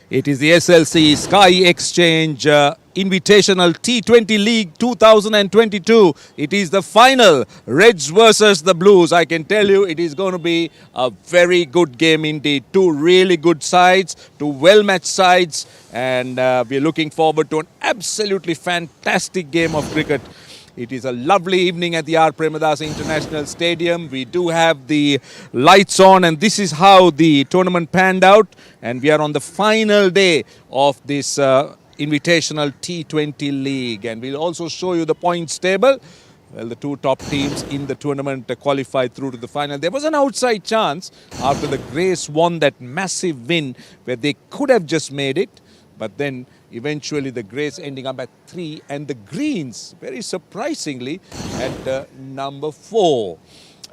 It is the SLC Sky Exchange Invitational T20 League 2022. It is the final, Reds versus the Blues. I can tell you it is going to be a very good game indeed. Two really good sides, two well-matched sides, and we're looking forward to an absolutely fantastic game of cricket. It is a lovely evening at the R. Premadasa International Stadium. We do have the lights on, and this is how the tournament panned out. And we are on the final day of this Invitational T20 League. And we'll also show you the points table. Well, the two top teams in the tournament qualified through to the final. There was an outside chance after the Greys won that massive win where they could have just made it. But then eventually the Greys ending up at 3 and the Greens, very surprisingly, at number 4.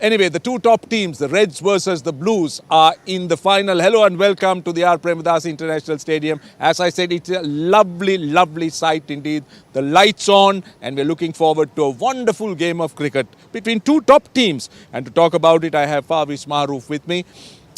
Anyway, the two top teams, the Reds versus the Blues, are in the final. Hello and welcome to the R. Premadasa International Stadium. As I said, it's a lovely, lovely sight indeed. The lights on, and we're looking forward to a wonderful game of cricket between two top teams. And to talk about it, I have Favis Maroof with me.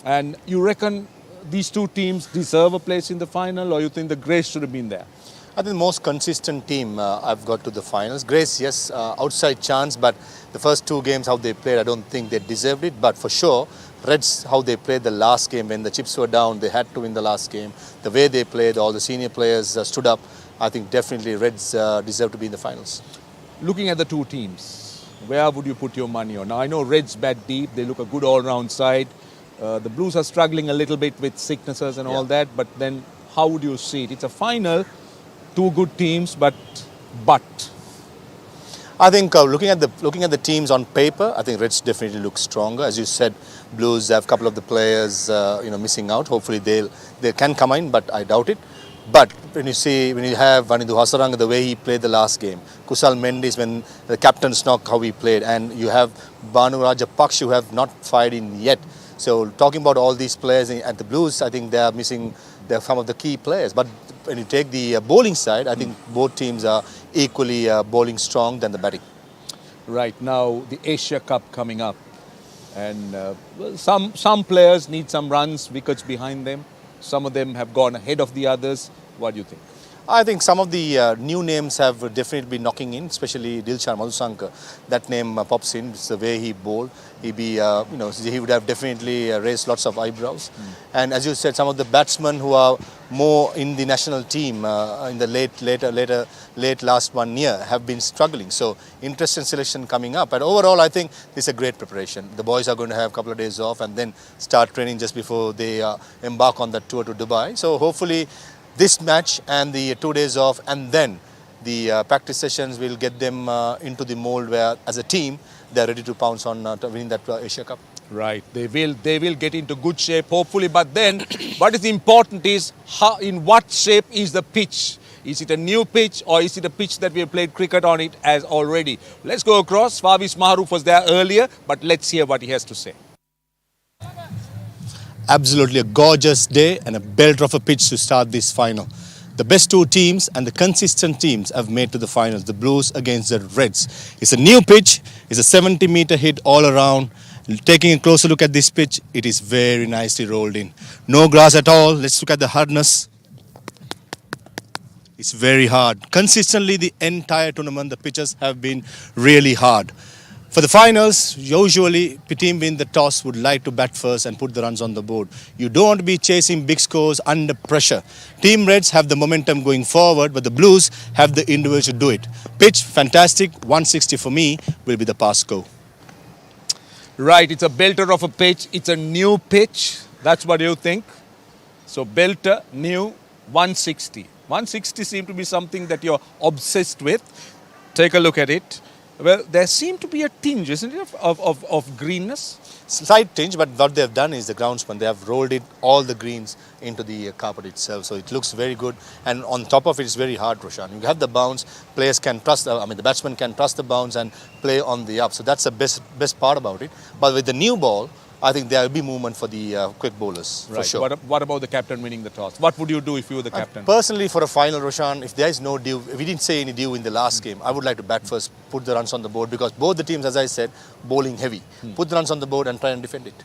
And you reckon these two teams deserve a place in the final, or you think the Greys should have been there? I think the most consistent team I've got to the finals. Greys, yes, outside chance, but the first two games how they played, I don't think they deserved it. But for sure, Reds, how they played the last game when the chips were down, they had to win the last game. The way they played, all the senior players stood up. I think definitely Reds deserve to be in the finals. Looking at the two teams, where would you put your money on? Now, I know Reds bat deep, they look a good all-round side. The Blues are struggling a little bit with sicknesses and all that, but then how would you see it? It's a final, two good teams, but I think looking at the teams on paper, I think Reds definitely look stronger. As you said, Blues have a couple of the players missing out. Hopefully they can come in, but I doubt it. But when you have Vanidhu Hasaranga, the way he played the last game, Kusal Mendis, when the captain's knock, how he played, and you have Banu Rajapaksa, who have not fired in yet. So talking about all these players at the Blues, I think they are missing some of the key players. But when you take the bowling side, I think both teams are equally bowling strong than the batting. right now the Asia Cup coming up, and some players need some runs, wickets behind them. Some of them have gone ahead of the others. What do you think? I think some of the new names have definitely been knocking in, especially Dilshan Madhusankar. That name pops in. It's the way he bowled. He would have definitely raised lots of eyebrows. And as you said, some of the batsmen who are more in the national team in the late last 1 year have been struggling. So interesting selection coming up. And overall, I think this is a great preparation. The boys are going to have a couple of days off and then start training just before they embark on that tour to Dubai. So hopefully this match and the 2 days off and then the practice sessions will get them into the mold where as a team they are ready to pounce on winning that Asia Cup. Right, they will get into good shape hopefully, but then what is important is in what shape is the pitch? Is it a new pitch or is it a pitch that we have played cricket on it as already? Let's go across. Favis Maroof was there earlier, but let's hear what he has to say. Absolutely a gorgeous day and a belter of a pitch to start this final. The best two teams and the consistent teams have made to the finals. The Blues against the Reds. It's a new pitch. It's a 70-meter hit all around. Taking a closer look at this pitch, it is very nicely rolled in. No grass at all. Let's look at the hardness. It's very hard. Consistently, the entire tournament, the pitches have been really hard. For the finals, usually the team in the toss would like to bat first and put the runs on the board. You don't want to be chasing big scores under pressure. Team Reds have the momentum going forward, but the Blues have the individual to do it. Pitch, fantastic. 160 for me will be the pass score. Right, it's a belter of a pitch. It's a new pitch. That's what you think. So belter, new, 160. 160 seems to be something that you're obsessed with. Take a look at it. Well, there seemed to be a tinge, isn't it, of greenness? Slight tinge, but what they have done is the groundsman, they have rolled it, all the greens into the carpet itself. So it looks very good. And on top of it, it's very hard, Roshan. You have the bounce, players can trust, the batsman can trust the bounce and play on the up. So that's the best part about it. But with the new ball, I think there will be movement for the quick bowlers, right. For sure. What about the captain winning the toss? What would you do if you were the captain? Personally, for a final, Roshan, if there is no due, if we didn't say any due in the last game, I would like to bat first, put the runs on the board because both the teams, as I said, bowling heavy. Put the runs on the board and try and defend it.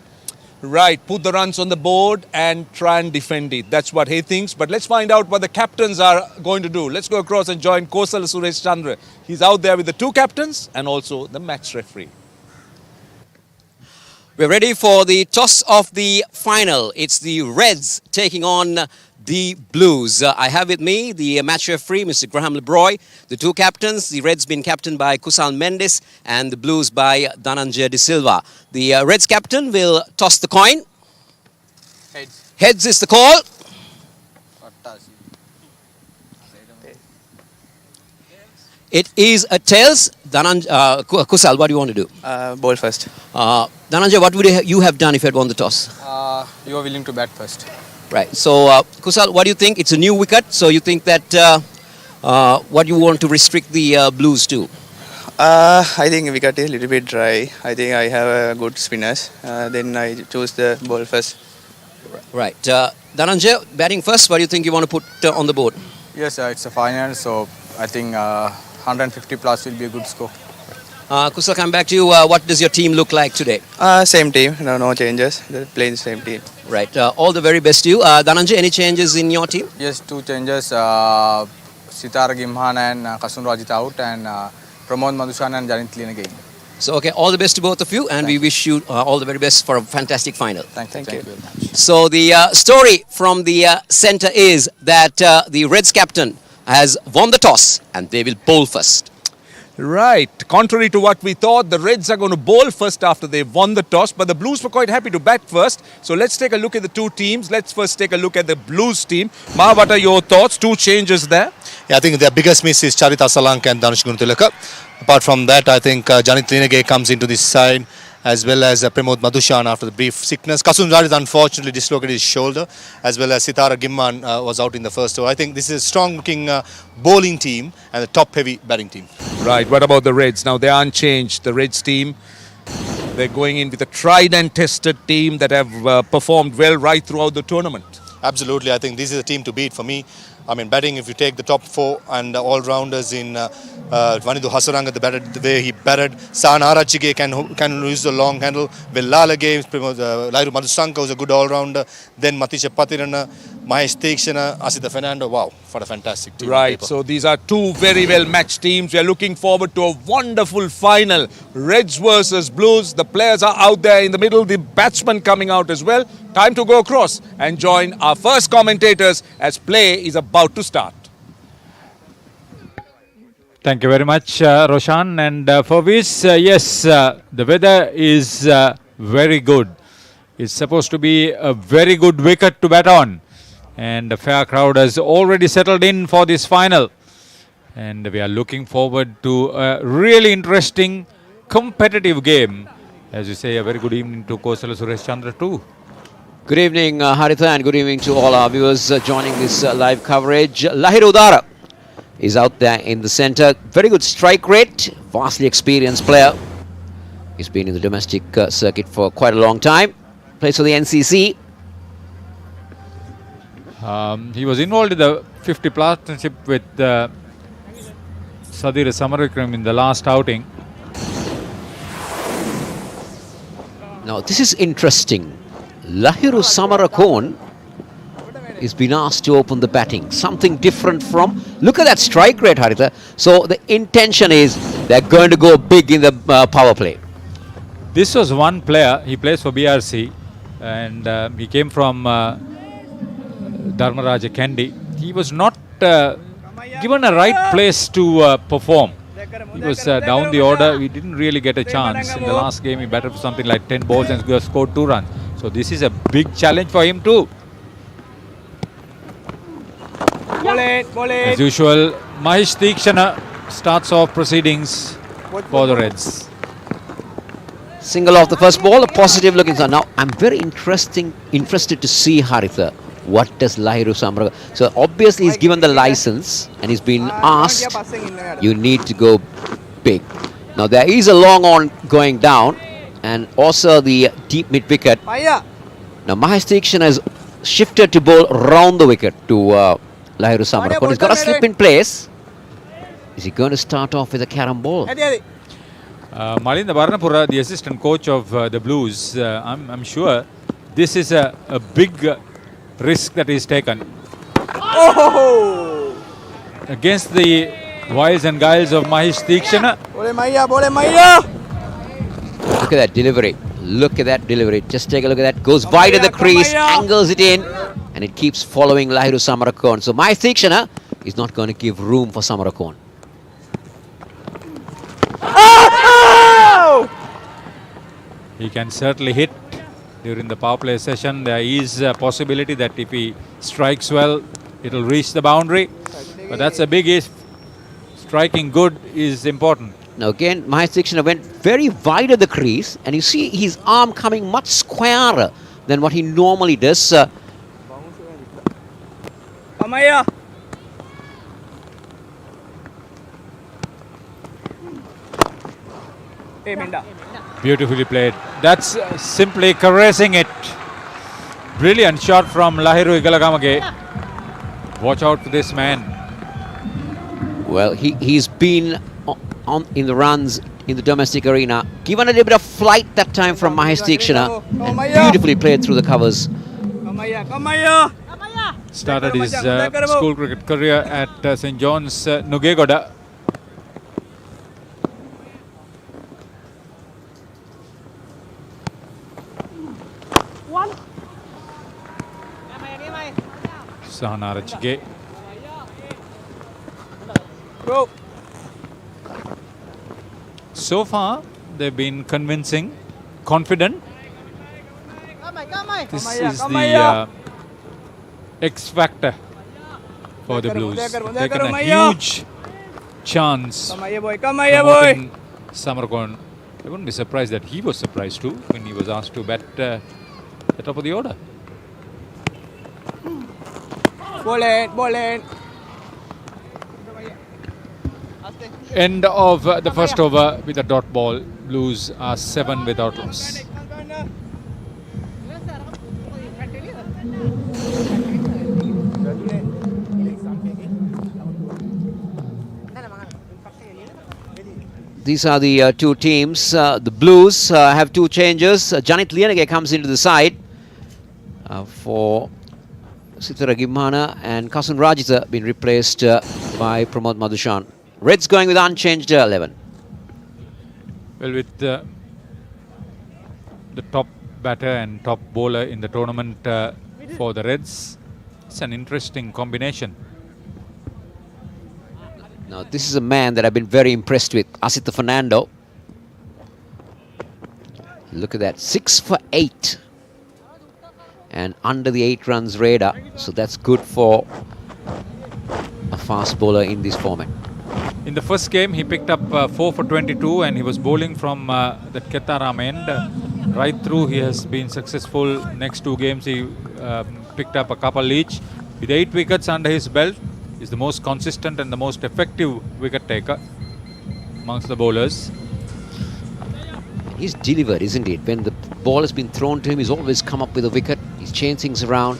Right, put the runs on the board and try and defend it. That's what he thinks. But let's find out what the captains are going to do. Let's go across and join Kosal Suresh Chandra. He's out there with the two captains and also the match referee. We're ready for the toss of the final. It's the Reds taking on the Blues. I have with me the match referee, Mr. Graham LeBroy, the two captains, the Reds being captained by Kusal Mendes and the Blues by Dhananjay De Silva. The Reds captain will toss the coin. Heads. Heads is the call. It is a tails. Kusal, what do you want to do? Ball first. Dhananjay, what would you have done if you had won the toss? You are willing to bat first. Right. So, Kusal, what do you think? It's a new wicket, so you think that what you want to restrict the Blues to? I think wicket is a little bit dry. I think I have a good spinners. Then I choose the ball first. Right. Dhananjay, batting first, what do you think you want to put on the board? Yes, it's a final, so I think 150 plus will be a good score. Kusal, come back to you. What does your team look like today? Same team, no changes. They're playing the same team. Right. All the very best to you. Dhananjay, any changes in your team? Yes, two changes. Sitara Gimhan and Kasun Rajit out, and Pramod Madhusan and Janit Lin again. So, okay, all the best to both of you, and we wish you all the very best for a fantastic final. Thank you very much. So, the story from the centre is that the Reds captain has won the toss, and they will bowl first. Right. Contrary to what we thought, the Reds are going to bowl first after they've won the toss, but the Blues were quite happy to bat first. So let's take a look at the two teams. Let's first take a look at the Blues team. Ma, what are your thoughts? Two changes there. Yeah, I think their biggest miss is Charith Asalanka and Danush Gunatilaka. Apart from that, I think Janit Linage comes into this side, as well as Pramod Madhushan after the brief sickness. Kasun Rajit unfortunately dislocated his shoulder, as well as Sitara Gimman was out in the first over. I think this is a strong-looking bowling team and a top-heavy batting team. Right. What about the Reds? Now, they aren't changed. The Reds team, they're going in with a tried and tested team that have performed well right throughout the tournament. Absolutely. I think this is a team to beat for me. I mean, batting, if you take the top four and all-rounders in Vanidu Hasaranga, the way he batted, Saan Arachige can use the long handle, Vellalage, Lairu Madhusanka was a good all-rounder, then Matisha Patirana, Mahesh Tekshana, Asita Fernando. Wow, what a fantastic team. Right, so these are two very well matched teams. We are looking forward to a wonderful final. Reds versus Blues. The players are out there in the middle, the batsmen coming out as well. Time to go across and join our first commentators as play is about to start. Thank you very much, Roshan and Fawis. Yes, the weather is very good. It's supposed to be a very good wicket to bat on. And a fair crowd has already settled in for this final. And we are looking forward to a really interesting, competitive game. As you say, a very good evening to Kosala Suresh Chandra too. Good evening, Haritha, and good evening to all our viewers joining this live coverage. Lahir Udara is out there in the centre. Very good strike rate, vastly experienced player. He's been in the domestic circuit for quite a long time. Plays for the NCC. He was involved in the 50 partnership with Sadir Samarakram in the last outing. Now, this is interesting. Lahiru Samarakon is been asked to open the batting. Something different from... Look at that strike rate, Haritha. So, the intention is they're going to go big in the power play. This was one player. He plays for BRC. And he came from Dharmaraja Kendi. He was not given a right place to perform. He was down the order. He didn't really get a chance. In the last game, he batted for something like 10 balls and scored 2 runs. So this is a big challenge for him too. As usual, Mahesh Tikshana starts off proceedings for the Reds. Single off the first ball, a positive looking sign. Now, I'm very interested to see, Haritha, what does Lahiru Samarakon... So, obviously, he's given the license and he's been asked, you need to go big. Now, there is a long on going down and also the deep mid wicket. Now, Mahesh Tikshana has shifted to bowl round the wicket to Lahiru Samarakon. He's got a slip in place. Is he going to start off with a carom ball? Malinda Barnapura, the assistant coach of the Blues, I'm sure This is a big risk that is taken. Against the wiles and guiles of Mahesh Deekshana. Look at that delivery. Look at that delivery. Just take a look at that. Goes wide of the crease, angles it in, and it keeps following Lahiru Samarakon. So Mahesh Deekshana is not going to give room for Samarakon. He can certainly hit during the power play session. There is a possibility that if he strikes well, it will reach the boundary. But that's a big if. Striking good is important. Now again, Mahesh Deekshana went very wide of the crease, and you see his arm coming much squarer than what he normally does. Beautifully played. That's simply caressing it. Brilliant shot from Lahiru Igalagamage. Watch out for this man. Well, he's been in the runs in the domestic arena. Given a little bit of flight that time from Mahesh Deekshana, and beautifully played through the covers. Started his school cricket career at St. John's Nugegoda. Sahanarachige. So far, they've been convincing, confident. This is the X factor for the Blues. They've taken a huge chance promoting Samarakon. I wouldn't be surprised that he was surprised too when he was asked to bat the top of the order. Ball in. End of the first over with a dot ball. Blues are 7 without loss. These are the two teams. The Blues have two changes. Janit Lianage comes into the side for Sithara Gimhana, and Kasun Rajitha been replaced by Pramod Madushan. Reds going with unchanged 11. Well, with the top batter and top bowler in the tournament for the Reds, it's an interesting combination. Now, this is a man that I've been very impressed with, Asitha Fernando. Look at that, 6 for 8. And under the 8 runs radar. So that's good for a fast bowler in this format. In the first game, he picked up 4 for 22 and he was bowling from that Ketaram end. Right through, he has been successful. Next 2 games, he picked up a couple each. With 8 wickets under his belt, he's the most consistent and the most effective wicket taker amongst the bowlers. He's delivered, isn't it? When the ball has been thrown to him, he's always come up with a wicket. He's changed things around.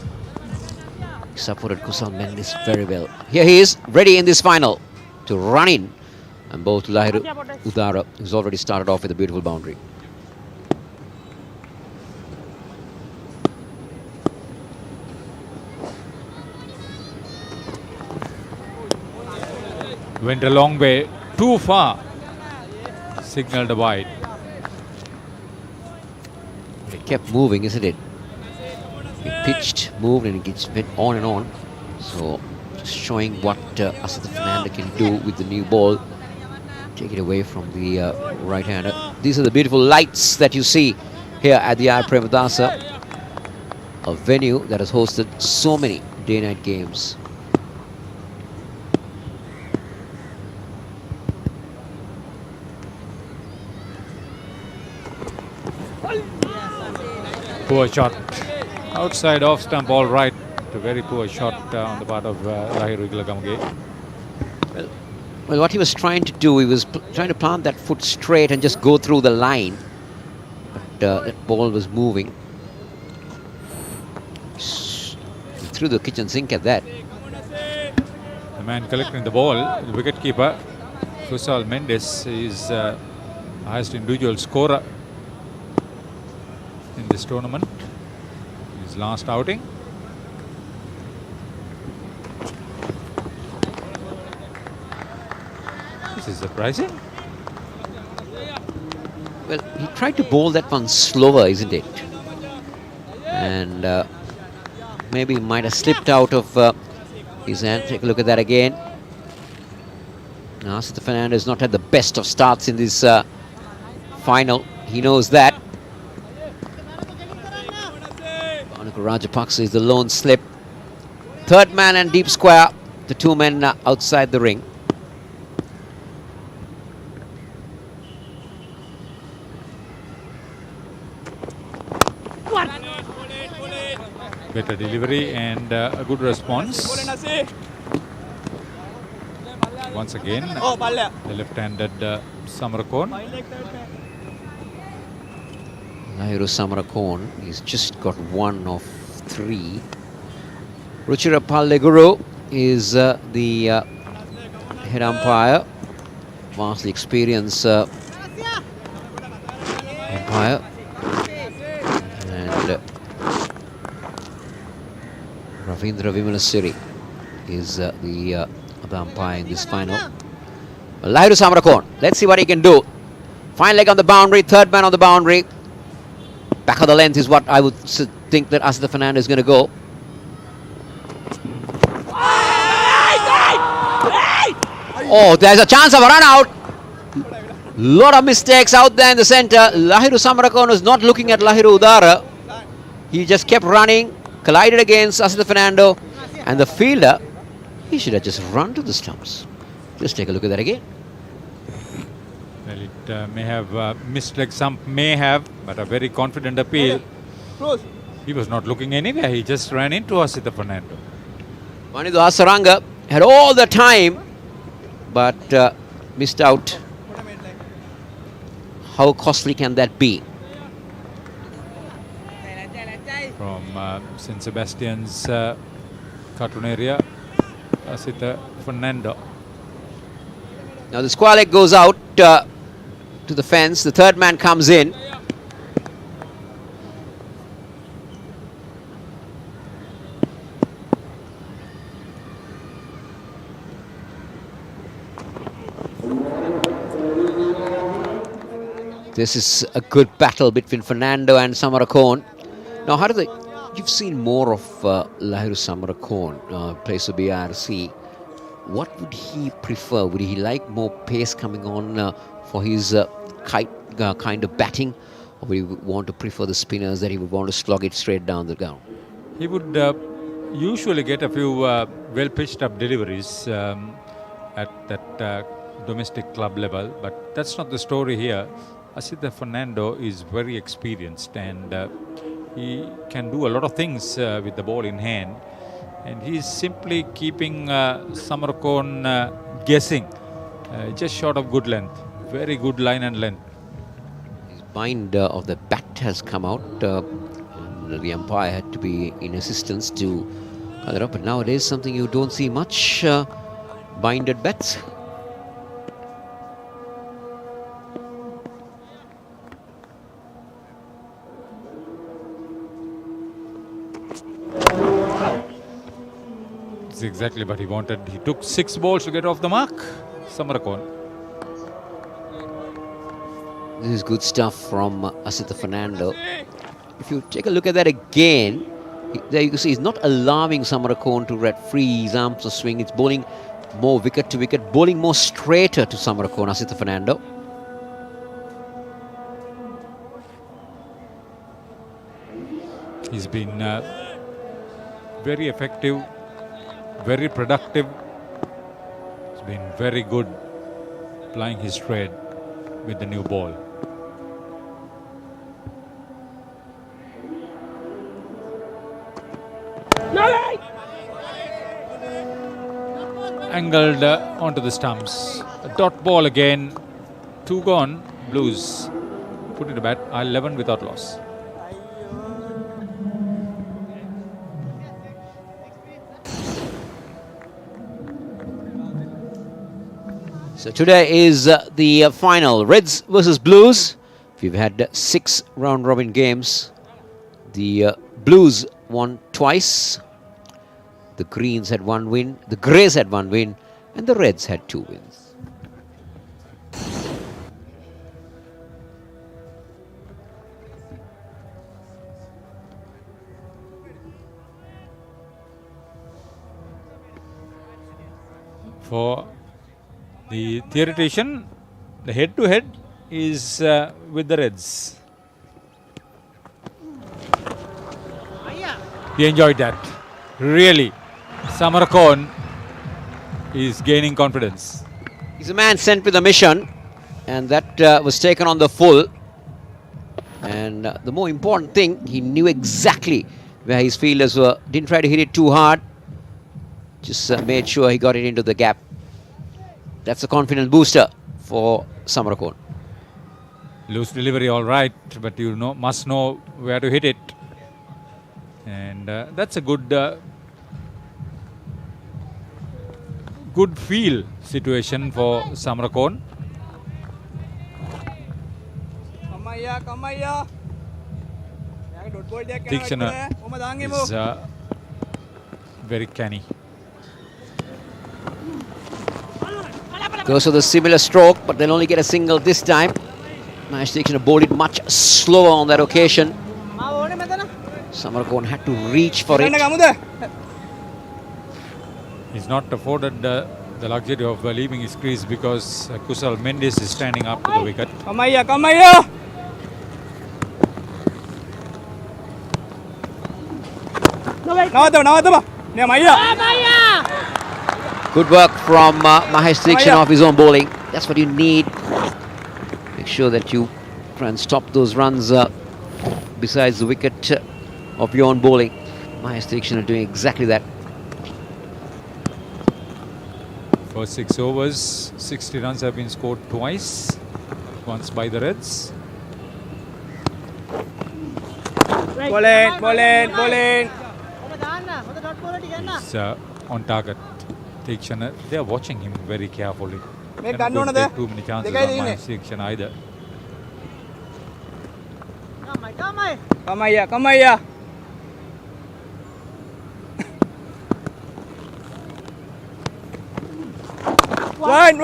He supported Kusal Mendes very well. Here he is, ready in this final to run in. And both Lahiru Udara, who's already started off with a beautiful boundary. Went a long way, too far. Signaled wide. It kept moving, isn't it? It pitched, moved, and it went on and on. So, just showing what Asitha Fernando can do with the new ball. Take it away from the right-hander. These are the beautiful lights that you see here at the R. Premadasa, a venue that has hosted so many day-night games. Poor shot. Outside off stump, all right. A very poor shot on the part of Lahiru Igalagamage. Well, what he was trying to do, he was trying to plant that foot straight and just go through the line. But that ball was moving. He threw the kitchen sink at that. The man collecting the ball, the wicketkeeper, Kusal Mendes, is the highest individual scorer in this tournament. His last outing. This is surprising. Well, he tried to bowl that one slower, isn't it? And maybe he might have slipped out of his hand. Take a look at that again. Now, Asita Fernando has not had the best of starts in this final. He knows that. Bhanuka Rajapaksa is the lone slip. Third man and deep square. The two men outside the ring. Better delivery and a good response. Once again, the left-handed Samarakon. Lahiru Samarakon, he's just got 1 of 3. Ruchira Palleguru is the head umpire, vastly experienced umpire. And Ravindra Vimalasiri is the other umpire in this final. Lahiru Samarakon, let's see what he can do. Fine leg on the boundary, third man on the boundary. Back of the length is what I would think that Asita Fernando is going to go. Oh, there's a chance of a run out. Lot of mistakes out there in the center. Lahiru Samarakon was not looking at Lahiru Udara. He just kept running, collided against Asita Fernando, and the fielder, he should have just run to the stumps. Just take a look at that again. Well, it may have missed like some may have, but a very confident appeal. He was not looking anywhere. He just ran into Asita Fernando. Manidu Asaranga had all the time, but missed out. How costly can that be? From St. Sebastian's cartoon area, Asita Fernando. Now the square leg goes out to the fence. The third man comes in. This is a good battle between Fernando and Samarakon. Now, how do they? You've seen more of Lahiru Samarakon, plays for BRC. What would he prefer? Would he like more pace coming on for his kind of batting? Or would he want to prefer the spinners that he would want to slog it straight down the ground? He would usually get a few well-pitched up deliveries at that domestic club level, but that's not the story here. Asita Fernando is very experienced and he can do a lot of things with the ball in hand, and he's simply keeping Samarakon guessing, just short of good length. Very good line and length. His bind of the bat has come out. And the umpire had to be in assistance to cut it up, but nowadays something you don't see much, binded bats. That's exactly what he wanted. He took 6 balls to get off the mark. Samarakon. This is good stuff from Asita Fernando. If you take a look at that again, there you can see he's not allowing Samarakon to let free his arms to swing. It's bowling more wicket to wicket, bowling more straighter to Samarakon, Asita Fernando. He's been very effective, very productive. He's been very good plying his trade with the new ball. Angled onto the stumps. A dot ball again. 2 gone. Blues put it to bat. 11 without loss. So today is the final, Reds versus Blues. We've had 6 round-robin games. The Blues won twice. The Greens had one win, the Greys had one win, and the Reds had two wins. For the theoretician, the head-to-head is with the Reds. He enjoyed that. Really, Samarkand is gaining confidence. He's a man sent with a mission, and that was taken on the full. And the more important thing, he knew exactly where his fielders were. Didn't try to hit it too hard. Just made sure he got it into the gap. That's a confidence booster for Samarkand. Loose delivery, all right, but you must know where to hit it. And that's a good feel situation for Samarkand. Tikshana is very canny. Goes for the similar stroke, but they'll only get a single this time. Mahesh Tikshana bowled it much slower on that occasion. Samarkand had to reach for it. He's not afforded the luxury of leaving his crease because Kusal Mendes is standing up to the wicket. Good work from Mahesh Tikshana off his own bowling. That's what you need. Make sure that you try and stop those runs besides the wicket of your own bowling. Mahesh Tikshana doing exactly that. For 6 overs, 60 runs have been scored twice. Once by the Reds. Bowling. He's on target. Tikshana, they are watching him very carefully. Make They're not going to there. take too many chances on Mahesh Tikshana either. Come here. One.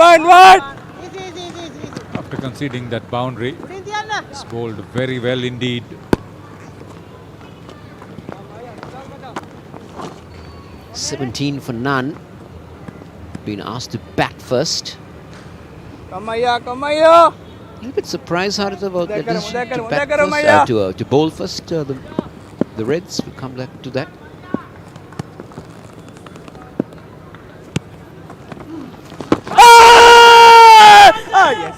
After conceding that boundary, it's bowled very well indeed. $17 for none. Been asked to bat first. Come here. A little bit surprised, Harith, about the decision to bat first, to bowl first. The Reds will come back to that. Yes.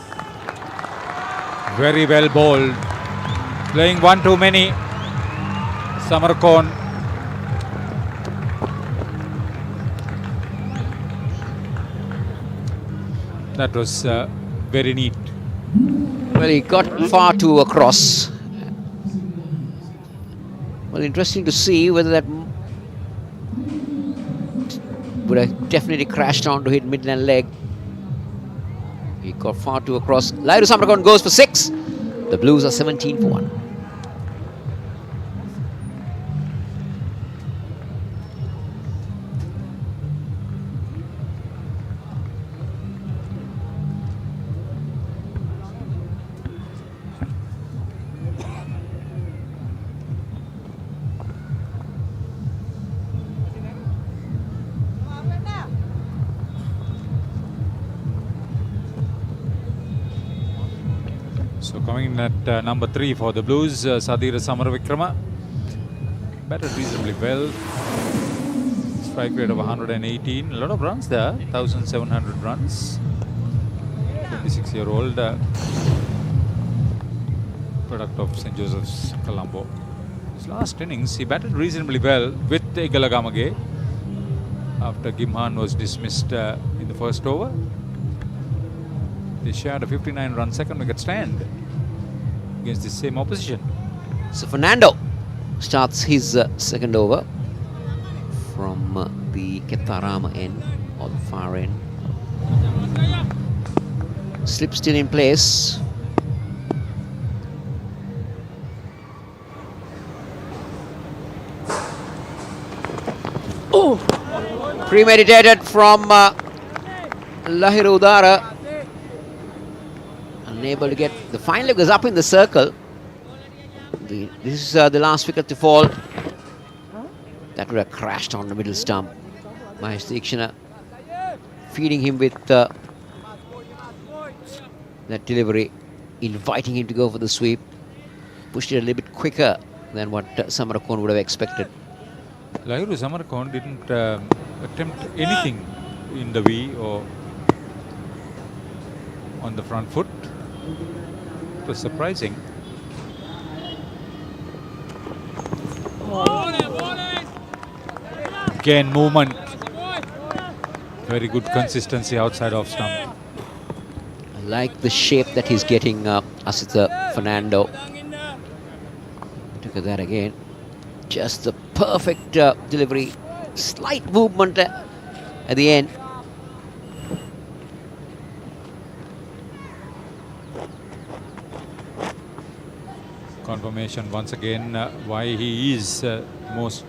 Very well bowled. Playing one too many. Samarkand. That was very neat. Well, he got far too across. Well, interesting to see whether that would have definitely crashed on to hit midland leg. He got far too across. Lairu Samarkand goes for 6. The Blues are 17 for 1. So coming in at number 3 for the Blues, Sadira Samaravikrama. Batted reasonably well. Strike rate of 118. A lot of runs there, 1,700 runs. 26-year-old product of St. Joseph's, Colombo. His last innings, he batted reasonably well with Igalagamage after Gimhan was dismissed in the first over. They shared a 59-run second wicket stand against the same opposition. So Fernando starts his second over from the Kettarama end, or the far end. Slip still in place. Premeditated from Lahiru Udara. Unable to get the final leg was up in the circle. This is the last wicket to fall. That would have crashed on the middle stump. Mahesh Deekshana feeding him with that delivery, inviting him to go for the sweep. Pushed it a little bit quicker than what Samarakon would have expected. Lahiru Samarakon didn't attempt anything in the V or on the front foot. It was surprising. Again, movement. Very good consistency outside of stump. I like the shape that he's getting, Asitha Fernando. Look at that again. Just the perfect delivery. Slight movement at the end. Confirmation once again why he is most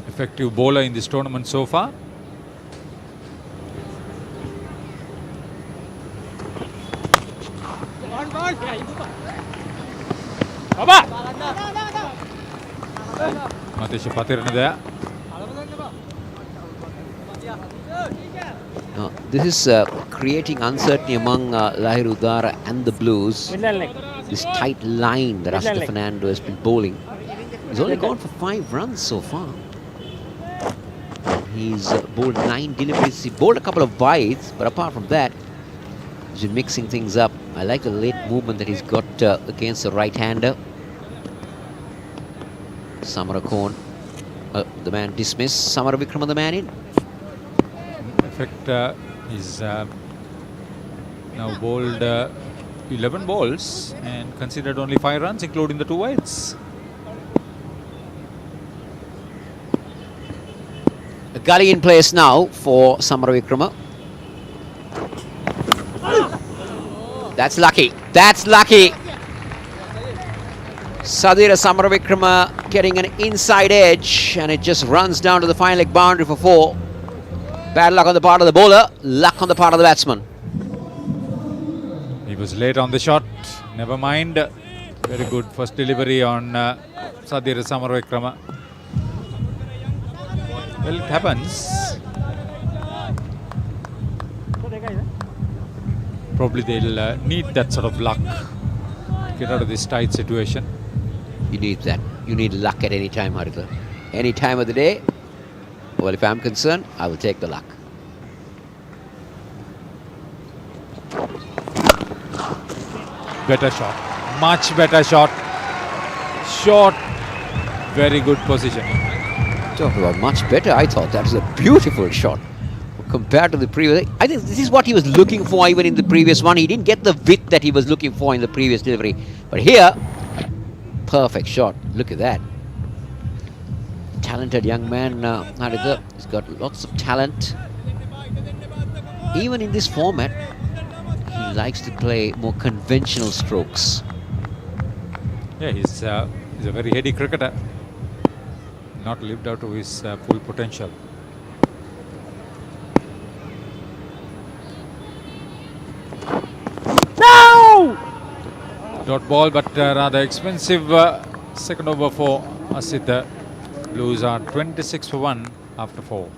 effective bowler in this tournament so far. Matisha Patirna there. Now, this is creating uncertainty among Lahiru Udara and the Blues. This tight line that Asitha Fernando has been bowling. He's only gone for 5 runs so far. He's bowled 9 deliveries. He bowled a couple of wides, but apart from that, he's been mixing things up. I like the late movement that he's got against the right-hander. Samarakon, the man dismissed. Samaravikrama, the man in. In fact, he's now bowled 11 balls and considered only 5 runs, including the 2 wides. A gully in place now for Samaravikrama. That's lucky. That's lucky. Sadira Samaravikrama getting an inside edge, and it just runs down to the final leg boundary for 4. Bad luck on the part of the bowler, luck on the part of the batsman. He was late on the shot. Never mind. Very good first delivery on Sadira Samaravikrama. Well, it happens. Probably they'll need that sort of luck to get out of this tight situation. You need that. You need luck at any time, Haritha. Any time of the day. Well, if I'm concerned, I will take the luck. Better shot. Much better shot. Short. Very good position. Talk about much better. I thought that was a beautiful shot compared to the previous. I think this is what he was looking for even in the previous one. He didn't get the width that he was looking for in the previous delivery. But here, perfect shot. Look at that. Talented young man, Haritha. He's got lots of talent. Even in this format, he likes to play more conventional strokes. Yeah, he's a very heady cricketer. Not lived out to his full potential. No! Dot ball, but rather expensive second over for Asitha. Blues are 26 for 1 after 4.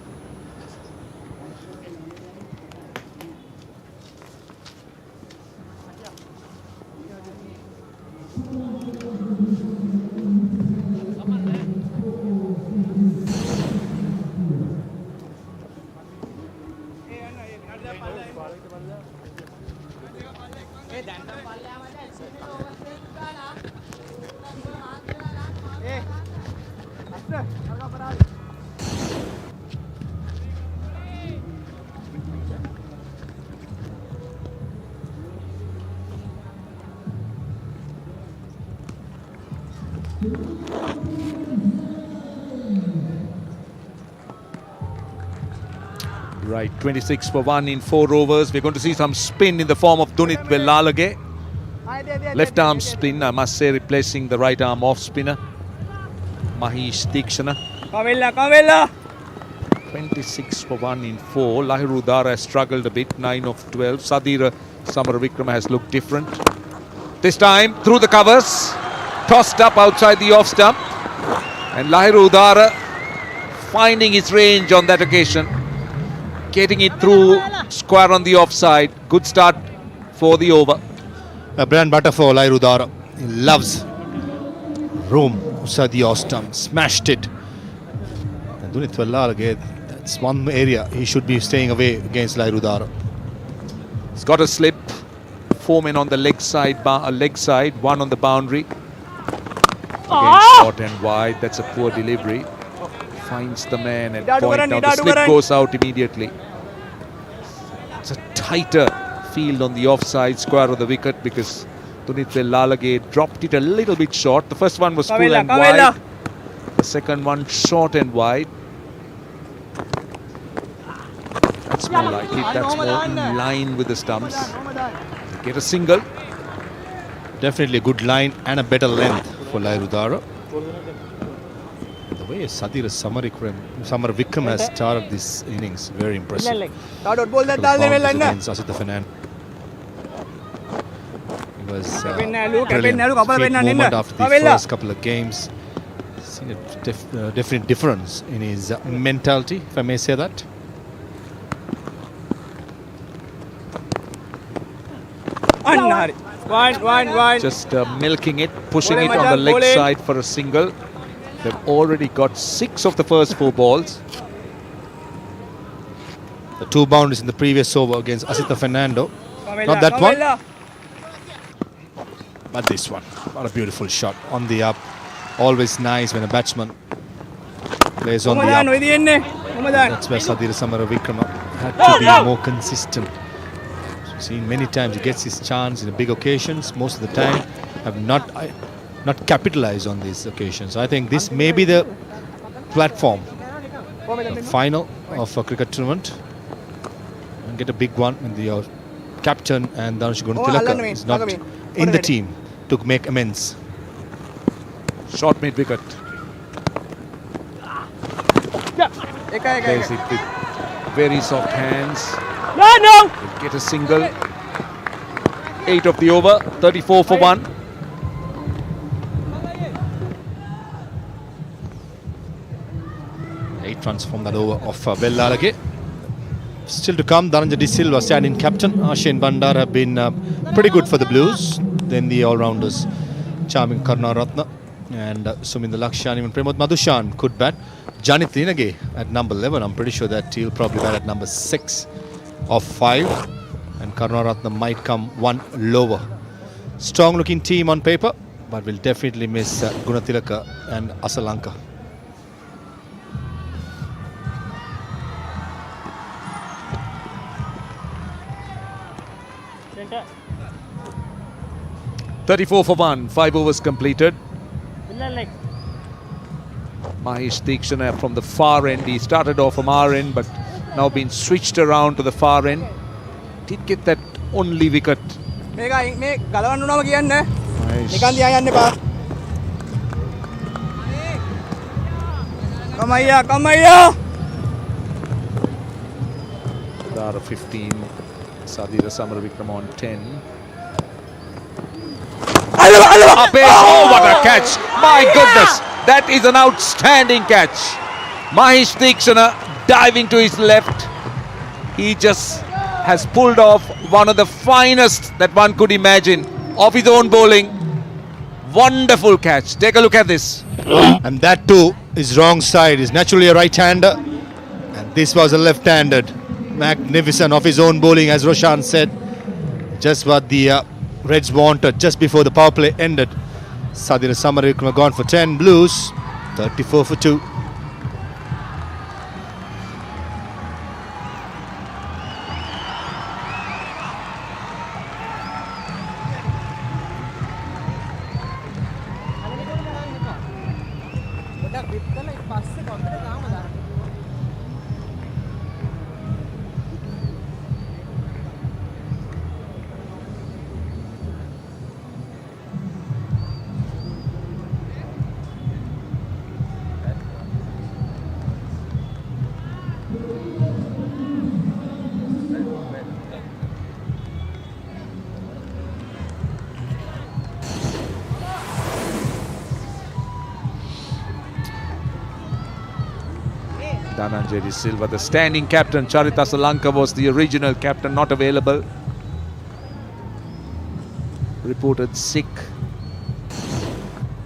Right, 26 for 1 in 4 overs. We're going to see some spin in the form of Dunit Vellalage. Left arm spin, I must say, replacing the right arm off spinner Mahesh Deekshana. Kavilla. 26 for 1 in 4. Lahiru Dara has struggled a bit. 9 of 12. Sadira Samaravikrama has looked different. This time through the covers. Tossed up outside the off stump. And Lahiru Dara finding his range on that occasion. Getting it through square on the offside. Good start for the over. A brand butter for Lahiru Dara. He loves room outside the off stump. Smashed it. And Dunit Vellalage, that's one area he should be staying away against Lahiru Dara. He's got a slip. 4 men on the leg side, one on the boundary. Again, short and wide. That's a poor delivery. Finds the man and point. Now the slip goes out immediately. It's a tighter field on the offside square of the wicket because Tunit Lalage dropped it a little bit short. The first one was full and wide. The second one short and wide. That's more like it. That's more in line with the stumps. They get a single. Definitely a good line and a better length for Lahiru Dara. The way Sadira Samaravikram has started this innings, very impressive. Against Asita Fernando. He was brilliant moment after the first couple of games. Seen a definite difference in his mentality, if I may say that. One. Just milking it, pushing it on the leg side for a single. They've already got 6 of the first 4 balls. The 2 boundaries in the previous over against Asita Fernando. Not that one, but this one. What a beautiful shot on the up. Always nice when a batsman plays on the up. That's where Sadira Samaravikrama had to be more consistent. We've seen many times he gets his chance in big occasions. Most of the time have not capitalized on these occasions. I think this may be the platform, the final of a cricket tournament. And get a big one when the captain and Dhanush Gunatilaka is not in the team to make amends. Short mid wicket. Plays it with very soft hands. Will get a single. 8 of the over. 34 for 1. Eight runs from that over of Vellalage. Still to come, Dhananjay De Silva, stand-in captain. Ashin Bandar have been pretty good for the Blues. Then the all-rounders, charming Karunaratne and Suminda Lakshyan, even Pramod Madushan could bat. Janit Linage at number 11. I'm pretty sure that he'll probably bat at number 6 of 5. And Karunaratne might come one lower. Strong-looking team on paper, but will definitely miss Gunatilaka and Asalanka. Center. 34 for 1. 5 overs completed. Mahesh Deekshana from the far end. He started off from our end, but now been switched around to the far end. Did get that only wicket. Mahesh. Dara 15. Sadira Samaravikrama on 10. Oh, what a catch! My goodness, that is an outstanding catch. Mahesh Deekshana diving to his left. He just has pulled off one of the finest that one could imagine of his own bowling. Wonderful catch. Take a look at this. And that too is wrong side. He's naturally a right-hander, and this was a left-handed. Magnificent of his own bowling, as Roshan said. Just what the Reds wanted just before the power play ended. Sadira Samaravikrama gone for 10. Blues 34 for 2. Dhananjay De Silva, the standing captain. Charita Salanka was the original captain, not available. Reported sick.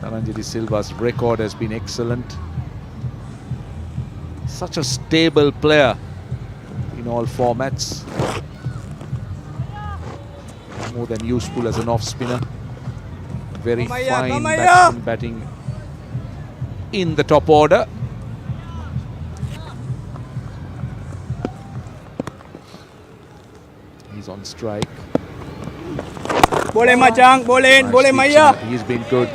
Dhananjay De Silva's record has been excellent. Such a stable player in all formats. More than useful as an off-spinner. Very fine batsman batting in the top order. He's on strike. Boleh Macang, boleh, Nice boleh pitching. Maya. He's been good.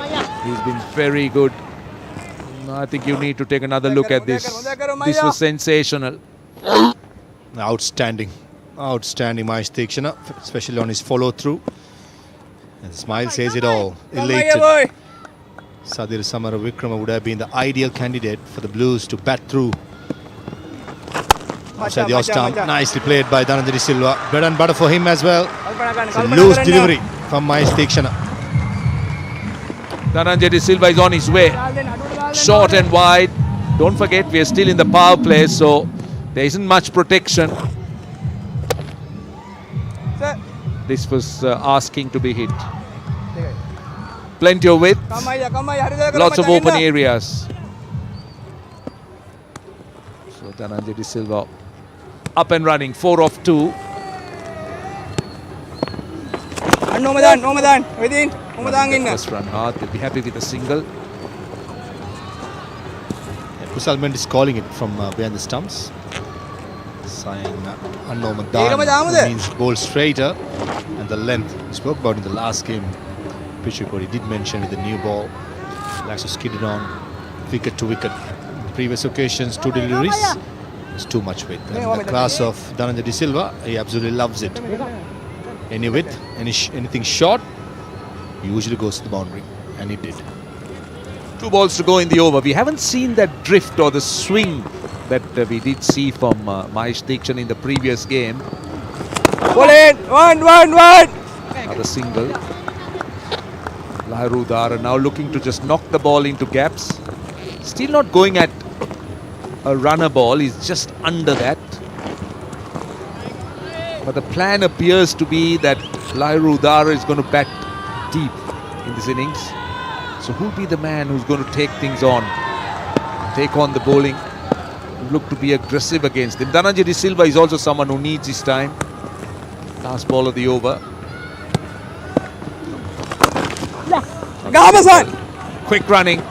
He's been very good. I think you need to take another look at this. This was sensational. Outstanding. Outstanding Mahesh Theekshana, especially on his follow-through. And the smile says it all. Elated. Sadir Samara Vikrama would have been the ideal candidate for the Blues to bat through. Outside the off-stump. Nicely played by Dhananjay De Silva. Bread and butter for him as well. It's a loose delivery from Mahesh Theekshana. Dhananjay De Silva is on his way. Short and wide. Don't forget, we are still in the power play, so there isn't much protection. This was asking to be hit. Plenty of width. Lots of open areas. So Dhananjay De Silva up and running. 4 of 2. Nomadan, within. First run hard. They'll be happy with a single. Kusal Mendes calling it from behind the stumps. Saying Anno Eka Madan Madan means bowl straighter, and the length we spoke about in the last game. Pitch report he did mention with the new ball. Likes to skid it on wicket to wicket. In previous occasions, 2 deliveries. It's too much width. And the class of Dhananjay De Silva, he absolutely loves it. Any width, anything short, he usually goes to the boundary, and he did. 2 balls to go in the over. We haven't seen that drift or the swing that we did see from Mahesh Theekshana in the previous game. Boleh, one. Another single. Lahru Dara now looking to just knock the ball into gaps. Still not going at a runner ball. He's just under that. But the plan appears to be that Lahru Dara is going to bat deep in this innings. So who'll be the man who's going to take things on? Take on the bowling. Look to be aggressive against him. Dhananjay De Silva is also someone who needs his time. Last ball of the over. Quick running.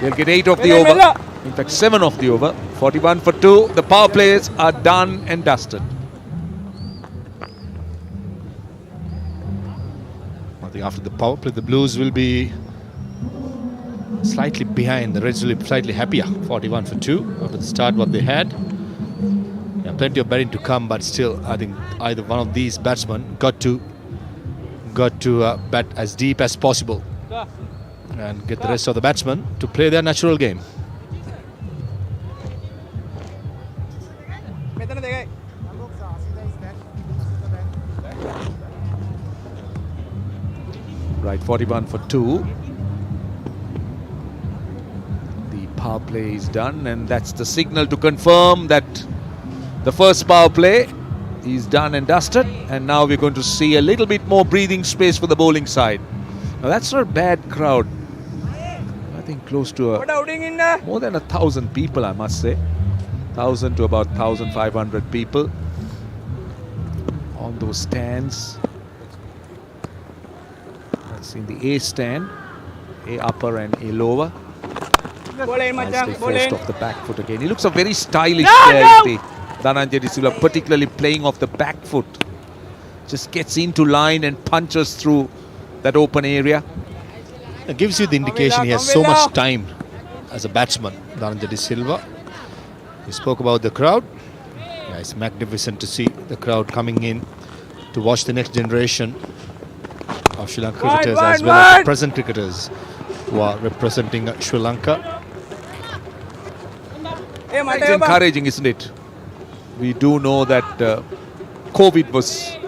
They'll get 8 of the over. In fact, 7 of the over. 41 for 2. The power plays are done and dusted. I think after the power play, the Blues will be slightly behind. The Reds will be slightly happier. 41 for 2 after the start what they had. Yeah, plenty of batting to come, but still, I think either one of these batsmen got to bat as deep as possible and get the rest of the batsmen to play their natural game. Right, 41 for 2. The power play is done, and that's the signal to confirm that the first power play is done and dusted. And now we're going to see a little bit more breathing space for the bowling side. Now that's not a bad crowd. I think close to more than 1,000 people, I must say. 1,000 to about 1,500 people on those stands. That's in the A stand, A upper and A lower. Nicely forced off the back foot again. He looks a very stylish player, Dhananjay De Silva, particularly playing off the back foot. Just gets into line and punches through that open area. It gives you the indication he has so much time as a batsman, Dhananjay De Silva. We spoke about the crowd. Yeah, it's magnificent to see the crowd coming in to watch the next generation of Sri Lankan cricketers as well as the present cricketers who are representing Sri Lanka. It's encouraging, isn't it? We do know that COVID was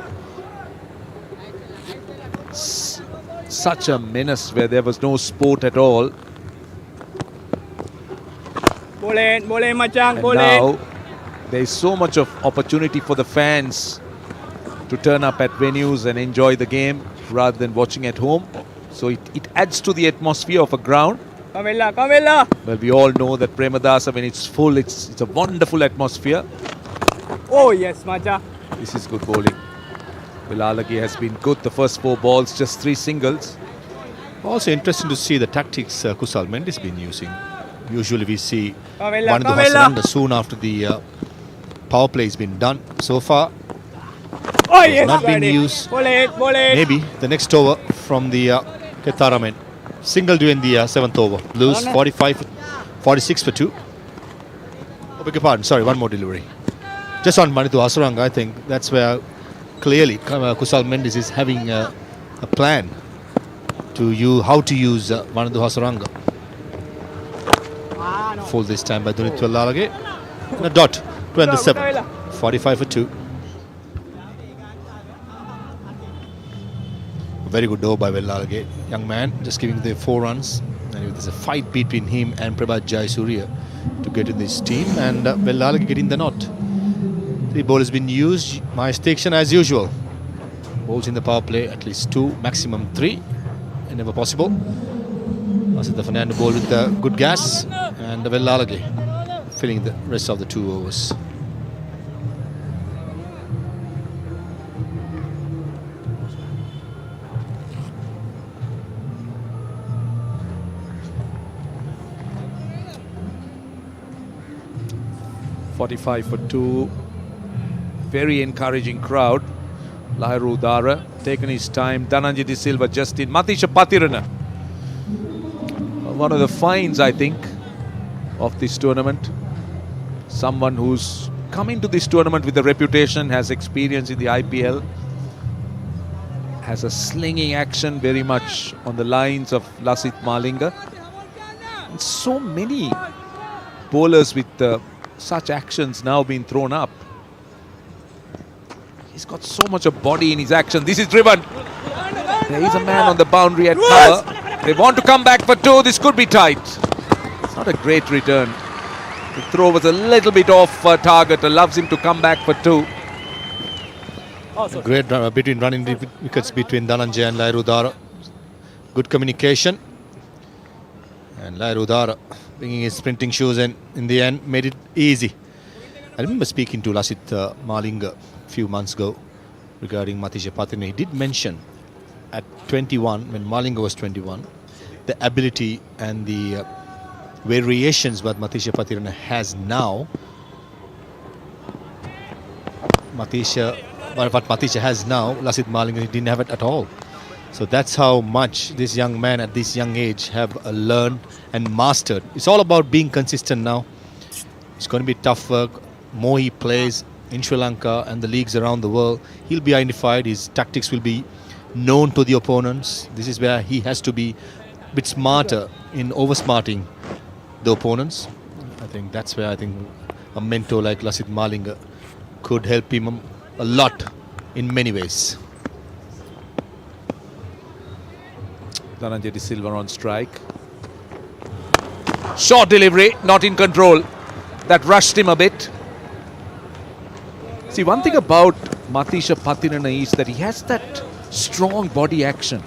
such a menace where there was no sport at all. Boleh macam, And boleh. now there is so much of opportunity for the fans to turn up at venues and enjoy the game rather than watching at home. So it adds to the atmosphere of a ground. Kamela, Kamela. Well, we all know that Premadasa, when it's full, it's a wonderful atmosphere. Oh yes, macam. This is good bowling. Velalagi has been good. The first 4 balls, just 3 singles. Also interesting to see the tactics Kusal Mendes has been using. Usually we see Kamela, Vandu Kamela. Hasaranga soon after the power play has been done. So far, Oh yes, not been Gadi. used. Boleh. Maybe the next over from the Ketara men. Single during the 7th over. Lose 46 for 2. Oh, beg your pardon. Sorry, one more delivery. Just on Vandu Hasaranga, I think that's where clearly Kusal Mendes is having a plan to how to use Vandu Hasaranga. Full this time by Dunit Velalagi. And a dot to end the 7th. 45 for 2. Very good over by Velalagi. Young man just giving the 4 runs. And there's a fight between him and Prabhat Jayasuriya to get in this team. And Velalagi getting the nod. 3 ball has been used. My station as usual. Balls in the power play, at least 2, maximum 3. Never possible. The Fernando ball with the good gas. And Velalagi filling the rest of the 2 overs. .45 for 2. Very encouraging crowd. Lahiru Dara taken his time. Dhananjay De Silva just in. Matisha Pathirana. One of the finds, I think, of this tournament. Someone who's come into this tournament with a reputation, has experience in the IPL, has a slinging action very much on the lines of Lasith Malinga. And so many bowlers with such actions now being thrown up. He's got so much of body in his action. This is driven. There is a man on the boundary at cover. They want to come back for 2. This could be tight. It's not a great return. The throw was a little bit off target. Allows him to come back for 2. Great between running wickets between Dhananjay and Lahiru Dara. Good communication. And Lahiru Dara bringing his sprinting shoes in the end made it easy. I remember speaking to Lasith Malinga a few months ago regarding Matisha Pathirana. He did mention at 21, when Malinga was 21, the ability and the variations what Matisha Pathirana has now. What Matisha has now, Lasith Malinga didn't have it at all. So that's how much this young man at this young age have learned and mastered. It's all about being consistent now. It's going to be tough work. More he plays in Sri Lanka and the leagues around the world, he'll be identified. His tactics will be known to the opponents. This is where he has to be a bit smarter in oversmarting the opponents. I think that's where a mentor like Lasith Malinga could help him a lot in many ways. Dhananjay De Silva on strike. Short delivery, not in control. That rushed him a bit. See, one thing about Matisha Pathirana is that he has that strong body action.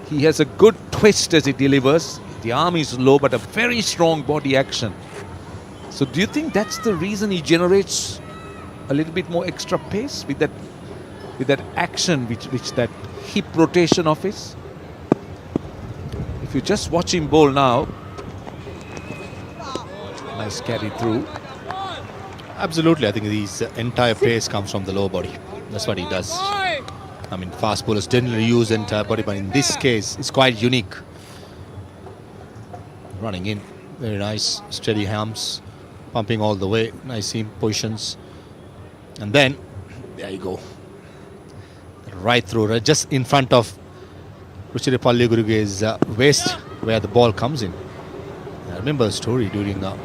He has a good twist as he delivers. The arm is low, but a very strong body action. So do you think that's the reason he generates a little bit more extra pace with that action, which that hip rotation of his? If you just watch him bowl now, nice carry through. Absolutely, I think his entire pace comes from the lower body. That's what he does. I mean, fast bowlers generally use entire body, but in this case, it's quite unique. Running in, very nice, steady arms, pumping all the way, nice seam positions. And then, there you go. Right through, right just in front of Ruchirapalli Guruge's waist, where the ball comes in. I remember a story during the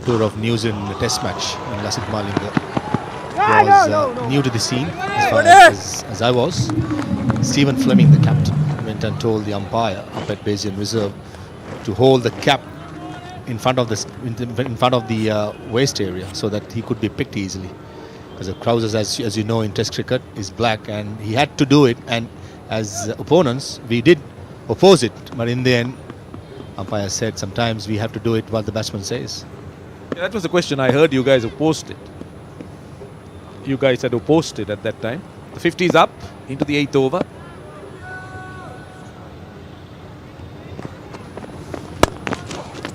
tour of New Zealand Test match when Lasith Malinga was new to the scene, as far as I was. Stephen Fleming, the captain, went and told the umpire up at Bayesian Reserve to hold the cap in front of the waist area, so that he could be picked easily. Because the Krauses, as you know, in Test cricket is black, and he had to do it. And as opponents, we did oppose it, but in the end, umpire said sometimes we have to do it what the batsman says. Yeah, that was the question. I heard you guys opposed it. You guys had opposed it at that time. The 50 is up into the 8th over.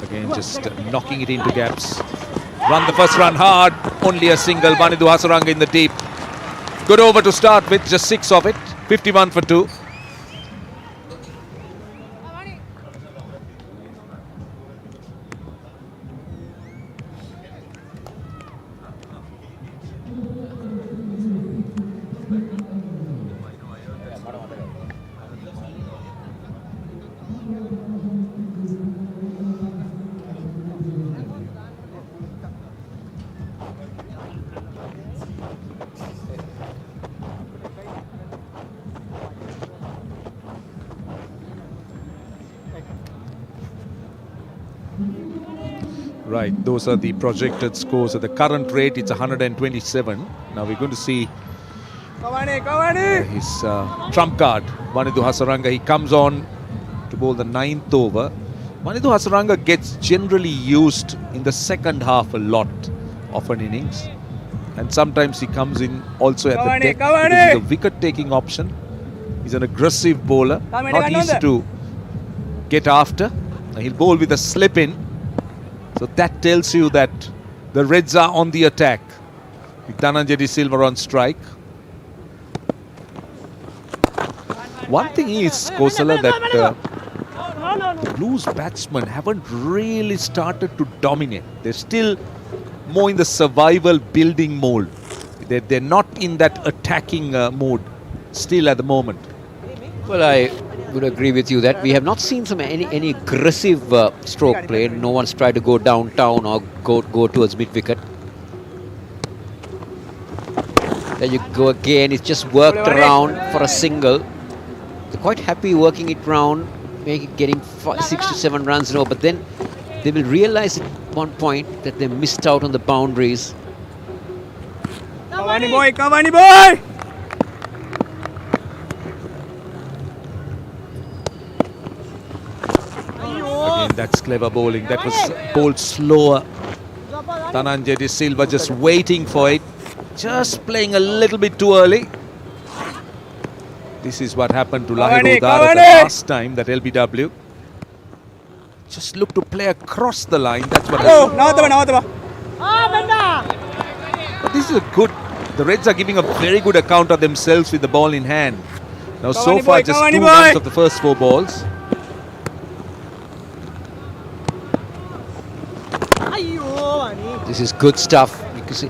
Again, just knocking it into gaps. Run the first run hard. Only a single. Vanidhu Hasaranga in the deep. Good over to start with. Just 6 of it. 51 for 2. Right, those are the projected scores. At the current rate, it's 127. Now we're going to see his trump card, Vanidhu Hasaranga. He comes on to bowl the 9th over. Vanidhu Hasaranga gets generally used in the second half a lot of an innings. And sometimes he comes in also at the deck. This is a wicket-taking option. He's an aggressive bowler, not easy to get after. He'll bowl with a slip-in. So that tells you that the Reds are on the attack, with Dhananjay De Silva on strike. One thing is, Kosala, that the Blues batsmen haven't really started to dominate. They're still more in the survival building mode. They're not in that attacking mode still at the moment. Well, I would agree with you that we have not seen any aggressive stroke play. No one's tried to go downtown or go towards mid-wicket. There you go again. It's just worked around for a single. They're quite happy working it round, getting 6 to 7 runs now. But then they will realize at one point that they missed out on the boundaries. Cavani boy, Cavani boy! Again, that's clever bowling. That was bowled slower. Dhananjay De Silva just waiting for it. Just playing a little bit too early. This is what happened to Lahiru Dara the last time, that LBW. Just look to play across the line. That's what happened. But this is a good... The Reds are giving a very good account of themselves with the ball in hand. Now so far just 2 runs of the first 4 balls. This is good stuff because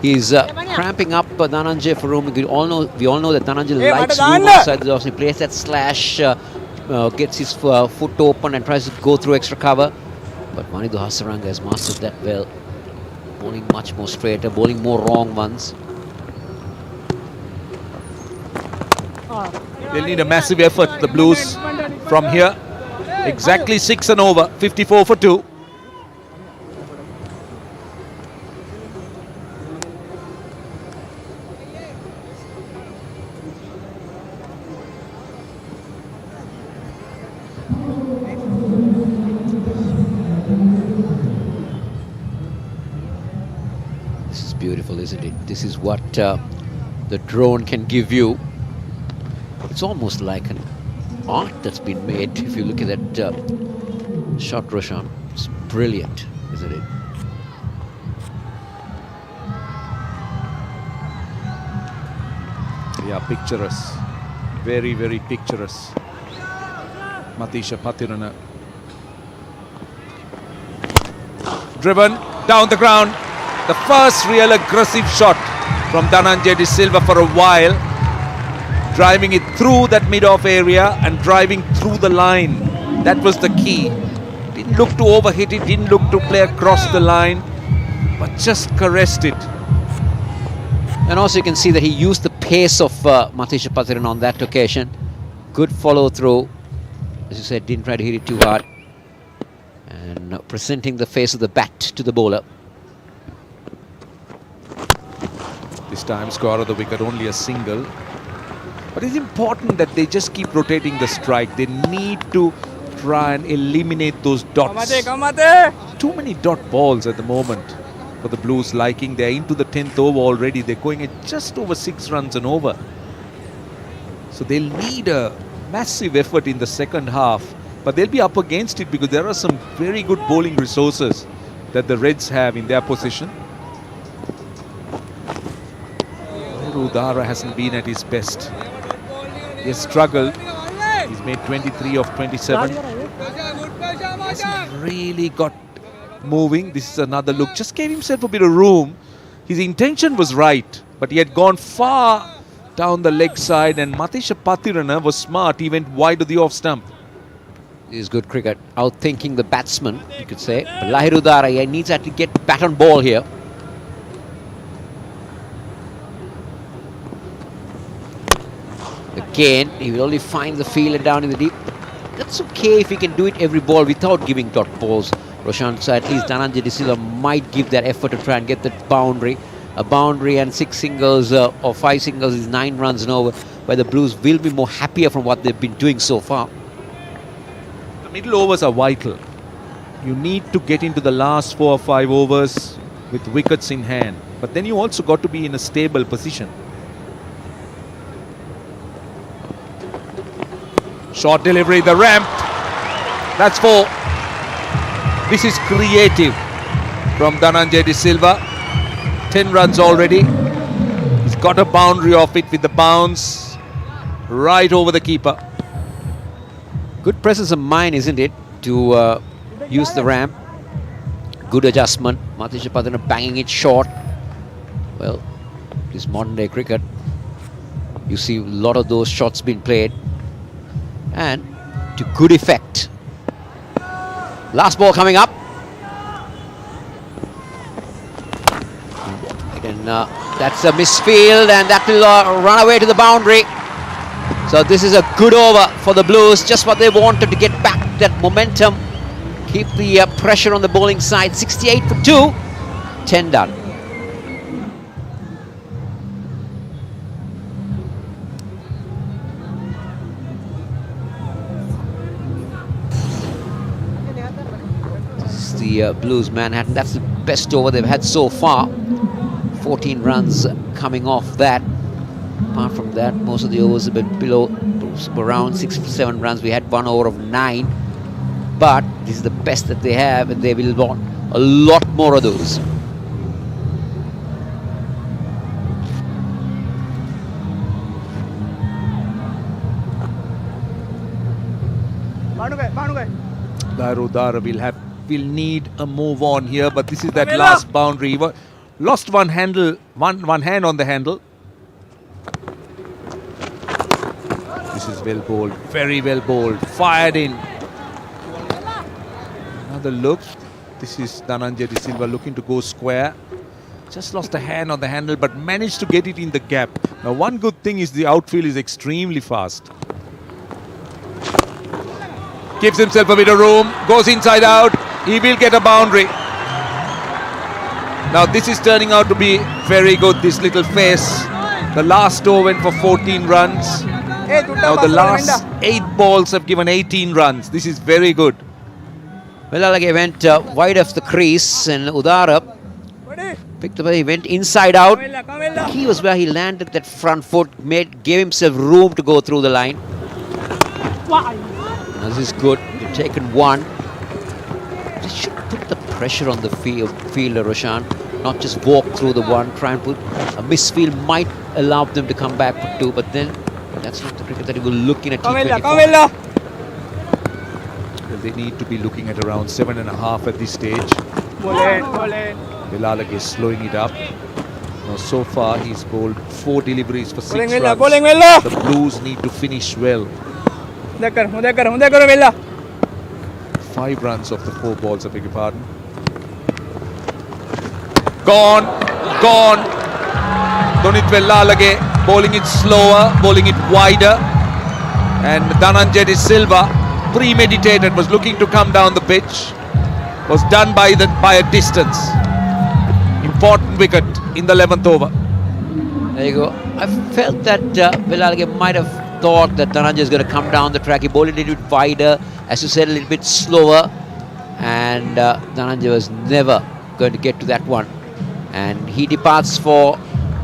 he's cramping up Dhananjay for room. We all know that Dhananjay likes room outside the box. He plays that slash, gets his foot open and tries to go through extra cover. But Vanidhu Hasaranga has mastered that well. Bowling much more straighter, bowling more wrong ones. They'll need a massive effort, the Blues, from here. Exactly 6 and over, 54 for 2. This is beautiful, isn't it? This is what the drone can give you. It's almost like an art that's been made. If you look at that shot, Roshan, it's brilliant, isn't it? Yeah, picturesque. Very, very picturesque. Matisha Patirana. Driven down the ground. The first real aggressive shot from Dhananjay De Silva for a while. Driving it through that mid-off area and driving through the line. That was the key. Didn't look to overhit it, didn't look to play across the line, but just caressed it. And also you can see that he used the pace of Matisha Patiran on that occasion. Good follow through. As you said, didn't try to hit it too hard. And presenting the face of the bat to the bowler. This time score of the wicket, only a single. But it's important that they just keep rotating the strike. They need to try and eliminate those dots. Too many dot balls at the moment for the Blues liking. They're into the 10th over already. They're going at just over 6 runs an over. So they'll need a massive effort in the second half. But they'll be up against it because there are some very good bowling resources that the Reds have in their possession. Udara hasn't been at his best. He has struggled. He's made 23 of 27. Hasn't really got moving. This is another look. Just gave himself a bit of room. His intention was right, but he had gone far down the leg side, and Matisha Pathirana was smart. He went wide of the off stump. This is good cricket. Outthinking the batsman, you could say. But Lahir Udara needs to get bat on ball here. Again, he will only find the fielder down in the deep. That's okay if he can do it every ball without giving dot balls. Roshan, so at least Dhananjay De Silva might give that effort to try and get that boundary. A boundary and 6 singles or 5 singles is 9 runs and over, where the Blues will be more happier from what they've been doing so far. The middle overs are vital. You need to get into the last 4 or 5 overs with wickets in hand. But then you also got to be in a stable position. Short delivery, the ramp. That's 4. This is creative from Dhananjay De Silva. 10 runs already. He's got a boundary off it with the bounce right over the keeper. Good presence of mind, isn't it, to use the ramp. Good adjustment. Matisha Pathirana banging it short. Well, this modern day cricket, you see a lot of those shots being played, and to good effect. Last ball coming up. And that's a misfield, and that will run away to the boundary. So this is a good over for the Blues, just what they wanted to get back that momentum, keep the pressure on the bowling side. 68 for 2, 10 done. This is the Blues Manhattan. That's the best over they've had so far. 14 runs coming off that. Apart from that, most of the overs have been below, around 6 or 7 runs. We had 1 over of 9, but this is the best that they have, and they will want a lot more of those. Lahir Udara will need a move on here, but this is that last boundary. Lost one hand on the handle. This is well bowled, very well bowled, fired in. Another look. This is Dhananjay De Silva looking to go square. Just lost a hand on the handle, but managed to get it in the gap. Now, one good thing is the outfield is extremely fast. Gives himself a bit of room, goes inside out. He will get a boundary. Now, this is turning out to be very good, this little face. The last over went for 14 runs. Now, the last 8 balls have given 18 runs. This is very good. Well, Alage went wide of the crease, and Udara picked up. He went inside out. The key was where he landed that front foot, gave himself room to go through the line. Now, this is good. They've taken 1. They should put the pressure on the fielder, Roshan. Not just walk through the 1, try and put a misfield might allow them to come back for 2, but then that's not the cricket that he will look in at T20. Well, they need to be looking at around 7.5 at this stage. Bilalak is slowing it up. Now, so far he's bowled 4 deliveries for 6 runs. The Blues need to finish well. 5 runs off the 4 balls, I beg your pardon. Gone. Donit Vellalage bowling it slower, bowling it wider. And Dhananjay De Silva, premeditated, was looking to come down the pitch. was done by a distance. Important wicket in the 11th over. There you go. I felt that Velalage might have thought that Dhananjay is going to come down the track. He bowled it a little bit wider, as you said, a little bit slower. And Dhananjay was never going to get to that one. And he departs for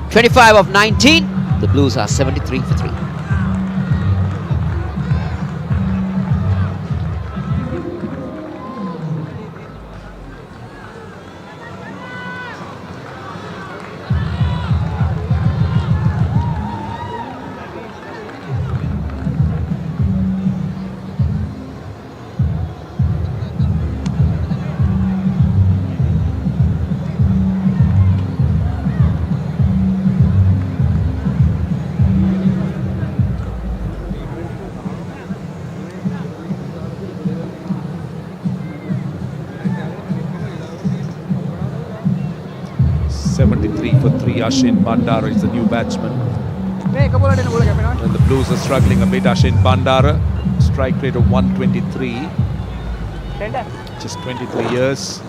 25 of 19. The Blues are 73 for 3. Ashin Bandara is the new batsman. And the Blues are struggling a bit. Ashin Bandara, strike rate of 123. Just 23 years.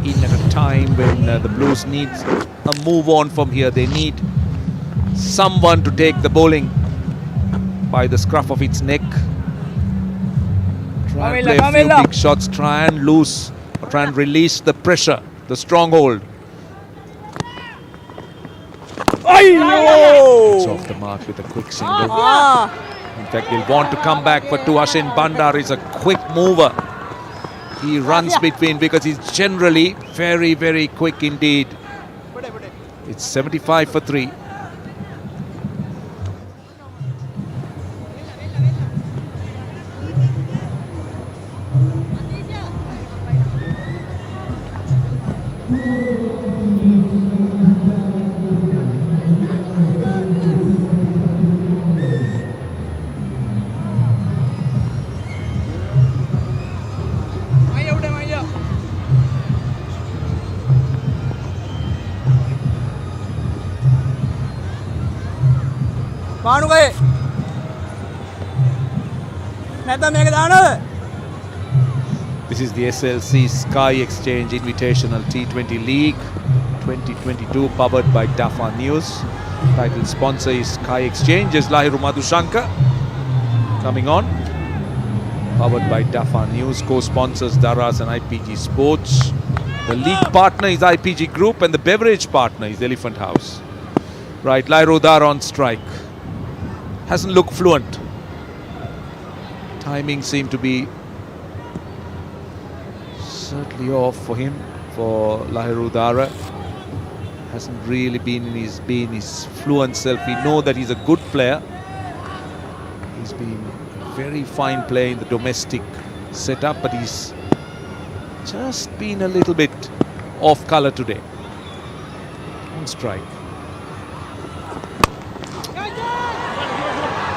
In at a time when the Blues need a move on from here. They need someone to take the bowling by the scruff of its neck. Try and play a few big shots. Try and lose or try and release the pressure. The stronghold. It's off the mark with a quick single. In fact, he'll want to come back for 2. Ashin Bandar is a quick mover. He runs between because he's generally very, very quick indeed. It's 75 for 3. This is the SLC Sky Exchange Invitational T20 League 2022, powered by Dafa News. Title sponsor is Sky Exchange, is Lahiru Madhushankar coming on. Powered by Dafa News, co-sponsors Daras and IPG Sports. The league partner is IPG Group and the beverage partner is Elephant House. Right, Lahiru Dar on strike. Hasn't looked fluent. Timing seemed to be certainly off for him, for Lahiru Dara. Hasn't really been his fluent self. We know that he's a good player. He's been a very fine player in the domestic setup, but he's just been a little bit off colour today. On strike.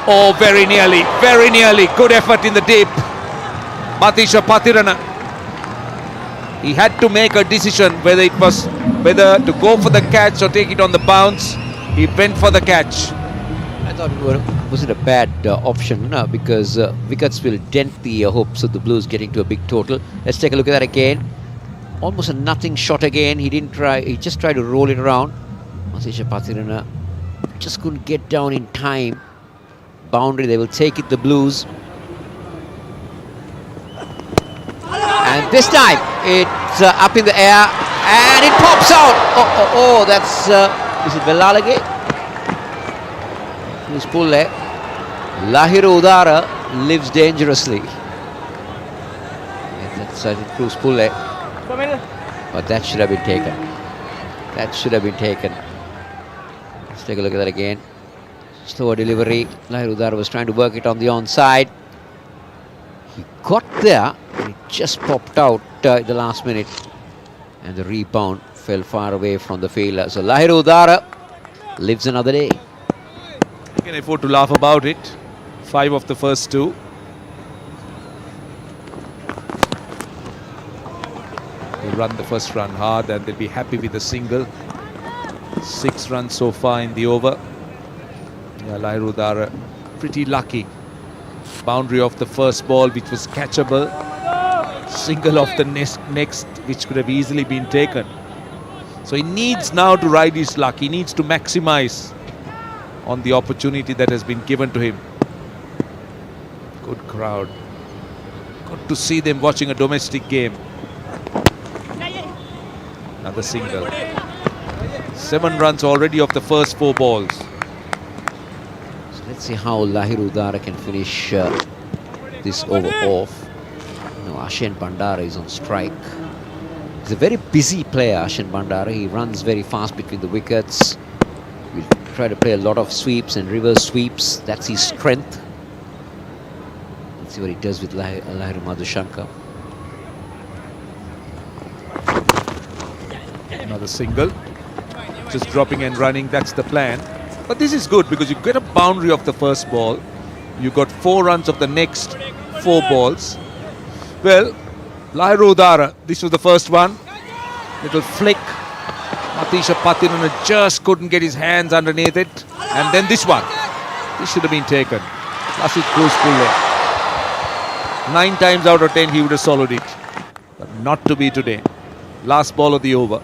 Oh, very nearly, very nearly. Good effort in the deep. Matisha Pathirana. He had to make a decision whether to go for the catch or take it on the bounce. He went for the catch. I thought it wasn't a bad option because wickets will dent the hopes of the Blues getting to a big total. Let's take a look at that again. Almost a nothing shot again. He didn't try. He just tried to roll it around. Matisha Pathirana just couldn't get down in time. Boundary, they will take it, the Blues. And this time it's up in the air and it pops out. Oh, that's is it Velalage? Who's pulled there? Lahiru Udara lives dangerously. That's Cruz pull there. But that should have been taken. That should have been taken. Let's take a look at that again. Slower delivery. Lahiru Udara was trying to work it on the onside. He got there, and it just popped out at the last minute. And the rebound fell far away from the fielder. So Lahiru Udara lives another day. You can afford to laugh about it. 5 of the first 2. They'll run the first run hard and they'll be happy with a single. 6 runs so far in the over. Yeah, Lahiru Udara pretty lucky. Boundary of the first ball, which was catchable. Single off the next, which could have easily been taken. So he needs now to ride his luck. He needs to maximize on the opportunity that has been given to him. Good crowd. Good to see them watching a domestic game. Another single. 7 runs already off the first 4 balls. So let's see how Lahiru Udara can finish this over off. No, Ashen Bandara is on strike. He's a very busy player, Ashen Bandara. He runs very fast between the wickets. He'll try to play a lot of sweeps and reverse sweeps. That's his strength. Let's see what he does with Lahiru Madhushankar. Another single. Just dropping and running, that's the plan. But this is good because you get a boundary of the first ball. You got 4 runs of the next 4 balls. Well, Lahiru Udara, this was the first one. Little flick. Matisha Patirana just couldn't get his hands underneath it. And then this one. This should have been taken. Lasit Kuspule. 9 times out of 10 he would have swallowed it. But not to be today. Last ball of the over.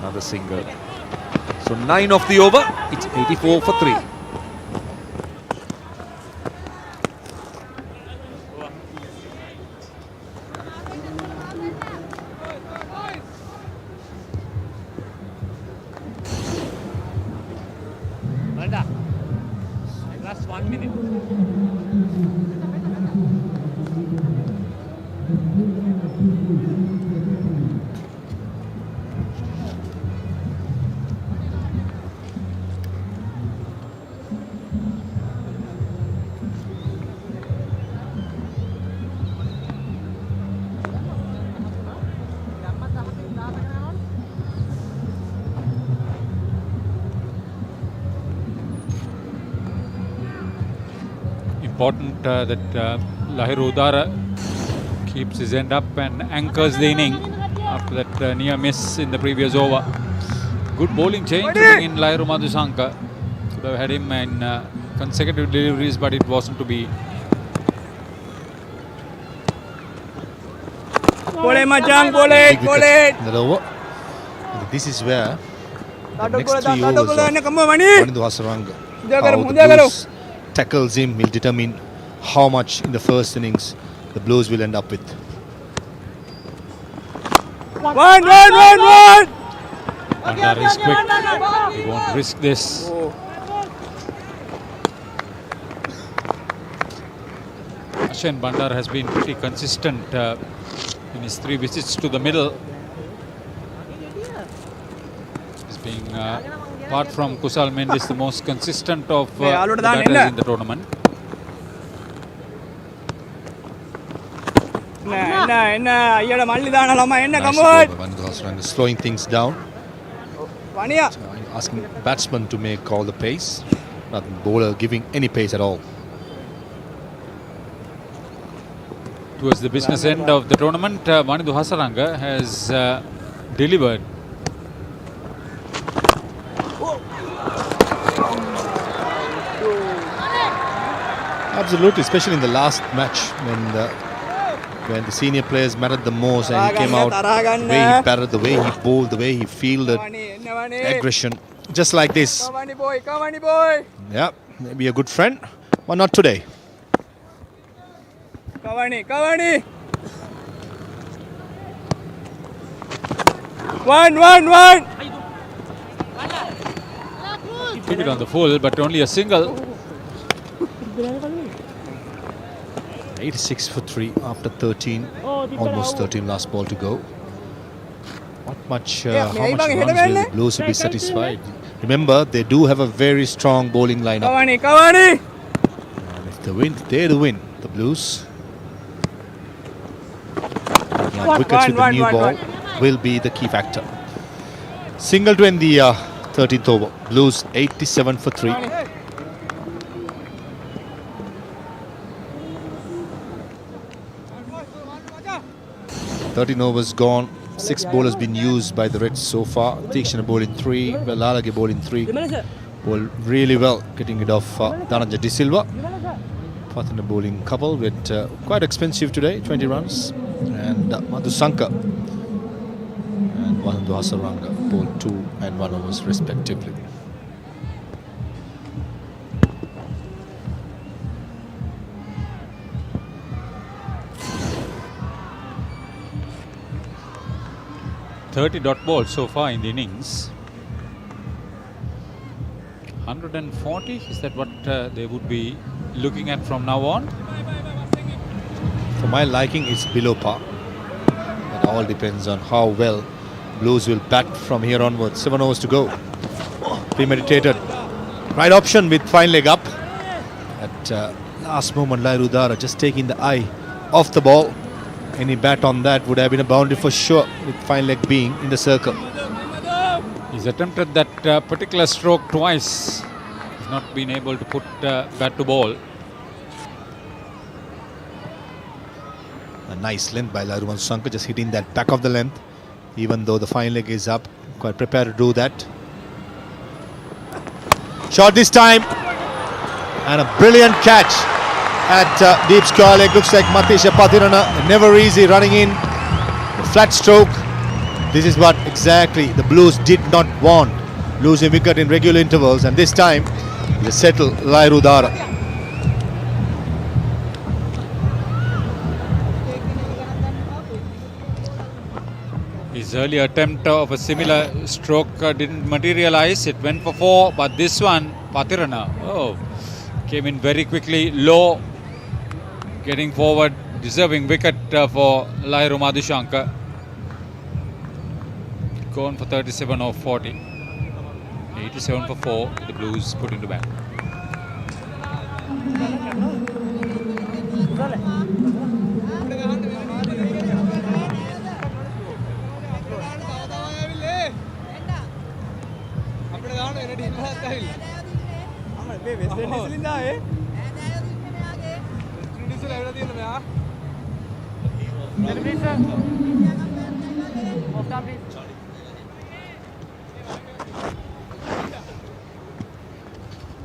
Another single. So 9 off the over. It's 84 for 3. Last 1 minute. Important that Lahiru Udara keeps his end up and anchors the inning after that near miss in the previous over. Good bowling change in Lahiru Madhushankar. Could have had him in consecutive deliveries, but it wasn't to be. Boleh macam, boleh, Big boleh. wicket in the over. And this is where the next 3 Taduk overs bola of ni kamu mani. Wanindu Hasaranga, Mundur karo, how the mundur karo. Blues tackles him will determine how much in the first innings the Blues will end up with. One. Bandar is quick. He won't risk this. Ashen Bandar has been pretty consistent in his 3 visits to the middle. He's being, apart from Kusal Mendis, the most consistent of the batters in the tournament. Enna, iyada malli daanalama enna Nice kamu. ball by Wanindu Hasaranga, slowing things down, Vaniya. asking batsman to make all the pace, not the bowler giving any pace at all. Towards the business end of the tournament, Wanindu Hasaranga has delivered. Absolutely, especially in the last match when the senior players mattered the most and he came out, the way he batted, the way he bowled, the way he fielded, aggression, just like this. Kavani boy. Yeah, maybe a good friend, but not today. Kavani. One. Took it on the full, but only a single. 86 for 3 after 13, almost 13 last ball to go. Not much, how much runs will the Blues will be satisfied? Remember, they do have a very strong bowling lineup. Kavani. And if they win, they're the win. The Blues. Yeah, wickets with the new ball will be the key factor. Single to end the 13th over. Blues 87 for 3. 13 overs gone. 6 bowlers been used by the Reds so far. Tikshana bowling 3, Lalage bowling 3. Bowled really well, getting rid of Dhananjay De Silva. Pathina bowling couple with quite expensive today, 20 runs. And Madhusanka and Vahandu Hasaranga bowled 2 and 1 overs respectively. .30 balls so far in the innings. 140, is that what they would be looking at from now on? For my liking, it's below par. It all depends on how well Blues will bat from here onwards. 7 overs to go. Premeditated. Right option with fine leg up. At last moment, Lairudara just taking the eye off the ball. Any bat on that would have been a boundary for sure, with fine leg being in the circle. He's attempted that particular stroke twice. He's not been able to put bat to ball. A nice length by Lairu Madhusanka, just hitting that back of the length. Even though the fine leg is up, quite prepared to do that. Shot this time. And a brilliant catch at deep square leg. Looks like Matisha Pathirana, never easy running in. The flat stroke. This is what exactly the Blues did not want. Losing wicket in regular intervals, and this time they settle Lairudara. His earlier attempt of a similar stroke didn't materialize. It went for 4, but this one, Pathirana, came in very quickly, low, getting forward, deserving wicket for Lairu Madhusanka. Gone for 37 or 40. 87 for 4, the Blues put into bat.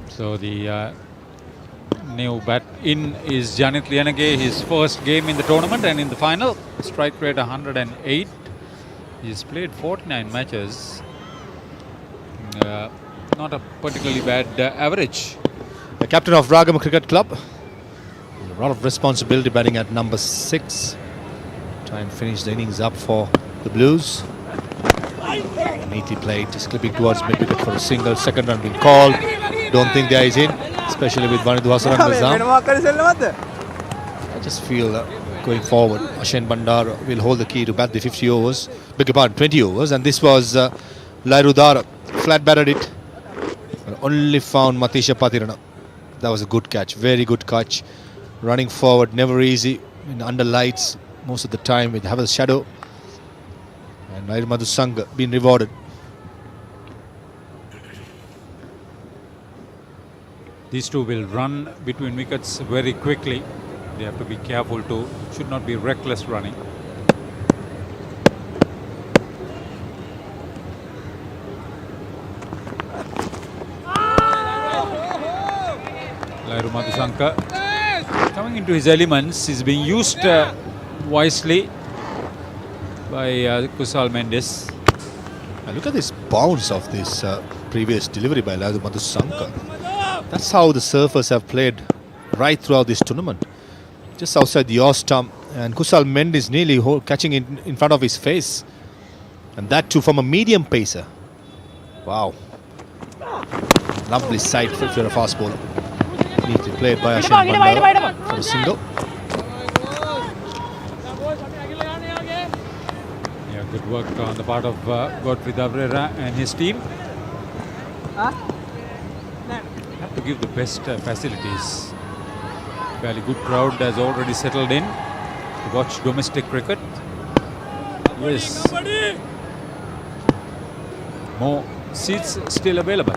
So the new bat in is Janit Lianage, his first game in the tournament and in the final. Strike rate 108. He's played 49 matches. Not a particularly bad average. The captain of Ragam Cricket Club. A lot of responsibility batting at number 6. Try and finish the innings up for the Blues. Neatly played, just clipping towards mid wicket for a single. Second run being called. Don't think there is in, especially with Vahandu Hasaranga's arm. I just feel going forward, Ashen Bandar will hold the key to bat the 50 overs. Beg your pardon, 20 overs. And this was Lairudara. Flat batted it. But only found Matisha Pathirana. That was a good catch, very good catch. Running forward, never easy. Under lights, most of the time with Havel's shadow. And Lairu Madhusanka being rewarded. These two will run between wickets very quickly. They have to be careful too. Should not be reckless running. Lairu Madhusanka coming into his elements. He's being used wisely by Kusal Mendes. And look at this bounce of this previous delivery by Lairu Madhusanka. That's how the surfers have played right throughout this tournament. Just outside the off stump, and Kusal Mendes nearly catching it in front of his face. And that too from a medium pacer. Wow. Lovely sight for a fast bowler. Neatly played by Ashen Bandar for a single. Yeah, good work on the part of Godfrey Dabrera and his team. Have to give the best facilities. Fairly good crowd has already settled in to watch domestic cricket. Yes, more seats still available.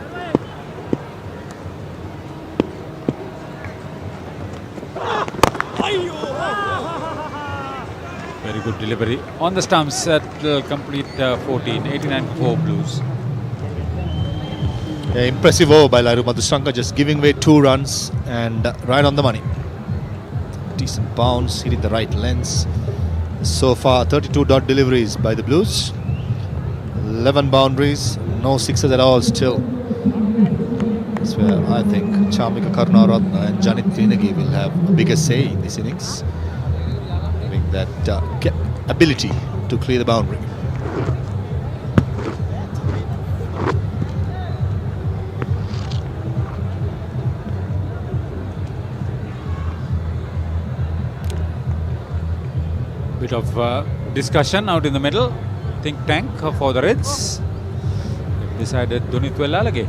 Very good delivery on the stumps at complete 14, 89 for Blues. Yeah, impressive over by Lairu Madhusanka, just giving away 2 runs and right on the money. decent bounce, hitting the right lens. So far 32 dot deliveries by the Blues, 11 boundaries, no sixes at all still. That's where I think Chamika Karunaratne and Janit Trinagi will have a bigger say in this innings, having that ability to clear the boundary. Bit of discussion out in the middle. Think tank for the Reds. They've decided Dunitwellalage.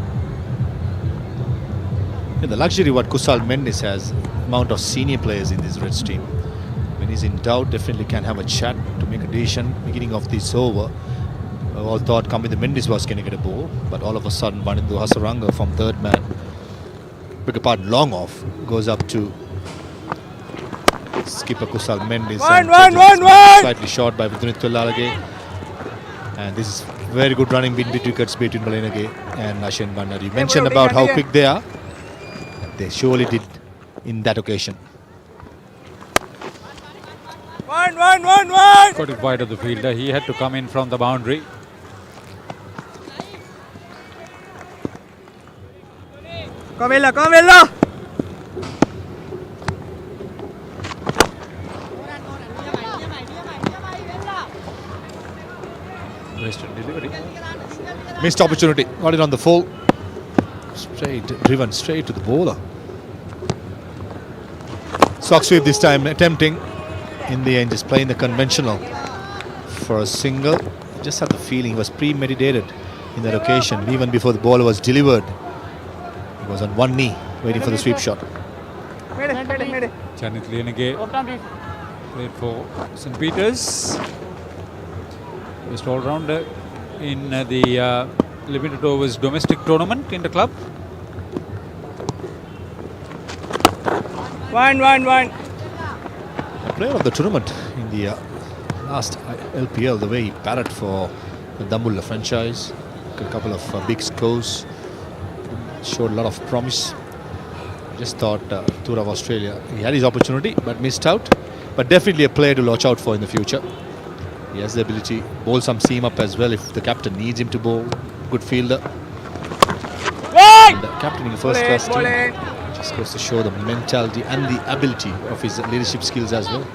The luxury what Kusal Mendis has, amount of senior players in this Reds team. When he's in doubt, definitely can have a chat to make a decision. Beginning of this over, all thought Kamida Mendis was going to get a ball, but all of a sudden Vanindu Hasaranga from third man, beg your pardon, long off, goes up to skipper Kusal Mendis. Slightly short by Dunitwellalage. And this is very good running between wickets between Malinage and Ashen Bandar. You mentioned about how quick they are. They surely did in that occasion. One. Got it wide of the fielder. He had to come in from the boundary. Come Villa. Wasted delivery. Missed opportunity. Got it on the full. Driven straight to the bowler. Sock sweep this time, attempting. In the end, just playing the conventional for a single. Just had the feeling he was premeditated in that occasion. Even before the ball was delivered, he was on one knee waiting for the sweep shot. Janit Lienage played for St. Peters. Best all-rounder in the limited overs domestic tournament in the club. One. Player of the tournament in the last LPL, the way he batted for the Dambulla franchise, a couple of big scores, showed a lot of promise. Just thought Tour of Australia, he had his opportunity but missed out, but definitely a player to watch out for in the future. He has the ability to bowl some seam up as well if the captain needs him to bowl. Good fielder. And captaining a first class team just goes to show the mentality and the ability of his leadership skills as well.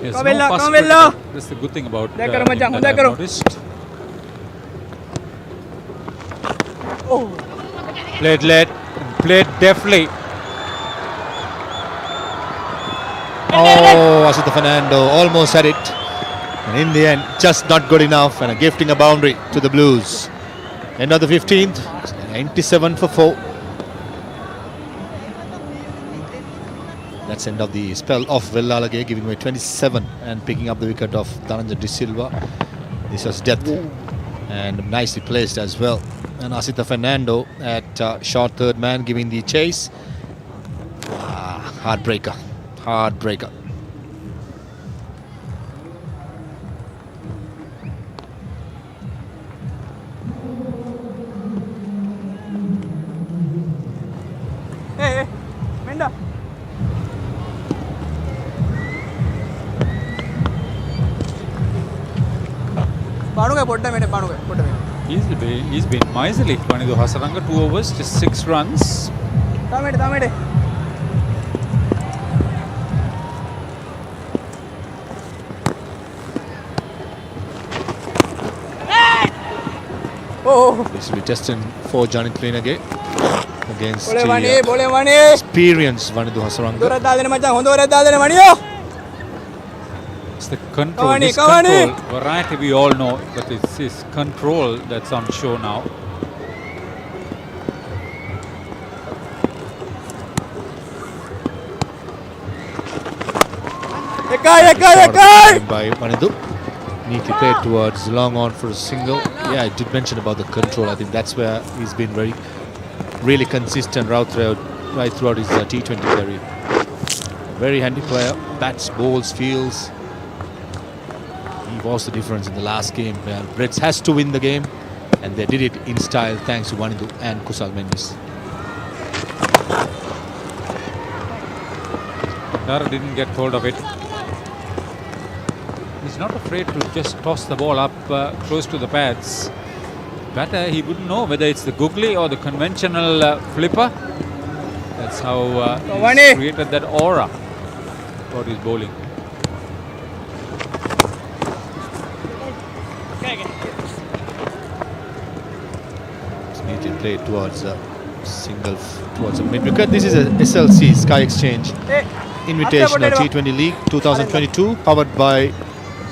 Yes, Come no Villa, fuss come critical. Villa. That's the good thing about There him karo Majang, that there I've karo. noticed. Played late, played deftly. Oh, Asita Fernando almost had it. And in the end, just not good enough, and gifting a boundary to the Blues. End of the 15th, 97 for 4. That's end of the spell of Villalage, giving away 27 and picking up the wicket of Dhananjay De Silva. This was death and nicely placed as well. And Asita Fernando at short third man giving the chase. Heartbreaker. Hey, Menda. He's been miserly. Vanindu Hasaranga 2 overs, just 6 runs. Tamede. This will be testing for Janit Lienage against Bole the Vani. experienced Vanindu Hasaranga. It's the control. Cavani, His Cavani. control. Variety we all know, but it's his control that's on show now. Ekai. By Vanindu. Neatly played towards long on for a single. Yeah, I did mention about the control. I think that's where he's been really consistent right throughout his T20 career. Very handy player. Bats, bowls, fields. He was the difference in the last game where Reds has to win the game, and they did it in style thanks to Vanindu and Kusal Mendis. Bandara didn't get hold of it. He's not afraid to just toss the ball up close to the pads. Batter, he wouldn't know whether it's the googly or the conventional flipper. That's how he's created that aura for his bowling. Neatly played towards towards a mid wicket. This is a SLC Sky Exchange Invitational T20 League 2022, powered by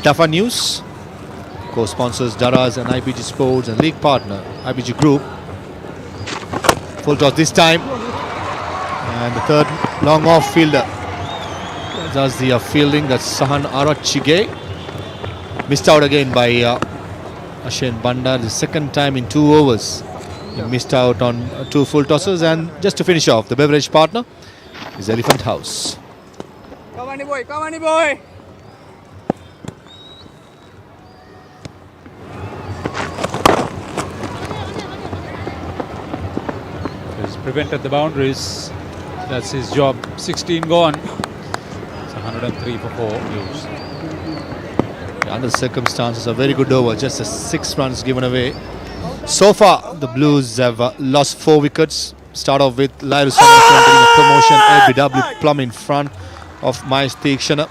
Dafa News, co-sponsors Daraz and IPG Sports, and league partner IPG Group. Full toss this time, and the third long off fielder does the fielding. That's Sahan Arachige. Missed out again by Ashen Bandar, the second time in 2 overs. He missed out on 2 full tosses. And just to finish off, the beverage partner is Elephant House. Come on, boy. Come on, boy. He's prevented the boundaries. That's his job. 16 gone. It's 103 for 4 blues. Under the circumstances, a very good over. Just 6 runs given away. So far, the Blues have lost 4 wickets. Start off with Lairu Samaraweekana getting a promotion. LBW plumb in front of Mahesh Theekshana.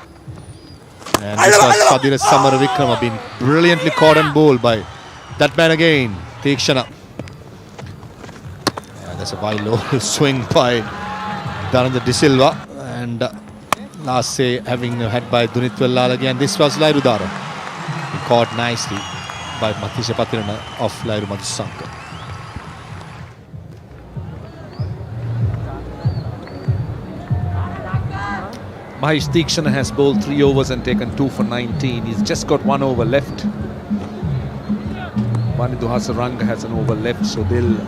And this was Fadira Samaraweekana been brilliantly caught and bowled by that man again, Theekshana. And that's a wide low swing by Dhananjay De Silva. And last say having had by Dunitwal Lal again. This was Lairu Dara. He caught nicely by Matisha Patirana of Lairu Madhusanka. Mahesh Theekshana has bowled 3 overs and taken 2 for 19. He's just got 1 over left. Vanidhu Hasaranga has an over left, so they'll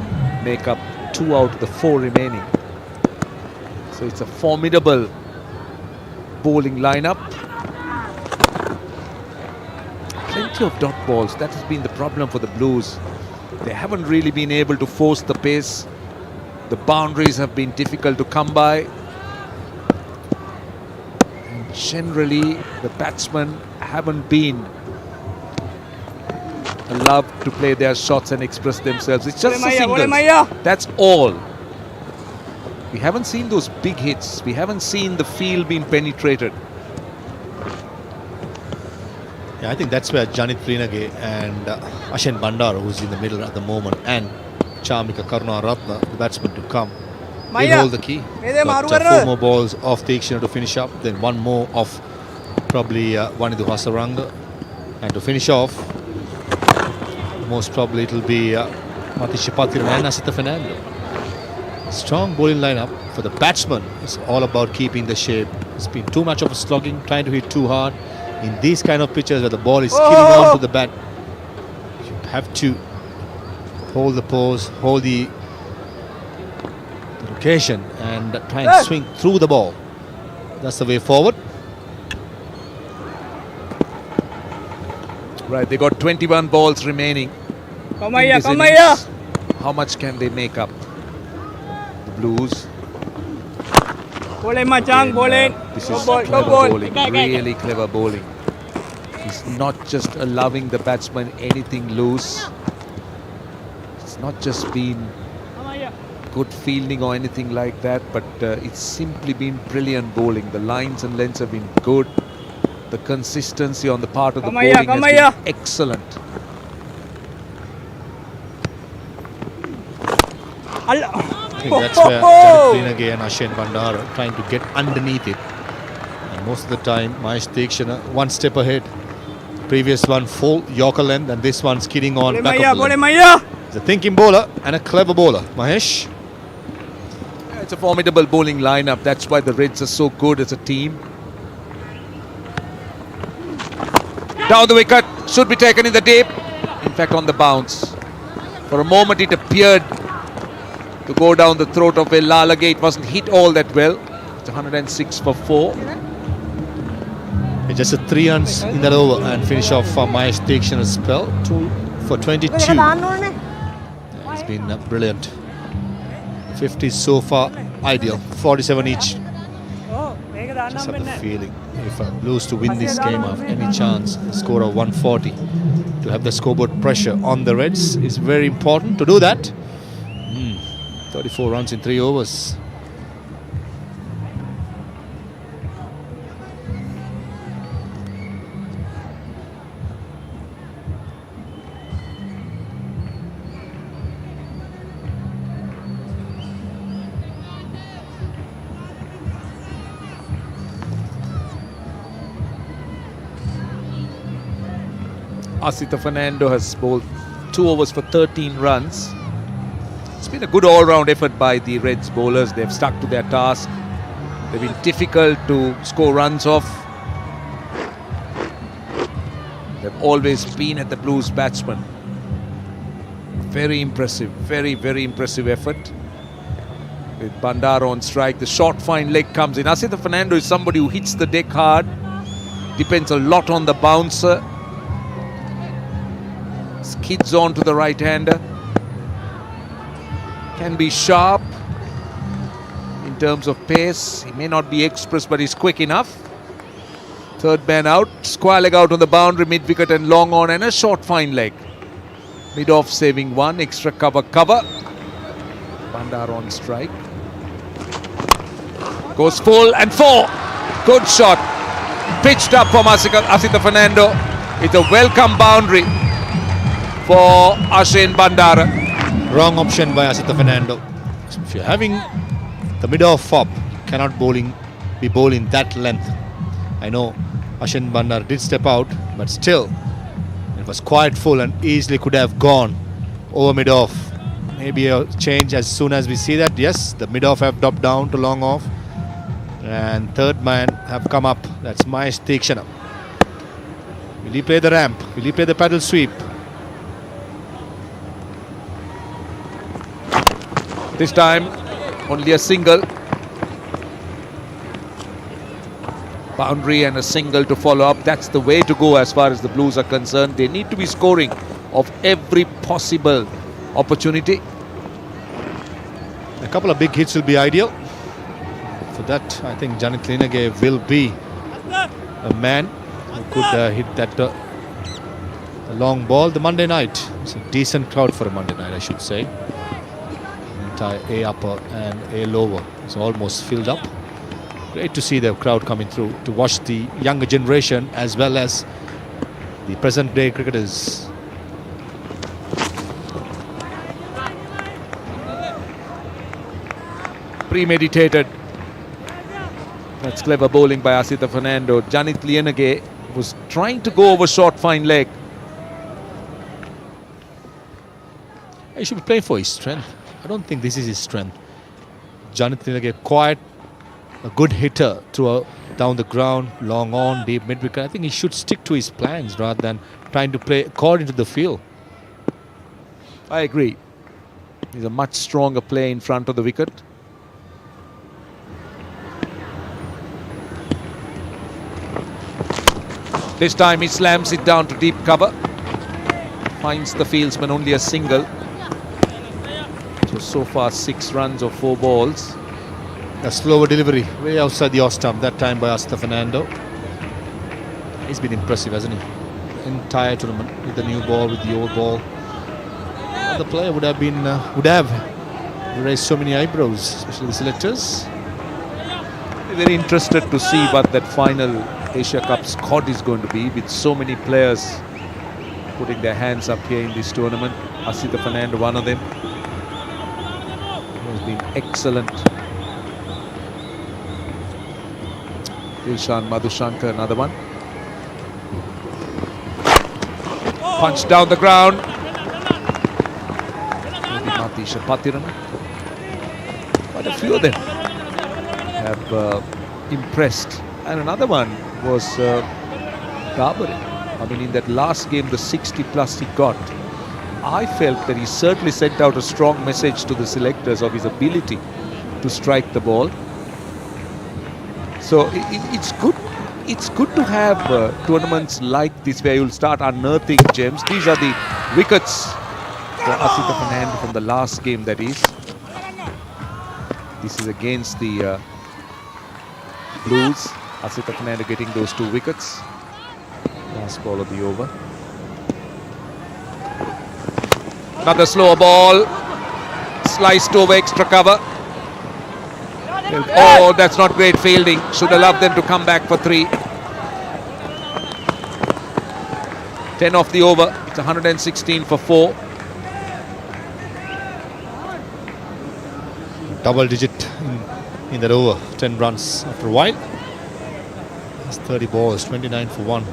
make up 2 out of the 4 remaining. So it's a formidable bowling lineup. Plenty of dot balls. That has been the problem for the Blues. They haven't really been able to force the pace. The boundaries have been difficult to come by. And generally, the batsmen haven't been allowed to play their shots and express themselves. It's just a single. That's all. We haven't seen those big hits. We haven't seen the field being penetrated. Yeah, I think that's where Janit Prinage and Ashen Bandara, who's in the middle at the moment, and Chamika Karunaratne, the batsman to come, will hold the key. But 4 more balls off Theekshana to finish up, then 1 more off probably Vanidhu Hasaranga. And to finish off, most probably it will be Matisha Patirana and Asita Fernando. Strong bowling lineup for the batsman. It's all about keeping the shape. It's been too much of a slogging, trying to hit too hard. In these kind of pitches where the ball is skidding onto the bat, you have to hold the pose, hold the location, and try and swing through the ball. That's the way forward. Right, they got 21 balls remaining. Come here. How much can they make up? The Blues. Bowling, Machang, bowling. This is clever bowling, really clever bowling. He's not just allowing the batsman anything loose. It's not just been good fielding or anything like that, but it's simply been brilliant bowling. The lines and lengths have been good. The consistency on the part of the bowling has been excellent. I think that's where Janit Prinage and Ashen Bandara trying to get underneath it. And most of the time, Mahesh Theekshana 1 step ahead. Previous one full Yorker length, and this one skidding on back of the length. He's a thinking bowler and a clever bowler. Mahesh. It's a formidable bowling lineup. That's why the Reds are so good as a team. Down the wicket, should be taken in the deep. In fact, on the bounce. For a moment, it appeared to go down the throat of a Lalage. It wasn't hit all that well. It's 106 for 4. Just a 3 runs in that over and finish off for Mahesh Theekshana's spell. 2 for 22. It's been brilliant. 50 so far, ideal. 47 each. just have the feeling if Blues to win this game have any chance, a score of 140, to have the scoreboard pressure on the Reds is very important to do that. 34 runs in 3 overs. Asita Fernando has bowled 2 overs for 13 runs. It's been a good all-round effort by the Reds bowlers. They've stuck to their task. They've been difficult to score runs off. They've always been at the Blues batsmen. Very impressive, very, very impressive effort. With Bandara on strike, the short fine leg comes in. Asita Fernando is somebody who hits the deck hard. Depends a lot on the bouncer. Skids on to the right-hander. Can be sharp in terms of pace. He may not be express, but he's quick enough. Third man out. Square leg out on the boundary, mid-wicket and long on, and a short fine leg. Mid-off saving 1. Extra cover. Bandar on strike. Goes full and 4. Good shot. Pitched up from Asita Fernando. It's a welcome boundary for Ashen Bandara. Wrong option by Asita Fernando. So if you're having the mid-off fob, cannot be bowling that length. I know Ashen Bandara did step out, but still it was quite full and easily could have gone over mid-off. Maybe a change as soon as we see that. Yes, the mid-off have dropped down to long off, and third man have come up. That's Mahesh Tikshana. Will he play the ramp? Will he play the paddle sweep? This time, only a single. Boundary and a single to follow up. That's the way to go as far as the Blues are concerned. They need to be scoring of every possible opportunity. A couple of big hits will be ideal. For that, I think Janit Linage will be a man who could hit that long ball. The Monday night, it's a decent crowd for a Monday night, I should say. A upper and A lower. It's almost filled up. Great to see the crowd coming through to watch the younger generation as well as the present day cricketers. Premeditated. That's clever bowling by Asita Fernando. Janit Lienage was trying to go over short fine leg. He should be playing for his strength. I don't think this is his strength. Janit Linage, quite a good hitter down the ground, long on, deep mid-wicket. I think he should stick to his plans rather than trying to play according to the field. I agree. He's a much stronger player in front of the wicket. This time he slams it down to deep cover. Finds the fieldsman, only a single. So far 6 runs or 4 balls. A slower delivery, way outside the off stump, that time by Asita Fernando. He's been impressive, hasn't he? The entire tournament with the new ball, with the old ball. The player would have raised so many eyebrows, especially the selectors. Very interested to see what that final Asia Cup squad is going to be, with so many players putting their hands up here in this tournament. Asita Fernando, one of them. Has been excellent. Dilshan Madhushankar, another one. Punch down the ground. Maybe Matisha Patiran. Quite a few of them have impressed. And another one was Gabari. I mean, in that last game, the 60 plus he got, I felt that he certainly sent out a strong message to the selectors of his ability to strike the ball. So it's good. It's good to have tournaments like this where you'll start unearthing gems. These are the wickets for Asita Fernando from the last game, that is. This is against the Blues. Asita Fernando getting those 2 wickets. Last ball of the over. Another slower ball. Sliced over extra cover. Oh, that's not great fielding. Should have loved them to come back for 3. 10 off the over. It's 116 for 4. Double digit in that over. 10 runs after a while. That's 30 balls, 29 for 1.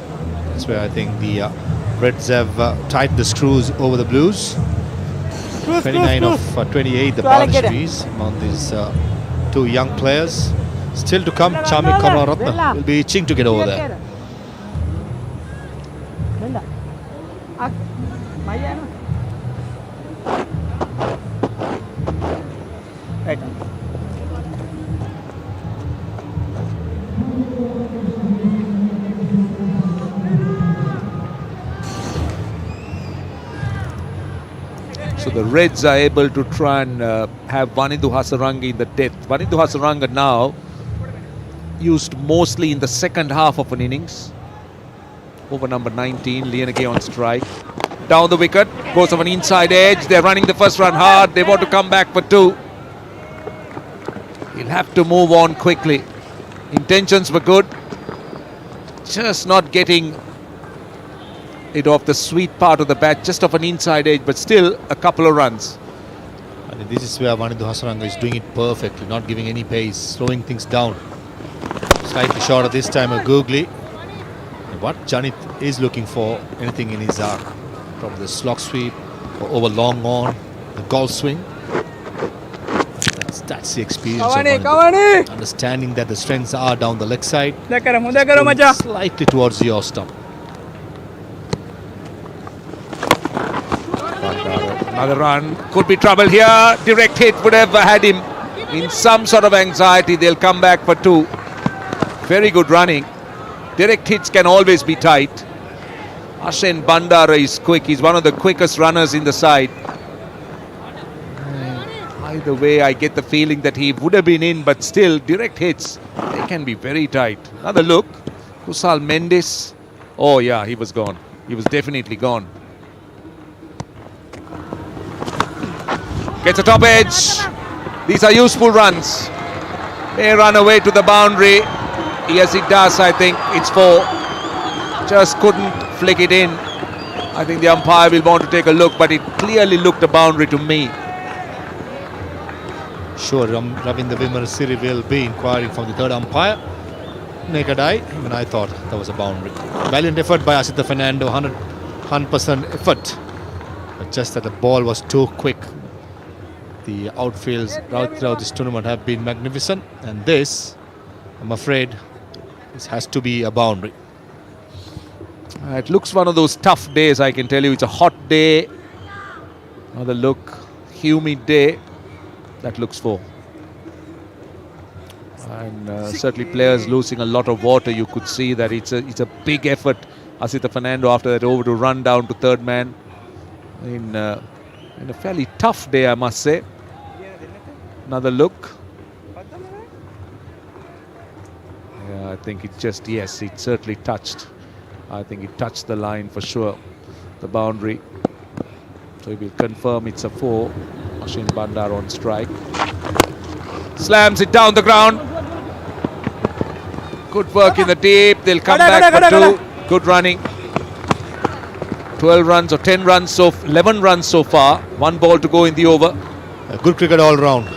That's where I think the Reds have tightened the screws over the Blues. 29 of 28, the partnerships among these 2 young players. Still to come, Chamik Kamalaratne will be itching to get over there. So the Reds are able to try and have Vanindu Hasaranga in the death. Vanindu Hasaranga now used mostly in the second half of an innings. Over number 19, Lianage on strike. Down the wicket, goes of an inside edge. They're running the first run hard. They want to come back for 2. He'll have to move on quickly. Intentions were good. Just not getting it off the sweet part of the bat, just off an inside edge, but still a couple of runs. I think this is where Vanindu Hasaranga is doing it perfectly, not giving any pace, slowing things down. Slightly short of this time a googly. What Janit is looking for, anything in his arc, from the slog sweep or over long on, the golf swing. That's the experience of Vanindu. Understanding that the strengths are down the leg side, slightly towards your stump. Another run, could be trouble here. Direct hit would have had him in some sort of anxiety. They'll come back for 2. Very good running. Direct hits can always be tight. Ashen Bandara is quick. He's one of the quickest runners in the side. Either way, I get the feeling that he would have been in, but still, direct hits, they can be very tight. Another look. Kusal Mendes. Oh yeah, he was gone. He was definitely gone. Gets a top edge. These are useful runs. They run away to the boundary. Yes, it does, I think. It's 4. Just couldn't flick it in. I think the umpire will want to take a look, but it clearly looked a boundary to me. Sure, Ravinder Vimarasiri will be inquiring from the 3rd umpire. Naked eye, even I thought that was a boundary. Valiant effort by Asita Fernando, 100% effort. But just that the ball was too quick. The outfields throughout this tournament have been magnificent, and this, I'm afraid, this has to be a boundary. It looks one of those tough days, I can tell you. It's a hot day. Another look, humid day. That looks 4. And certainly players losing a lot of water. You could see that it's a big effort. Asita Fernando after that over to run down to 3rd man in a fairly tough day, I must say. Another look. Yeah, I think it just, yes, it certainly touched. I think it touched the line for sure, the boundary. So he will confirm it's a 4. Ashin Bandar on strike. Slams it down the ground. Good work in the deep. They'll come back for 2. Good running. 12 runs or 10 runs, so 11 runs so far. 1 ball to go in the over. A good cricket all round.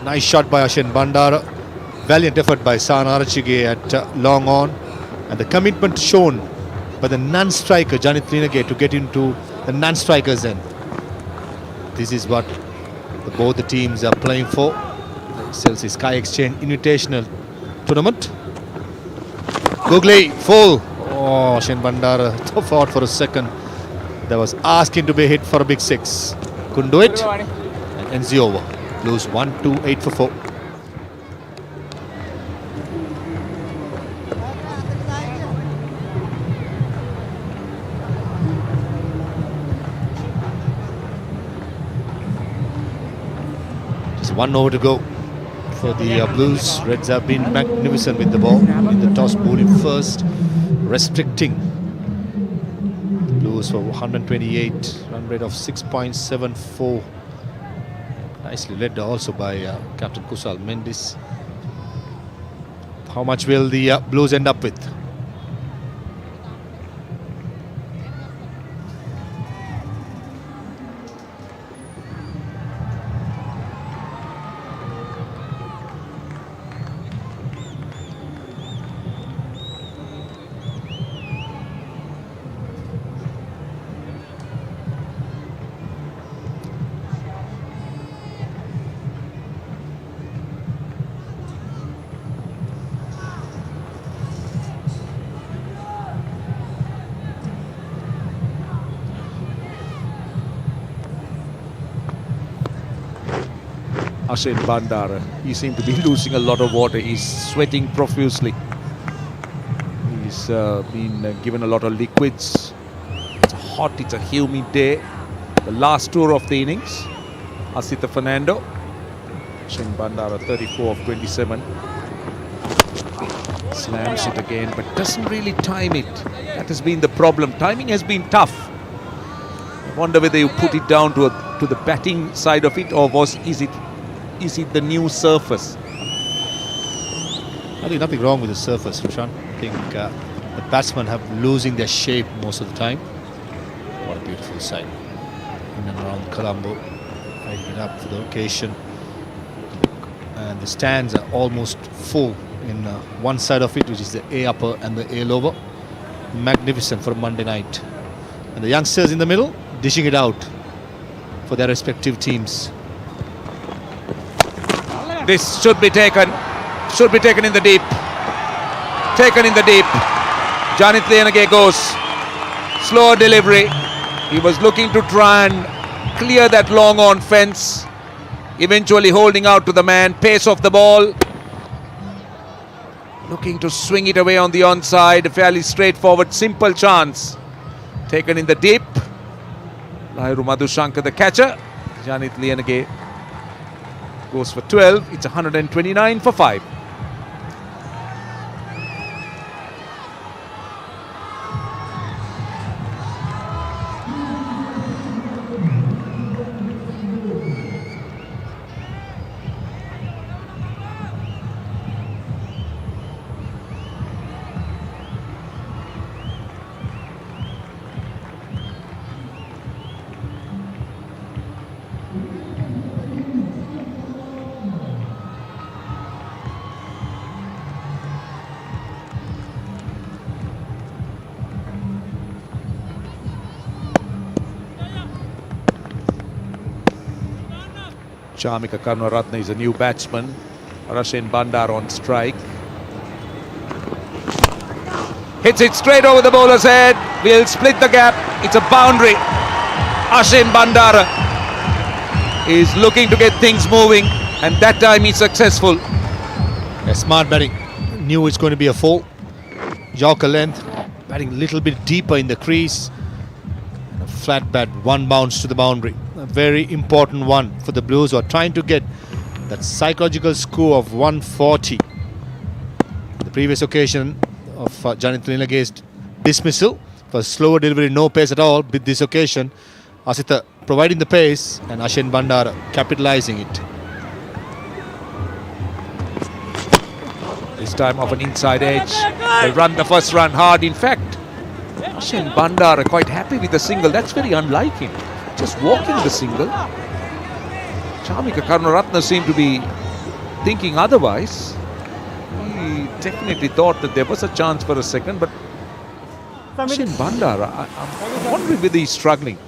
Nice shot by Ashin Bandara. Valiant effort by San Arachige at long on. And the commitment shown by the non-striker Janit Linage to get into the non-strikers end. This is what both the teams are playing for. The SLC Sky Exchange Invitational Tournament. Googly, full. Oh, Ashin Bandara tough out for a second. That was asking to be hit for a big 6. Couldn't do it. And ends the over. Blues 1-2-8 for 4. Just 1 over to go. for the Blues. Reds have been magnificent with the ball in the toss, bowling first, restricting the Blues for 128, run rate of 6.74. Nicely led also by Captain Kusal Mendis. How much will the Blues end up with? Ashin Bandara, he seemed to be losing a lot of water. He's sweating profusely. He's been given a lot of liquids. It's hot, it's a humid day. The last tour of the innings. Asita Fernando. Ashin Bandara, 34 of 27. Slams it again, but doesn't really time it. That has been the problem. Timing has been tough. I wonder whether you put it down to the batting side of it, or is it the new surface? I think nothing wrong with the surface, Roshan. I think the batsmen have losing their shape most of the time. What a beautiful sight. In and around Colombo, lighting it up for the occasion. And the stands are almost full in one side of it, which is the A upper and the A lower. Magnificent for a Monday night. And the youngsters in the middle, dishing it out for their respective teams. This should be taken in the deep. Taken in the deep. Janit Lianage goes. Slower delivery. He was looking to try and clear that long on fence. Eventually holding out to the man. Pace of the ball. Looking to swing it away on the onside. A fairly straightforward, simple chance. Taken in the deep. Lahiru Madhushankar, the catcher. Janit Lianage goes for 12. It's 129 for 5. Chamika Karunaratne is a new batsman. Rashin Bandar on strike. Hits it straight over the bowler's head. Will split the gap. It's a boundary. Ashin Bandara is looking to get things moving, and that time he's successful. A smart batting. Knew it's going to be a full. Yorker length. Batting a little bit deeper in the crease. And a flat bat, one bounce to the boundary. A very important one for the Blues, who are trying to get that psychological score of 140. The previous occasion of Janit Lianage's dismissal for slower delivery, no pace at all. With this occasion, Asita providing the pace and Ashin Bandara capitalizing it. This time off an inside edge. They run the first run hard. In fact, Ashin Bandara quite happy with the single. That's very unlike him. Just walking the single. Chamika Karunaratne seemed to be thinking otherwise. He definitely thought that there was a chance for a second, but Ashin Bandara, I'm wondering whether he's struggling.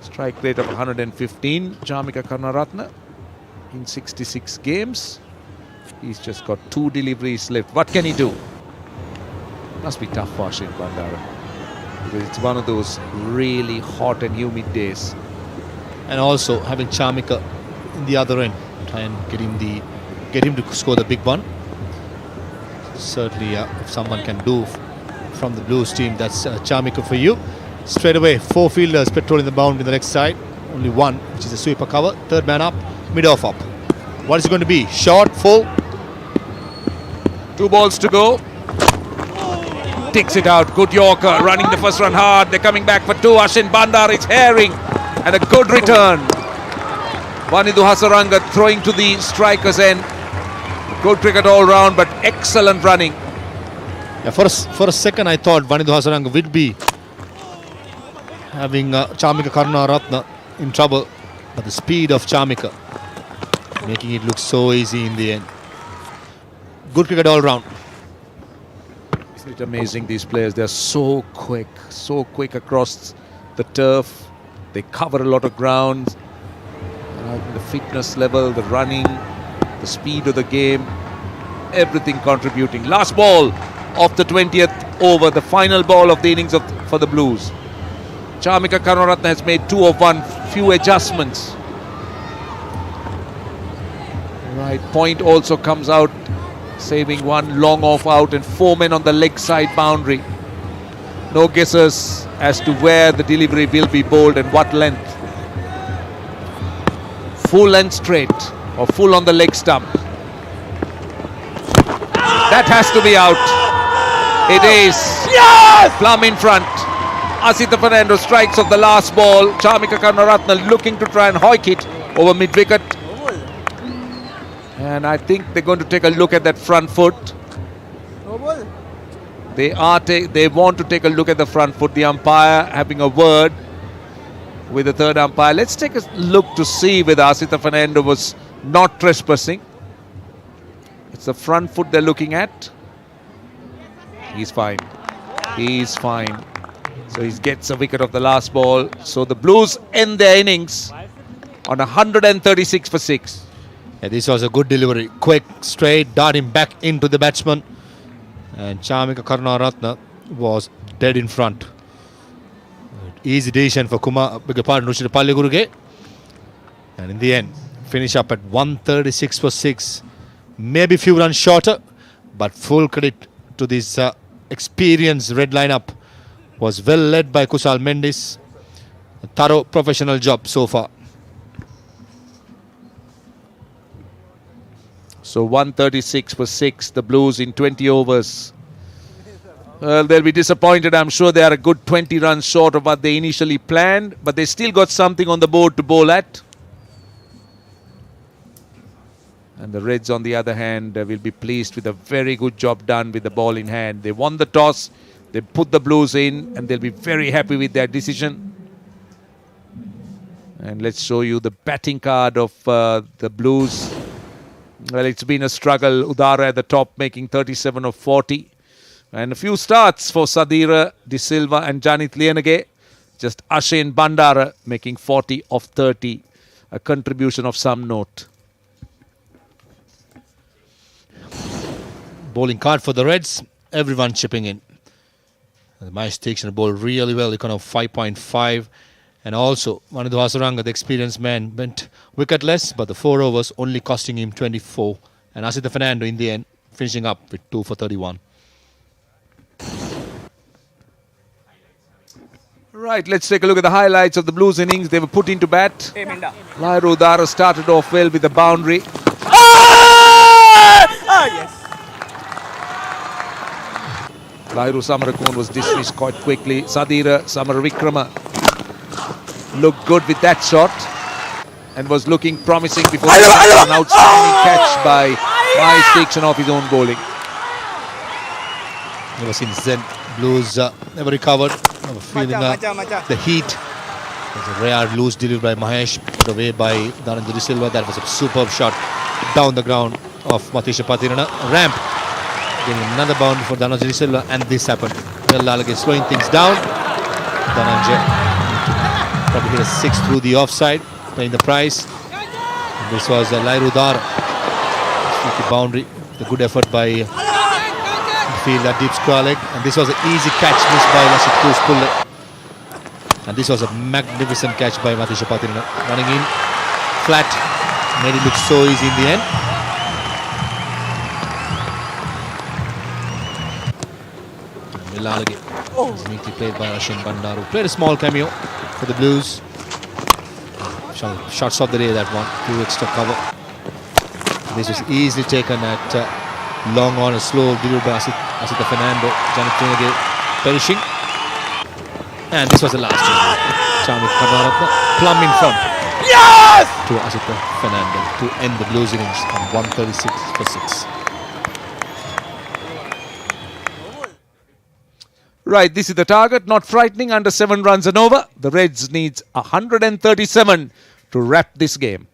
Strike rate of 115, Chamika Karunaratne in 66 games. He's just got 2 deliveries left. What can he do? Must be tough for Ashin Bandara, because it's one of those really hot and humid days. And also having Chamika in the other end, try and get him to score the big one. Certainly, if someone can do from the Blues team, that's Chamika for you. Straight away, 4 fielders patrolling the boundary in the next side. Only one, which is a sweeper cover. Third man up, mid-off up. What is it going to be? Short, full? 2 balls to go. Takes it out. Good Yorker. Running the first run hard. They're coming back for 2. Ashin Bandar is herring. And a good return. Vanidhu Hasaranga throwing to the striker's end. Good cricket all round, but excellent running. Yeah, for a second, I thought Vanidhu Hasaranga would be having Chamika Karunaratne in trouble. But the speed of Chamika making it look so easy in the end. Good cricket all round. Isn't it amazing, these players? They're so quick across the turf. They cover a lot of ground. The fitness level, the running, the speed of the game, everything contributing. Last ball of the 20th over, the final ball of the innings for the Blues. Chamika Karunaratne has made 2 of 1, few adjustments. Right, Point also comes out, saving 1 long off out and 4 men on the leg side boundary. No guesses as to where the delivery will be bowled and what length. Full and straight, or full on the leg stump. That has to be out. It is. Yes! Plum in front. Asita Fernando strikes off the last ball. Chamika Karunaratne looking to try and hoik it over mid-wicket. And I think they're going to take a look at that front foot. They want to take a look at the front foot. The umpire having a word with the third umpire. Let's take a look to see whether Asita Fernando was not trespassing. It's the front foot they're looking at. He's fine. He's fine. So he gets a wicket of the last ball. So the Blues end their innings on 136 for 6. Yeah, this was a good delivery. Quick, straight, darting back into the batsman. And Chamika Karunaratne was dead in front. Easy decision for Nushira Palligurge. And in the end, finish up at 136 for 6. Maybe a few runs shorter, but full credit to this experienced red lineup. Was well led by Kusal Mendis. A thorough professional job so far. So 136 for 6, the Blues in 20 overs. Well, they'll be disappointed. I'm sure they are a good 20 runs short of what they initially planned, but they still got something on the board to bowl at. And the Reds, on the other hand, will be pleased with a very good job done with the ball in hand. They won the toss, they put the Blues in, and they'll be very happy with their decision. And let's show you the batting card of the Blues. Well, it's been a struggle. Udara at the top making 37 of 40. And a few starts for Sadira, De Silva and Janith Lienage. Just Ashin Bandara making 40 of 30. A contribution of some note. Bowling card for the Reds. Everyone chipping in. Mahesh Theekshana bowled really well. Econo 5.5. And also, Vanidhu Hasaranga, the experienced man, went wicketless, but the 4 overs only costing him 24. And Asita Fernando in the end, finishing up with 2 for 31. Right, let's take a look at the highlights of the Blues innings. They were put into bat. Lairu Udara started off well with the boundary. Yes. Lairu Samarakon was dismissed quite quickly. Sadira Samaravikrama looked good with that shot and was looking promising before an outstanding catch by Mahesh Theekshana off his own bowling. Ever since then, Blues never recovered. Never feeling the heat. There's a rare loose delivery by Mahesh, put away by Dhananjay De Silva. That was a superb shot down the ground of Matisha Patirana. Ramp, getting another boundary for Dhananjay De Silva, and this happened. Well, Lalage slowing things down. Dhananjay probably hit a 6 through the offside, paying the price. And this was a Lairu Udara. Sneaky boundary. The good effort by fielder deep square leg, and this was an easy catch missed by Lassit Pulle. And this was a magnificent catch by Matisha Patirana. Running in flat, made it look so easy in the end. Millalage is neatly played by Ashin Bandaru. Played a small cameo for the Blues. Shots of the day, that one. 2 extra cover. This was easily taken at long on a slow delivery by Asita Fernando. Janet Tunage perishing. And this was the last one. Chamit Karnaratna plumb in front. Yes! To Asita Fernando to end the Blues innings on 136 for 6. Right, this is the target. Not frightening, under 7 runs and over. The Reds needs 137 to wrap this game.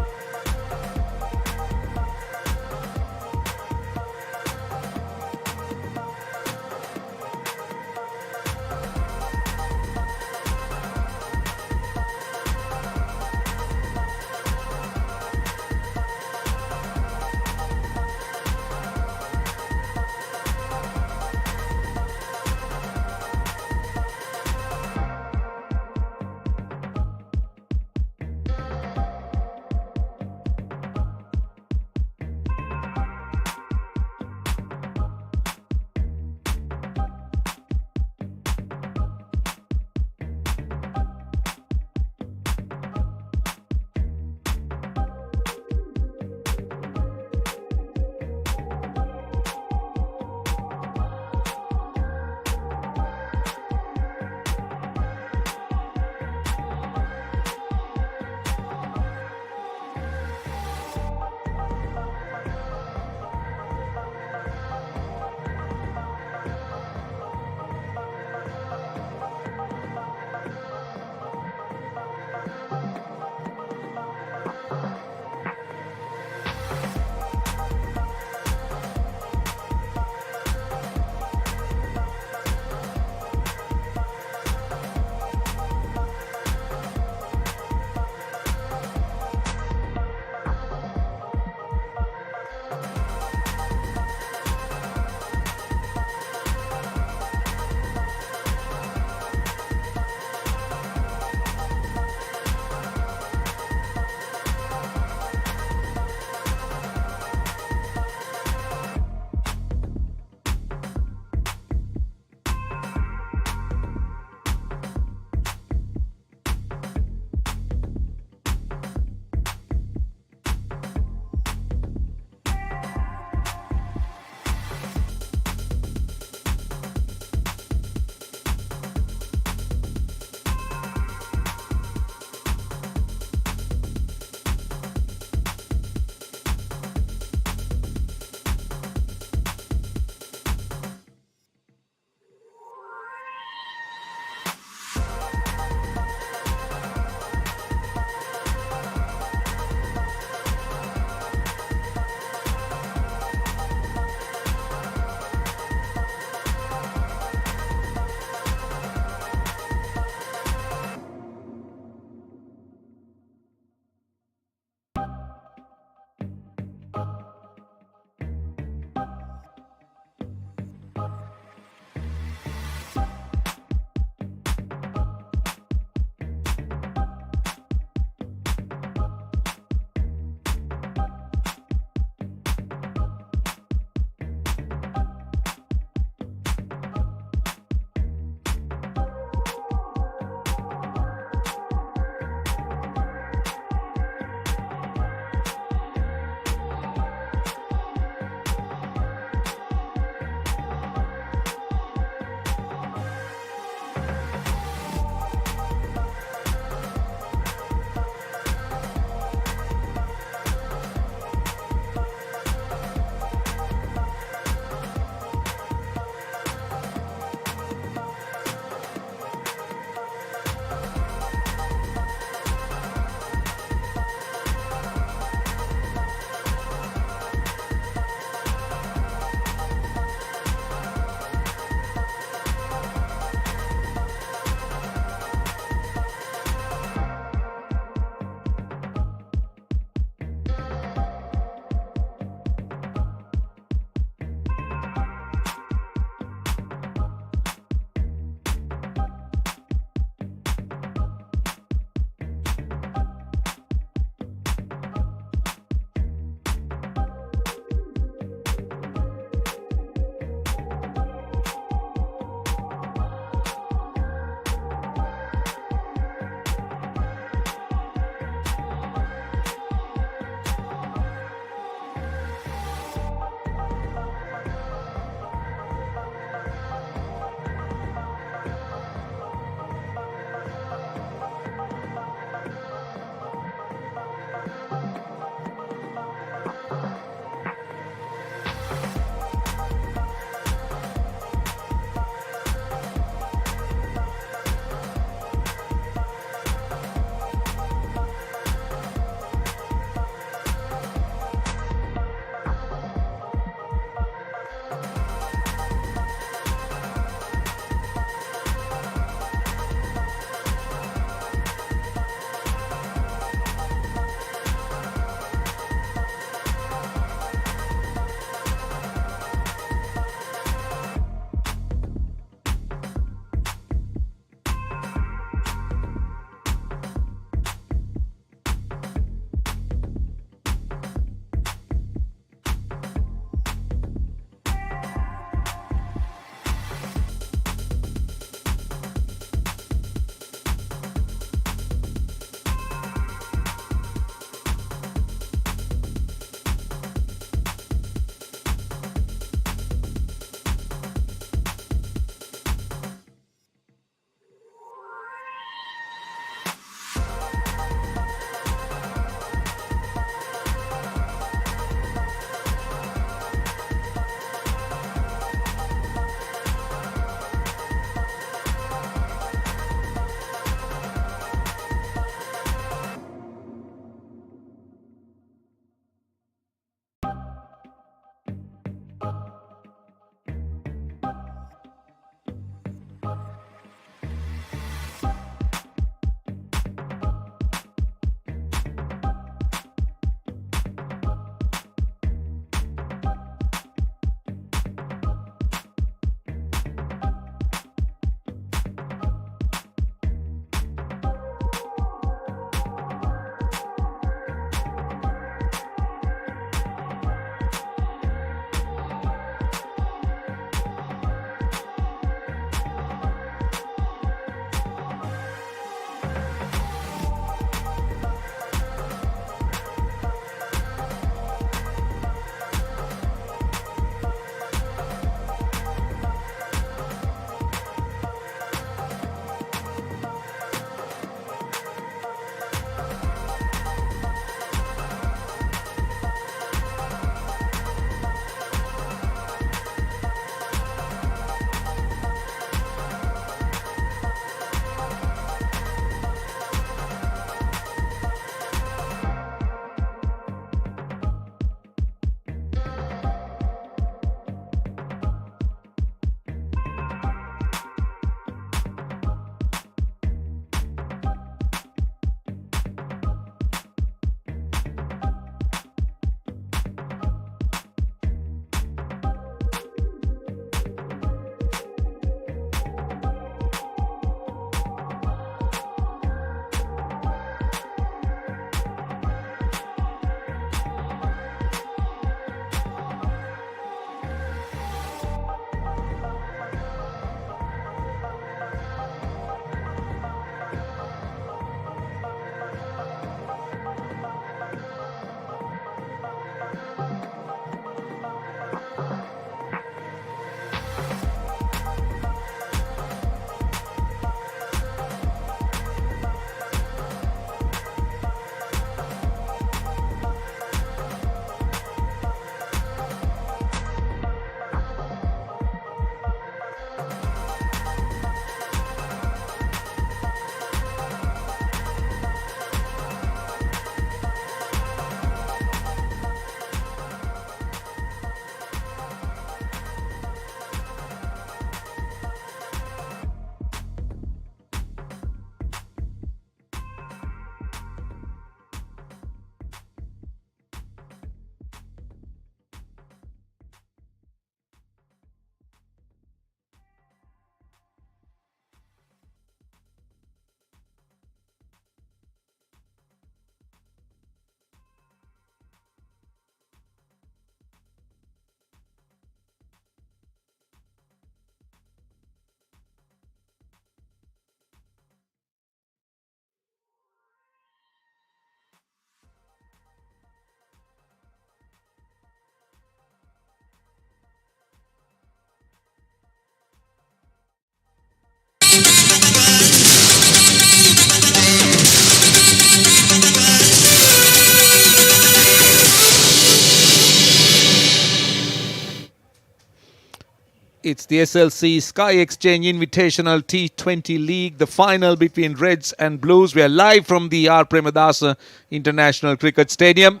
It's the SLC Sky Exchange Invitational T20 League, the final between Reds and Blues. We are live from the R. Premadasa International Cricket Stadium.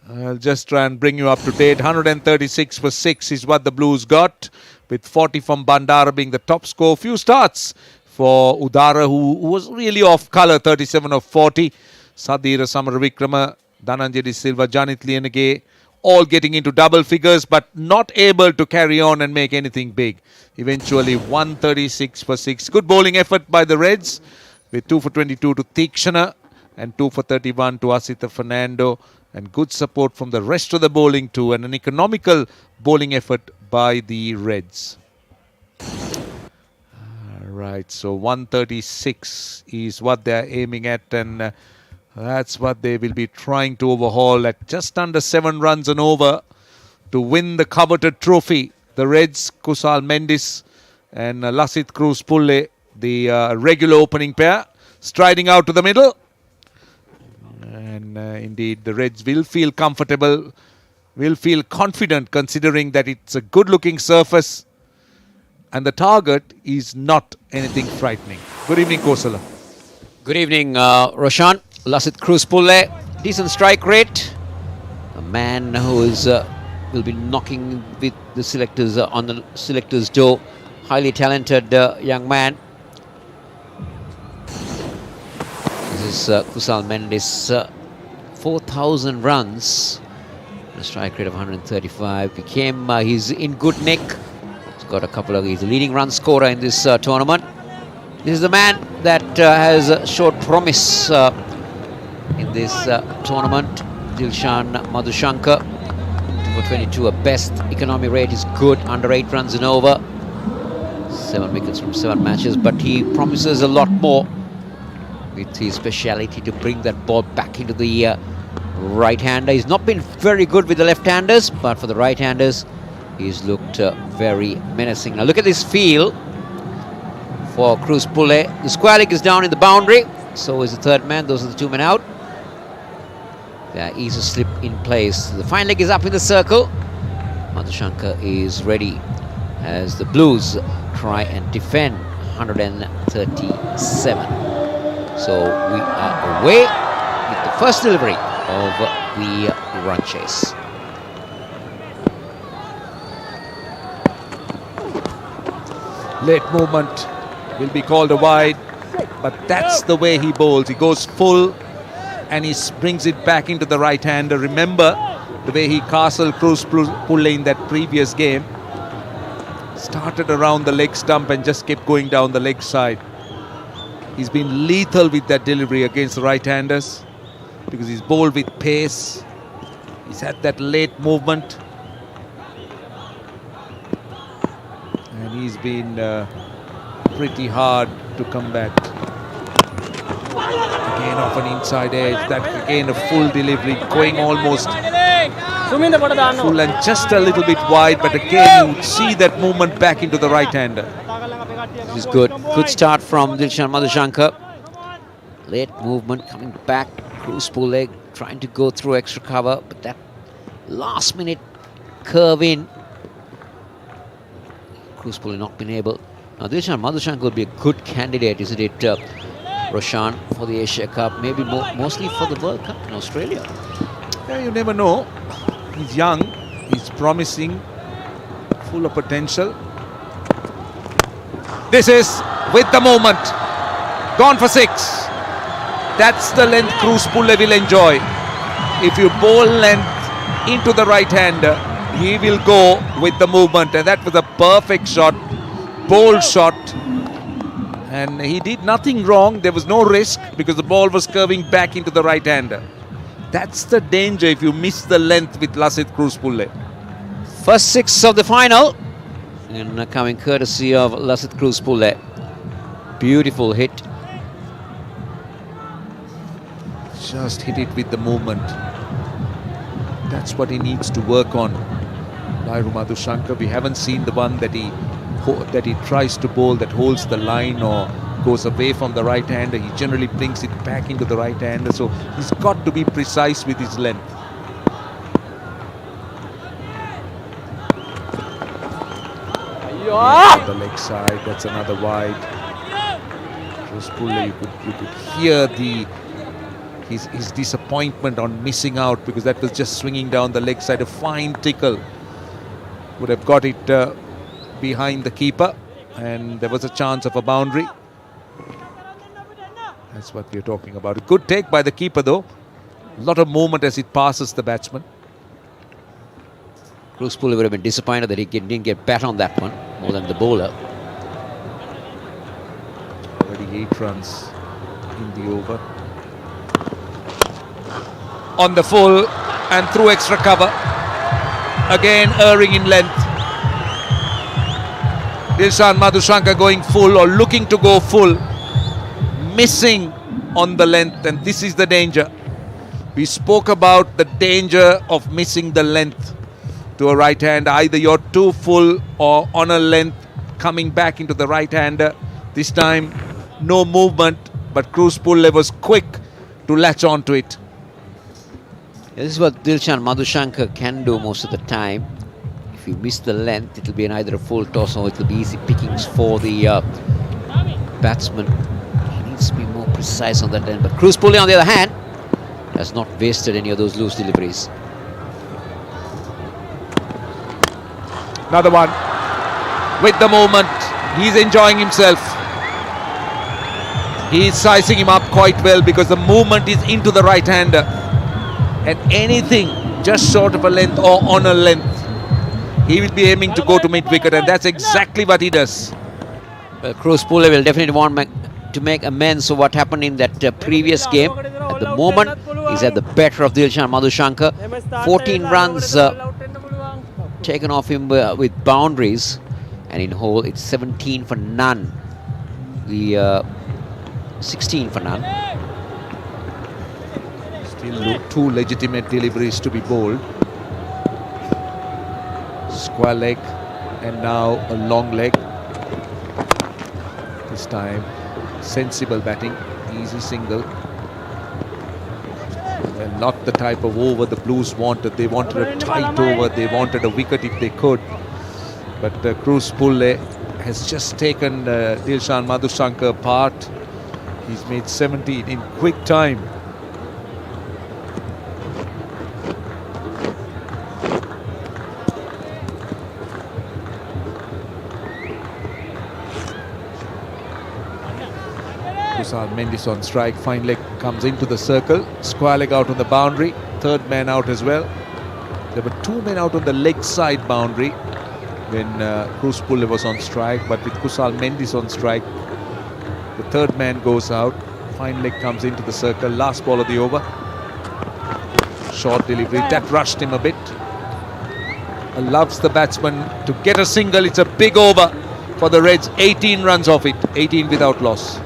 I'll just try and bring you up to date. 136 for 6 is what the Blues got, with 40 from Bandara being the top score. Few starts for Udara, who was really off colour, 37 of 40. Sadira Samaravikrama, Dhananjay Silva, Janit Lienage, all getting into double figures, but not able to carry on and make anything big. Eventually 136 for 6. Good bowling effort by the Reds, with 2 for 22 to Tikshana and 2 for 31 to Asita Fernando, and good support from the rest of the bowling too, and an economical bowling effort by the Reds. Right, so 136 is what they're aiming at, and that's what they will be trying to overhaul at just under 7 runs and over to win the coveted trophy. The Reds, Kusal Mendis and Lasith Cruz Pulle, the regular opening pair, striding out to the middle. And indeed, the Reds will feel comfortable, will feel confident, considering that it's a good-looking surface and the target is not anything frightening. Good evening, Kosala. Good evening, Roshan. Lasith Cruz Pulle, decent strike rate. A man who is will be knocking with the selectors on the selectors' door. Highly talented young man. This is Kusal Mendis, 4,000 runs, a strike rate of 135. He's in good nick. He's got a couple of. He's the leading run scorer in this tournament. This is the man that has showed promise in this tournament. Dilshan Madhushankar, 2 for 22, a best economy rate is good, under 8 runs and over. 7 wickets from 7 matches, but he promises a lot more with his speciality to bring that ball back into the right-hander. He's not been very good with the left-handers, but for the right-handers, he's looked very menacing. Now look at this field for Cruz Pulle. The square leg is down in the boundary, so is the third man. Those are the 2 men out. There is a slip in place. The fine leg is up in the circle. Madhushankar is ready as the Blues try and defend 137. So we are away with the first delivery of the run chase. Late movement will be called a wide, but that's the way he bowls. He goes full and he brings it back into the right hander. Remember the way he castled Cruz Pulle in that previous game. Started around the leg stump and just kept going down the leg side. He's been lethal with that delivery against the right-handers because he's bowled with pace. He's had that late movement. And he's been pretty hard to combat. Again off an inside edge, that again a full delivery, going almost full and just a little bit wide, but again you would see that movement back into the right-hander. This is good. Good start from Dilshan Madhushankar. Late movement coming back. Cruz Pulle trying to go through extra cover, but that last minute curve in. Cruz Pulle not been able. Now Dilshan Madhushankar will be a good candidate, isn't it, Roshan, for the Asia Cup? Maybe mostly for the World Cup in Australia. Yeah, you never know. He's young, he's promising, full of potential. This is with the moment. Gone for 6. That's the length Cruz Pulle will enjoy. If you bowl length into the right-hander, he will go with the movement. And that was a perfect shot, bold shot. And he did nothing wrong. There was no risk because the ball was curving back into the right-hander. That's the danger if you miss the length with Lasith Cruz Pulle. First 6 of the final. And coming courtesy of Lasith Cruz Pulle. Beautiful hit. Just hit it with the movement. That's what he needs to work on. Lairu Madhushankar, we haven't seen the one that he tries to bowl that holds the line or goes away from the right hander. He generally brings it back into the right hander. So he's got to be precise with his length. On the leg side, that's another wide. Cruz Pulle, you could hear his disappointment on missing out, because that was just swinging down the leg side. A fine tickle would have got it behind the keeper, and there was a chance of a boundary. That's what we're talking about. A good take by the keeper though. A lot of movement as it passes the batsman. Cruz Pulle would have been disappointed that he didn't get bat on that one, more than the bowler. Already 8 runs in the over. On the full and through extra cover. Again erring in length. Dilshan Madhushanka going full, or looking to go full. Missing on the length, and this is the danger. We spoke about the danger of missing the length to a right hand. Either you're too full or on a length coming back into the right hander. This time no movement, but Cruz Pulle was quick to latch on to it. This is what Dilshan Madhushanka can do most of the time. If you miss the length, it'll be either a full toss or it'll be easy pickings for the batsman. He needs to be more precise on that end. But Cruz Pulle, on the other hand, has not wasted any of those loose deliveries. Another one with the movement. He's enjoying himself. He's sizing him up quite well, because the movement is into the right hander, and anything just short of a length or on a length, he will be aiming to go to mid wicket, and that's exactly what he does. Well, Cruz Pulle will definitely want to make amends for what happened in that previous game. At the moment, he's at the better of Dilshan Madhushanka. 14 runs taken off him with boundaries, and in whole it's 17 for none. The 16 for none. Still 2 legitimate deliveries to be bowled. Square leg, and now a long leg. This time sensible batting, easy single. Well, not the type of over the Blues wanted. They wanted a tight over, they wanted a wicket if they could. But Cruz Pulle has just taken Dilshan Madhushanka apart. He's made 17 in quick time. Kusal Mendis on strike. Fine leg comes into the circle. Square leg out on the boundary. Third man out as well. There were 2 men out on the leg side boundary when Cruz Pulle was on strike, but with Kusal Mendis on strike, the third man goes out. Fine leg comes into the circle. Last ball of the over. Short delivery. That rushed him a bit. Loves the batsman to get a single. It's a big over for the Reds. 18 runs off it. 18 without loss.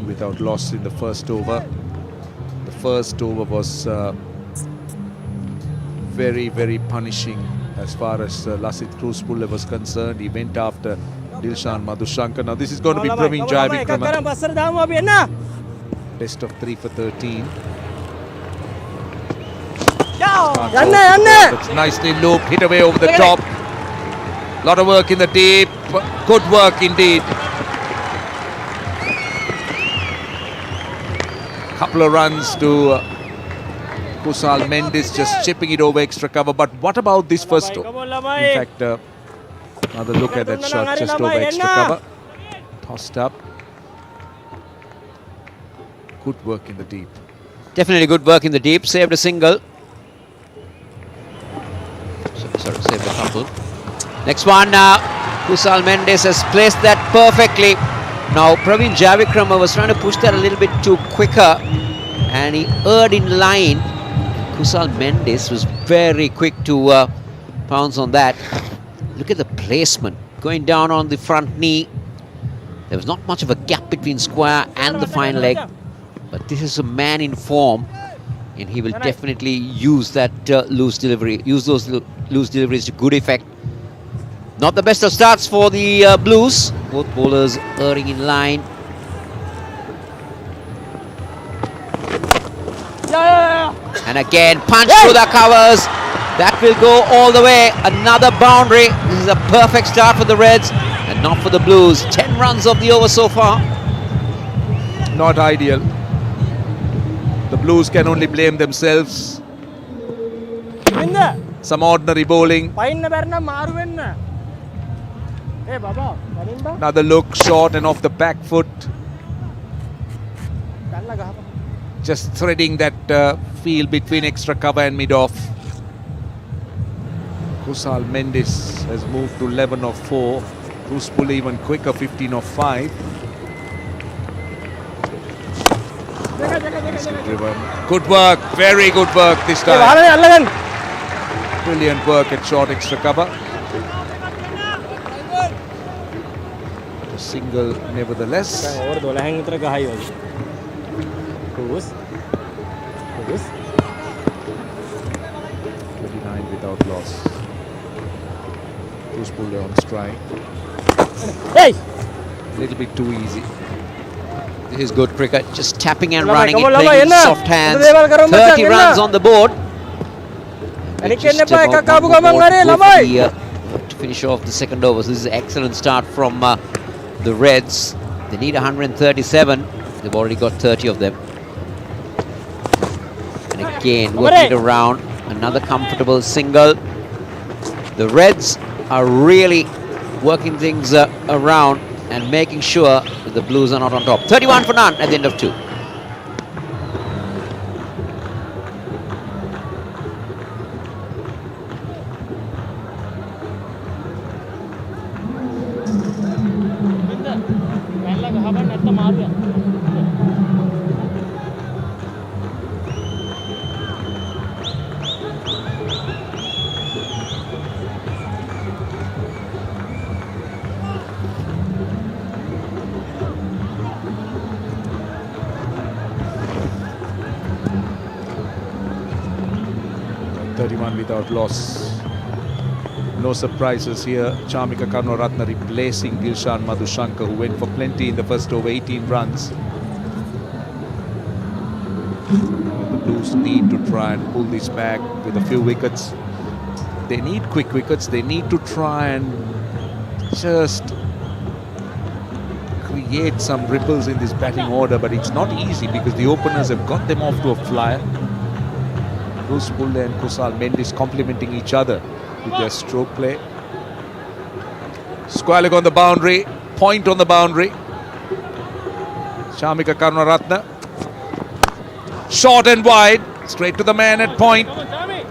Without loss in the first over. The first over was very, very punishing as far as Lasith Cruz Pulle was concerned. He went after Dilshan Madhushanka. Now this is going to be Praveen Jayavikrama. Best of 3 for 13. It's nicely looped, hit away over the top. Lot of work in the deep. Good work indeed. Couple of runs to Kusal Mendis, just chipping it over extra cover. But what about this first over? In fact, another look at that shot just over extra cover. Tossed up. Good work in the deep. Definitely good work in the deep. Saved a single. Sorry, saved a couple. Next one. Kusal Mendis has placed that perfectly. Now, Praveen Javikrama was trying to push that a little bit too quicker, and he erred in line. Kusal Mendes was very quick to pounce on that. Look at the placement, going down on the front knee. There was not much of a gap between square and the fine leg, but this is a man in form, and he will definitely use that loose delivery, use those loose deliveries to good effect. Not the best of starts for the Blues. Both bowlers erring in line. And again, punch through the covers. That will go all the way. Another boundary. This is a perfect start for the Reds and not for the Blues. 10 runs of the over so far. Not ideal. The Blues can only blame themselves. Some ordinary bowling. Another look, short and off the back foot. Just threading that field between extra cover and mid-off. Kusal Mendes has moved to 11 of 4. Bruce Pull even quicker, 15 of 5. Good work, very good work this time. Brilliant work at short extra cover. A single nevertheless. 29 without loss. Bruce Pull on strike. A little bit too easy. This is good cricket, just tapping and running it, playing with soft hands. 30 runs on the board. Just about one more ball to finish off the second over. So this is an excellent start from the Reds. They need 137. They've already got 30 of them. And again, working it around. Another comfortable single. The Reds are really working things around and making sure that the Blues are not on top. 31 for none at the end of 2. Without loss. No surprises here. Chamika Karunaratne replacing Dilshan Madhushankar, who went for plenty in the first over, 18 runs. The Blues need to try and pull this back with a few wickets. They need quick wickets. They need to try and just create some ripples in this batting order, but it's not easy because the openers have got them off to a flyer. Bruce Pull and Kusal Mendes complementing each other with their stroke play. Square on the boundary, point on the boundary. Chamika Karunaratne. Short and wide, straight to the man at point.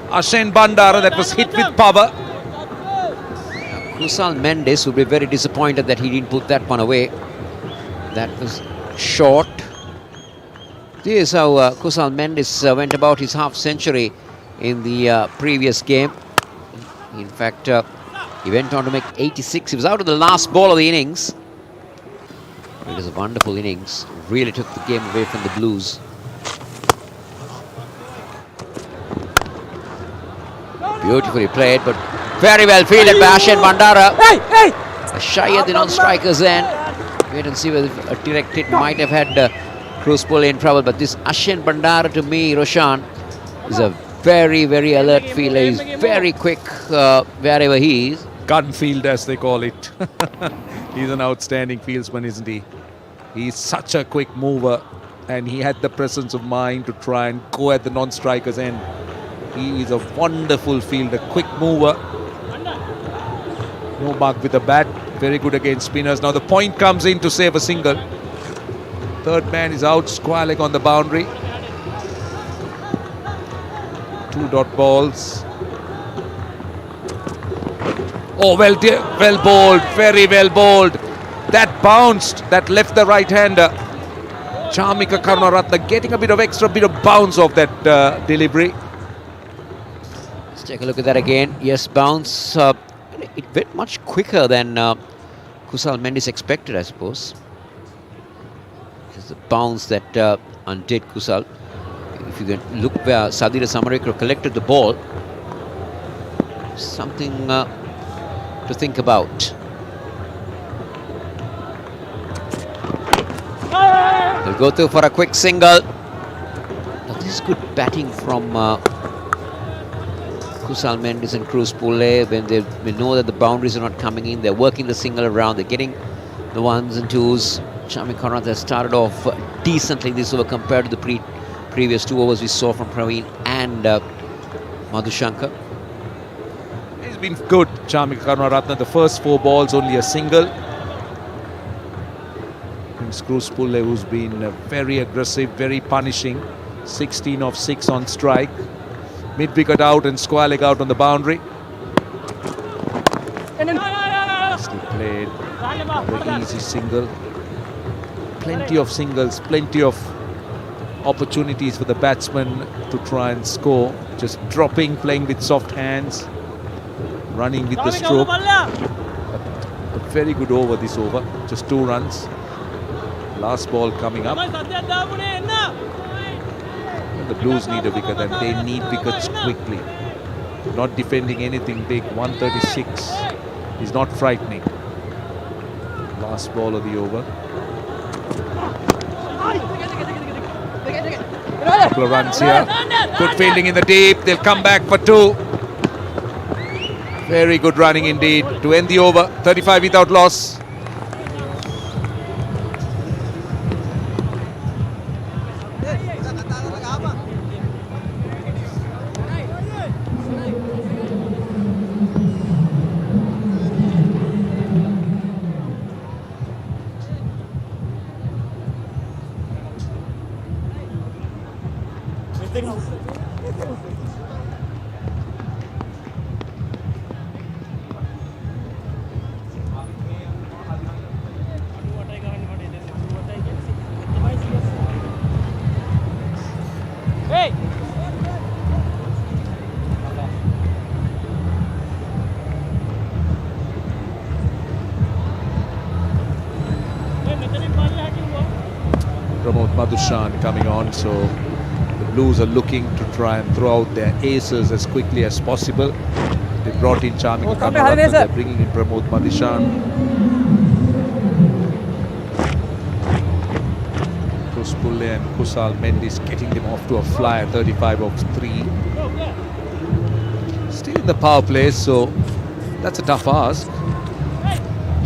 Ashen Bandara, that was hit with power. Kusal Mendes would be very disappointed that he didn't put that one away. That was short. This is how Kusal Mendes went about his half-century in the previous game. In fact, he went on to make 86. He was out of the last ball of the innings. It was a wonderful innings. Really took the game away from the Blues. Beautifully played, but very well fielded by Ashen Bandara. Shy at the non-strikers end. Wait and see whether a direct hit might have had Bruce Pull in trouble, but this Ashen Bandara, to me, Roshan, is a very, very alert fielder. He's very quick wherever he is. Gun field, as they call it. He's an outstanding fieldsman, isn't he? He's such a quick mover, and he had the presence of mind to try and go at the non-strikers end. He is a wonderful fielder, quick mover. No mark with the bat. Very good against spinners. Now the point comes in to save a single. Third man is out, square leg on the boundary. 2 dot balls. Oh, well bowled, very well bowled. That bounced, that left the right-hander. Chamika Karunaratne getting a bit of bounce off that delivery. Let's take a look at that again. Yes, bounce. It went much quicker than Kusal Mendis expected, I suppose. It's the bounce that undid Kusal. If you can look where Sadira Samarekar collected the ball, something to think about. They'll go through for a quick single. Now this is good batting from Kusal Mendis and Cruz Pulle. When they know that the boundaries are not coming in, they're working the single around, they're getting the ones and twos. Chamika Karunaratne has started off decently this over compared to the previous 2 overs we saw from Praveen and Madhushankar. He's been good, Chamika Karunaratne. The first 4 balls, only a single. Cruz Pulle, who's been very aggressive, very punishing. 16 of 6 on strike. Mid-wicket out and square leg out on the boundary. Still played. Very easy single. Plenty of singles, plenty of opportunities for the batsman to try and score. Just dropping, playing with soft hands, running with the stroke. A very good over this over, just 2 runs. Last ball coming up. The Blues need a wicket and they need wickets quickly. Not defending anything big. 136 is not frightening. Last ball of the over. Couple of runs here. Good fielding in the deep. They'll come back for 2. Very good running indeed to end the over. 35 without loss. Madhushan coming on, so the Blues are looking to try and throw out their aces as quickly as possible. They brought in Chamika Karunaratne, they're bringing in Pramod Madhushan. Cruz Pulle and Kusal Mendis getting them off to a flyer, 35 of 3. Still in the power play, so that's a tough ask.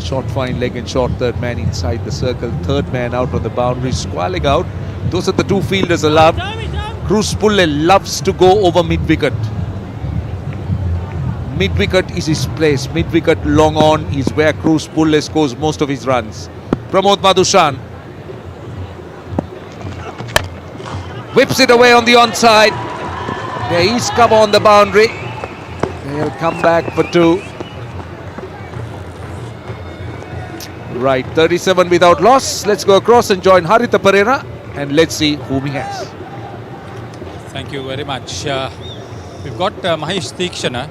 Short fine leg and short third man inside the circle. Third man out on the boundary, square leg out. Those are the 2 fielders allowed. Cruz Pulle loves to go over mid-wicket. Mid-wicket is his place. Mid-wicket long on is where Cruz Pulle scores most of his runs. Pramod Madhushan whips it away on the onside. There is cover on the boundary. They'll come back for 2. Right, 37 without loss. Let's go across and join Haritha Pereira and let's see whom he has. Thank you very much. We've got Mahesh Theekshana.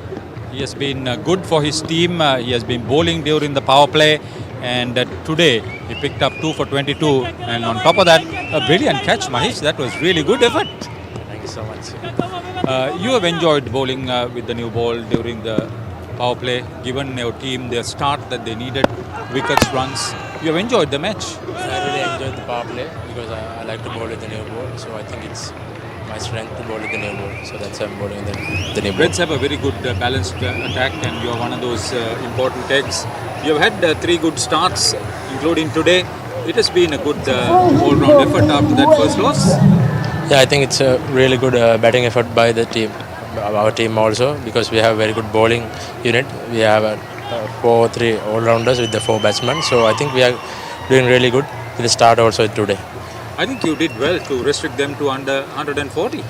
He has been good for his team. He has been bowling during the power play, and today he picked up 2 for 22. And on top of that, a brilliant catch, Mahesh. That was really good effort. Thank you so much. You have enjoyed bowling with the new ball during the power play, given your team their start that they needed, wickets, runs. You have enjoyed the match. I really enjoyed the power play because I like to bowl with the new ball. So I think it's my strength to bowl with the new ball. So that's why I'm bowling the new ball. Reds have a very good balanced attack, and you are one of those important eggs. You have had 3 good starts, including today. It has been a good all-round effort after that first loss. Yeah, I think it's a really good batting effort by the team, our team also, because we have a very good bowling unit. We have 4-3 all-rounders with the 4 batsmen. So I think we are doing really good with the start also today. I think you did well to restrict them to under 140.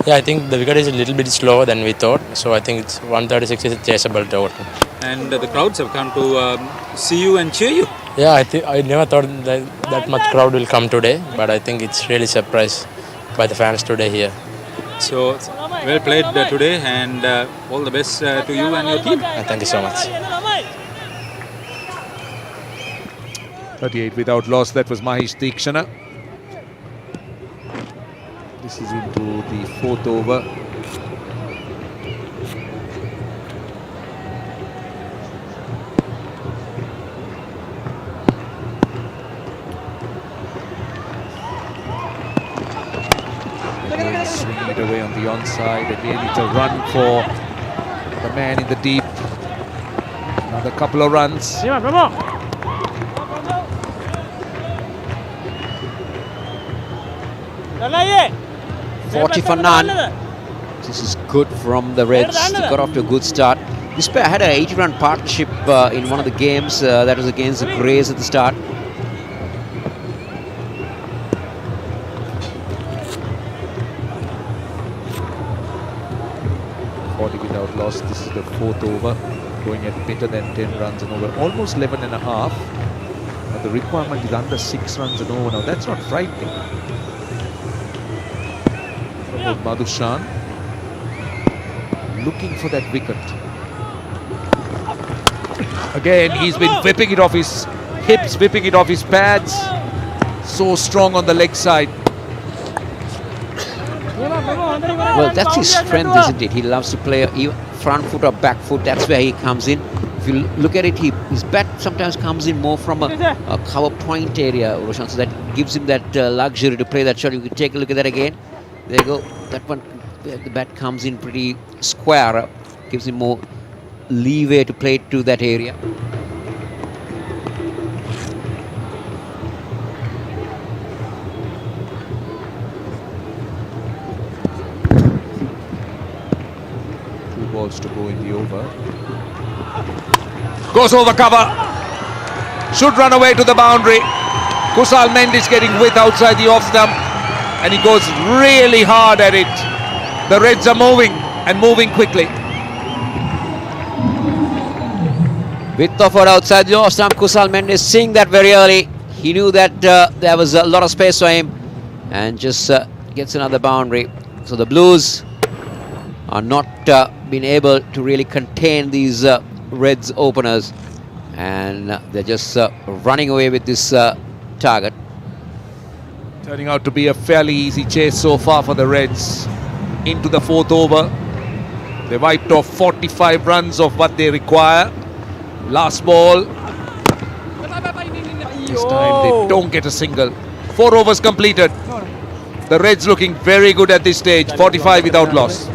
Yeah, I think the wicket is a little bit slower than we thought. So I think it's 136 is a chaseable total. and the crowds have come to see you and cheer you. Yeah, I never thought that much crowd will come today, but I think it's really surprised by the fans today here. So, well played today, and all the best to you and your team. Thank you so much. 38 without loss. That was Mahesh Deekshana. This is into the fourth over. Again, swinging it away on the onside. Again, it's a run for the man in the deep. Another couple of runs. 40 for none. This is good from the Reds. They got off to a good start. This pair had an 80-run partnership in one of the games that was against the Greys at the start. Without loss. This is the fourth over, going at better than 10 runs an over, almost 11 and a half. But the requirement is under 6 runs an over now. That's not frightening. Madhushan looking for that wicket. Again, he's been whipping it off his hips, whipping it off his pads. So strong on the leg side. Well, that's his strength, isn't it? He loves to play either front foot or back foot. That's where he comes in. If you look at it, his bat sometimes comes in more from a cover point area, Roshan. So that gives him that luxury to play that shot. You can take a look at that again. There you go. That one, the bat comes in pretty square. Gives him more leeway to play it to that area. Balls to go in the over. Goes over cover. Should run away to the boundary. Kusal Mendes getting width outside the off stump, and he goes really hard at it. The Reds are moving and moving quickly. Width of it outside the off stump. Kusal Mendes seeing that very early. He knew that there was a lot of space for him, and just gets another boundary. So the Blues are not been able to really contain these Reds openers, and they're just running away with this target. Turning out to be a fairly easy chase so far for the Reds. Into the fourth over. They wiped off 45 runs of what they require. Last ball. This time they don't get a single. 4 overs completed. The Reds looking very good at this stage. 45 without loss.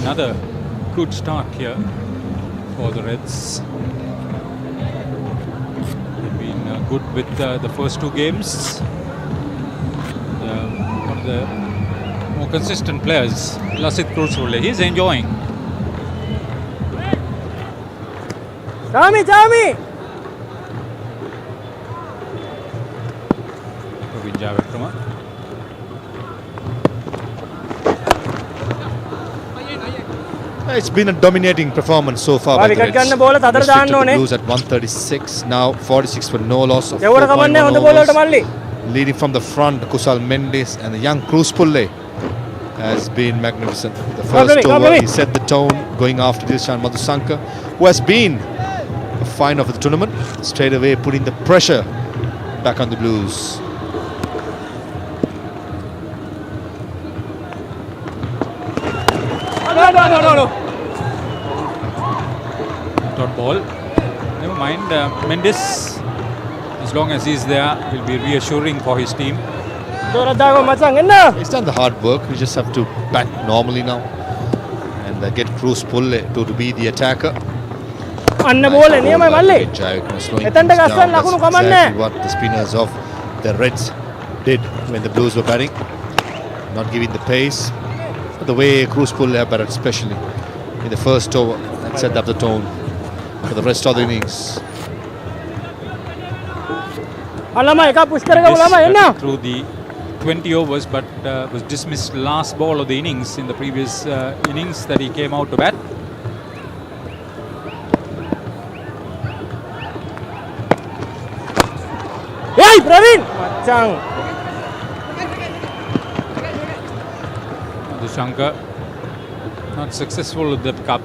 Another good start here for the Reds. They've been good with the first 2 games. One of the more consistent players, Lasith Krusule, he's enjoying. Tommy! Praveen Jayavikrama. It's been a dominating performance so far by the Reds. Restricted the Blues at 136. Now 46 for no loss of 4.1 overs. Leading from the front, Kusal Mendes and the young Krusule has been magnificent. The first over, he set the tone, going after Dilshan Madhusanka, who has been a find of the tournament, straight away putting the pressure back on the Blues. Dot ball. Never mind. Mendes, as long as he's there, will be reassuring for his team. He's done the hard work. We just have to bat normally now and get Cruz Pulle to be the attacker. Jayakuma slowing things down. That's exactly what the spinners of the Reds did when the Blues were batting. Not giving the pace. But the way Cruz Pulle have batted, especially in the first over, and set up the tone for the rest of the innings. Yes, through the 20 overs, but was dismissed last ball of the innings in the previous innings that he came out to bat. Hey, Praveen! Macang. Madhushanka not successful with the cup.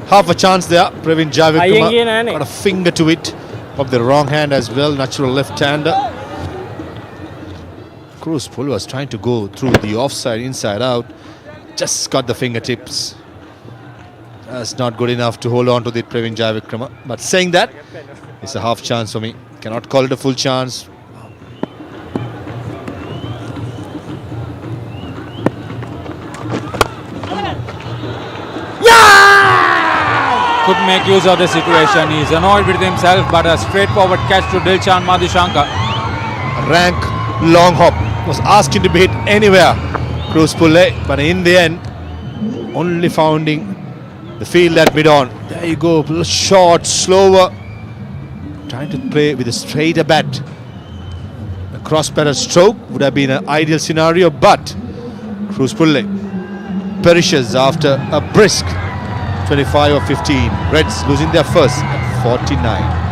Half a chance there. Praveen Ayengi got a finger to it. Of the wrong hand as well. Natural left-hander. Cruz Pulle was trying to go through the offside, inside out. Just got the fingertips. That's not good enough to hold on to the Praveen Jayavikrama. But saying that, it's a half chance for me. Cannot call it a full chance. Couldn't make use of the situation. He's annoyed with himself, but a straightforward catch to Dilshan Madhushanka. Rank long hop was asking to be hit anywhere. Cruz Pulle, but in the end, only finding the field at mid-on. There you go, a little short, slower. Trying to play with a straighter bat. A cross-batted stroke would have been an ideal scenario, but Cruz Pulle perishes after a brisk 25 or 15. Reds losing their first at 49.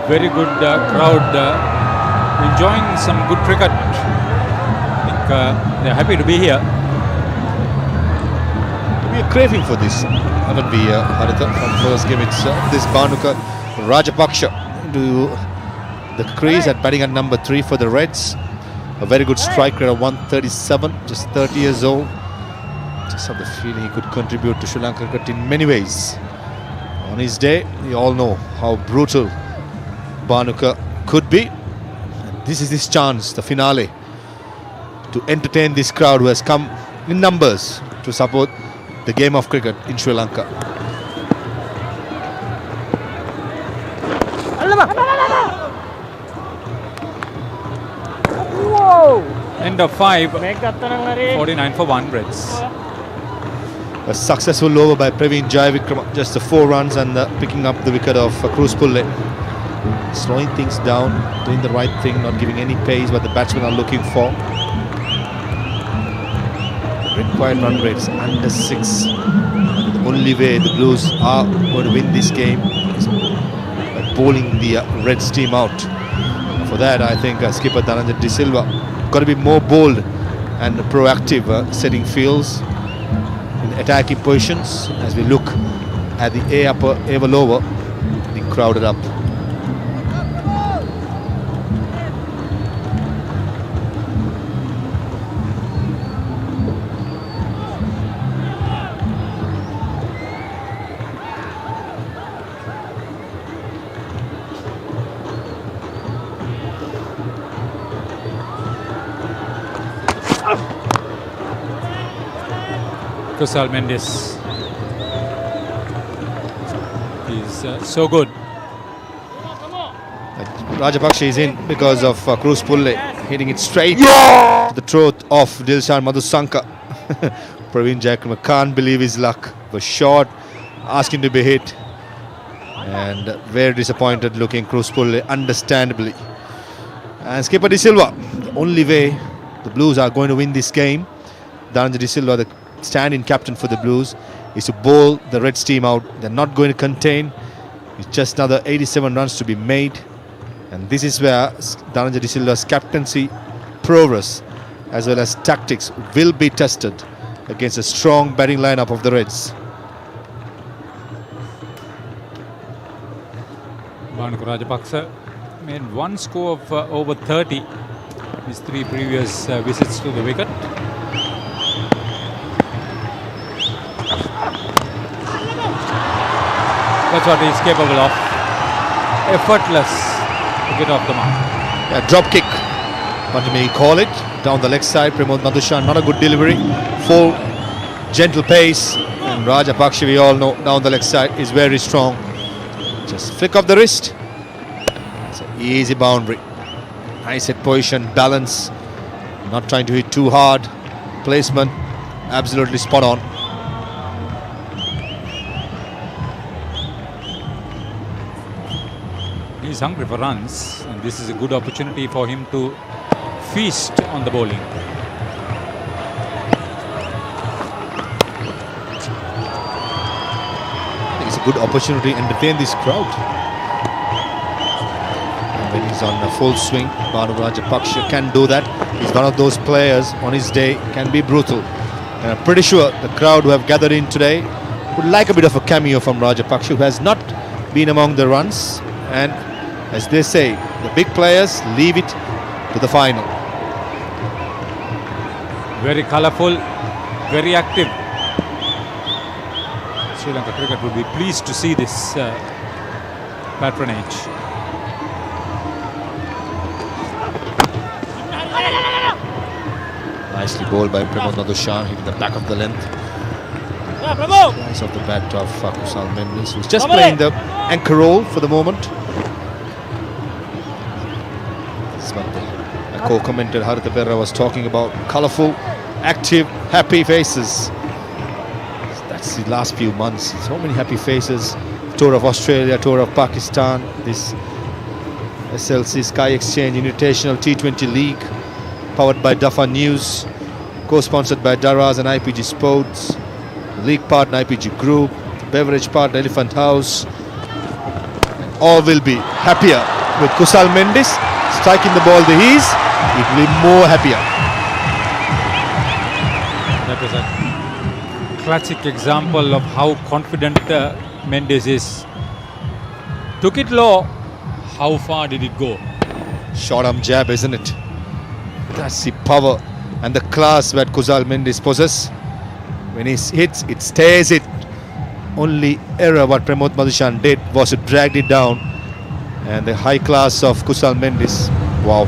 Very good crowd enjoying some good cricket. I think they're happy to be here. We are craving for this, haven't we, Haritha? From first game itself, this Bhanuka Rajapaksha into the crease at batting at number 3 for the Reds. A very good strike rate of 137, just 30 years old. Just have the feeling he could contribute to Sri Lanka cricket in many ways. On his day, we all know how brutal Bhanuka could be. And this is his chance, the finale, to entertain this crowd who has come in numbers to support the game of cricket in Sri Lanka. End of 5, 49 for 1 Reds. A successful over by Praveen Jayavikrama, just the 4 runs and picking up the wicket of Cruz Pulle. Slowing things down, doing the right thing, not giving any pace what the batsmen are looking for. The required run rates under 6. The only way the Blues are going to win this game is by bowling the Reds team out. For that, I think skipper Dhananjay De Silva got to be more bold and proactive, setting fields in attacking positions as we look at the A upper, A lower being crowded up. Kusal Mendes. He's so good. Rajapaksa is in because of Cruz Pulle hitting it straight to the throat of Dilshan Madhushanka. Praveen Jayavikrama can't believe his luck. Was short, asking to be hit, and very disappointed looking Cruz Pulle, understandably. And skipper De Silva, the only way the Blues are going to win this game. Dhananjay De Silva, the stand-in captain for the Blues, is to bowl the Reds team out. They're not going to contain. It's just another 87 runs to be made. And this is where Dhananjay De Silva's captaincy prowess as well as tactics will be tested against a strong batting lineup of the Reds. Banuka Rajapaksa made one score of over 30 his 3 previous visits to the wicket. That's what he's capable of. Effortless to get off the mark. Yeah, drop kick, but you may call it. Down the leg side, Pramod Madushan, not a good delivery. Full, gentle pace. And Rajapaksa, we all know, down the leg side is very strong. Just flick of the wrist. It's an easy boundary. Nice hit position, balance. Not trying to hit too hard. Placement, absolutely spot on. He's hungry for runs, and this is a good opportunity for him to feast on the bowling. It's a good opportunity to entertain this crowd. And when he's on a full swing, Banu Rajapaksa can do that. He's one of those players on his day, can be brutal. And I'm pretty sure the crowd who have gathered in today would like a bit of a cameo from Rajapaksa, who has not been among the runs. And as they say, the big players leave it to the final. Very colourful, very active. Sri Lanka cricket would be pleased to see this patronage. Nicely bowled by Pramod Madushan, hitting the back of the length. Slice of the bat of Kusal Mendes, who's just playing the anchor role for the moment. This is what the co-commentator Haritha Perra was talking about. Colourful, active, happy faces. That's the last few months. So many happy faces. Tour of Australia, Tour of Pakistan, this SLC Sky Exchange Invitational T20 League, powered by Dafa News, co-sponsored by Daraz and IPG Sports, league partner IPG Group, beverage partner Elephant House. And all will be happier with Kusal Mendes striking the ball the ease. It will be more happier. That was a classic example of how confident Mendes is. Took it low. How far did it go? Short arm jab, isn't it? That's the power and the class that Kusal Mendes possesses. When he hits, it stays it. Only error what Pramod Madushan did was to drag it down. And the high class of Kusal Mendes, wow.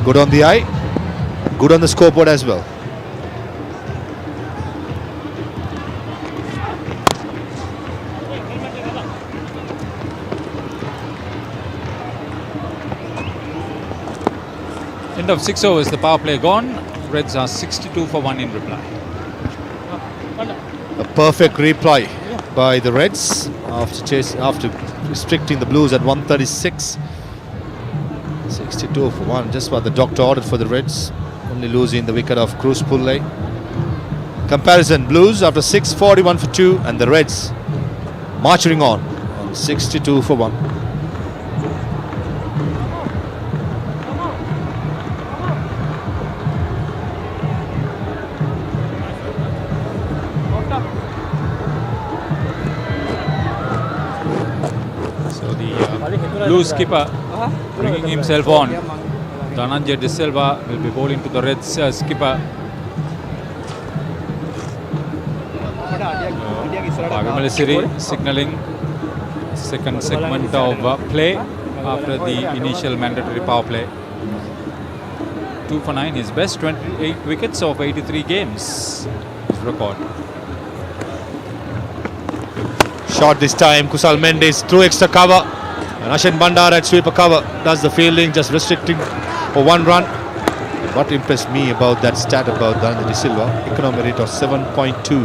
Good on the eye, good on the scoreboard as well. End of 6 overs, the power play gone. Reds are 62 for 1 in reply. A perfect reply by the Reds after restricting the Blues at 136. 62 for 1, just what the doctor ordered for the Reds, only losing the wicket of Cruz Pulley. Comparison, Blues after 6, 41 for 2, and the Reds marching on 62 for 1. Blue skipper bringing himself on. Dhananjay De Silva will be bowling to the Reds skipper. Pavimalesiri signalling second segment of play after the initial mandatory power play. 2 for 9, his best 28 wickets of 83 games. His record. Shot this time, Kusal Mendes through extra cover. And Ashin Bandar at sweeper cover does the fielding, just restricting for 1 run. What impressed me about that stat about Dhananjay De Silva, economy rate of 7.2,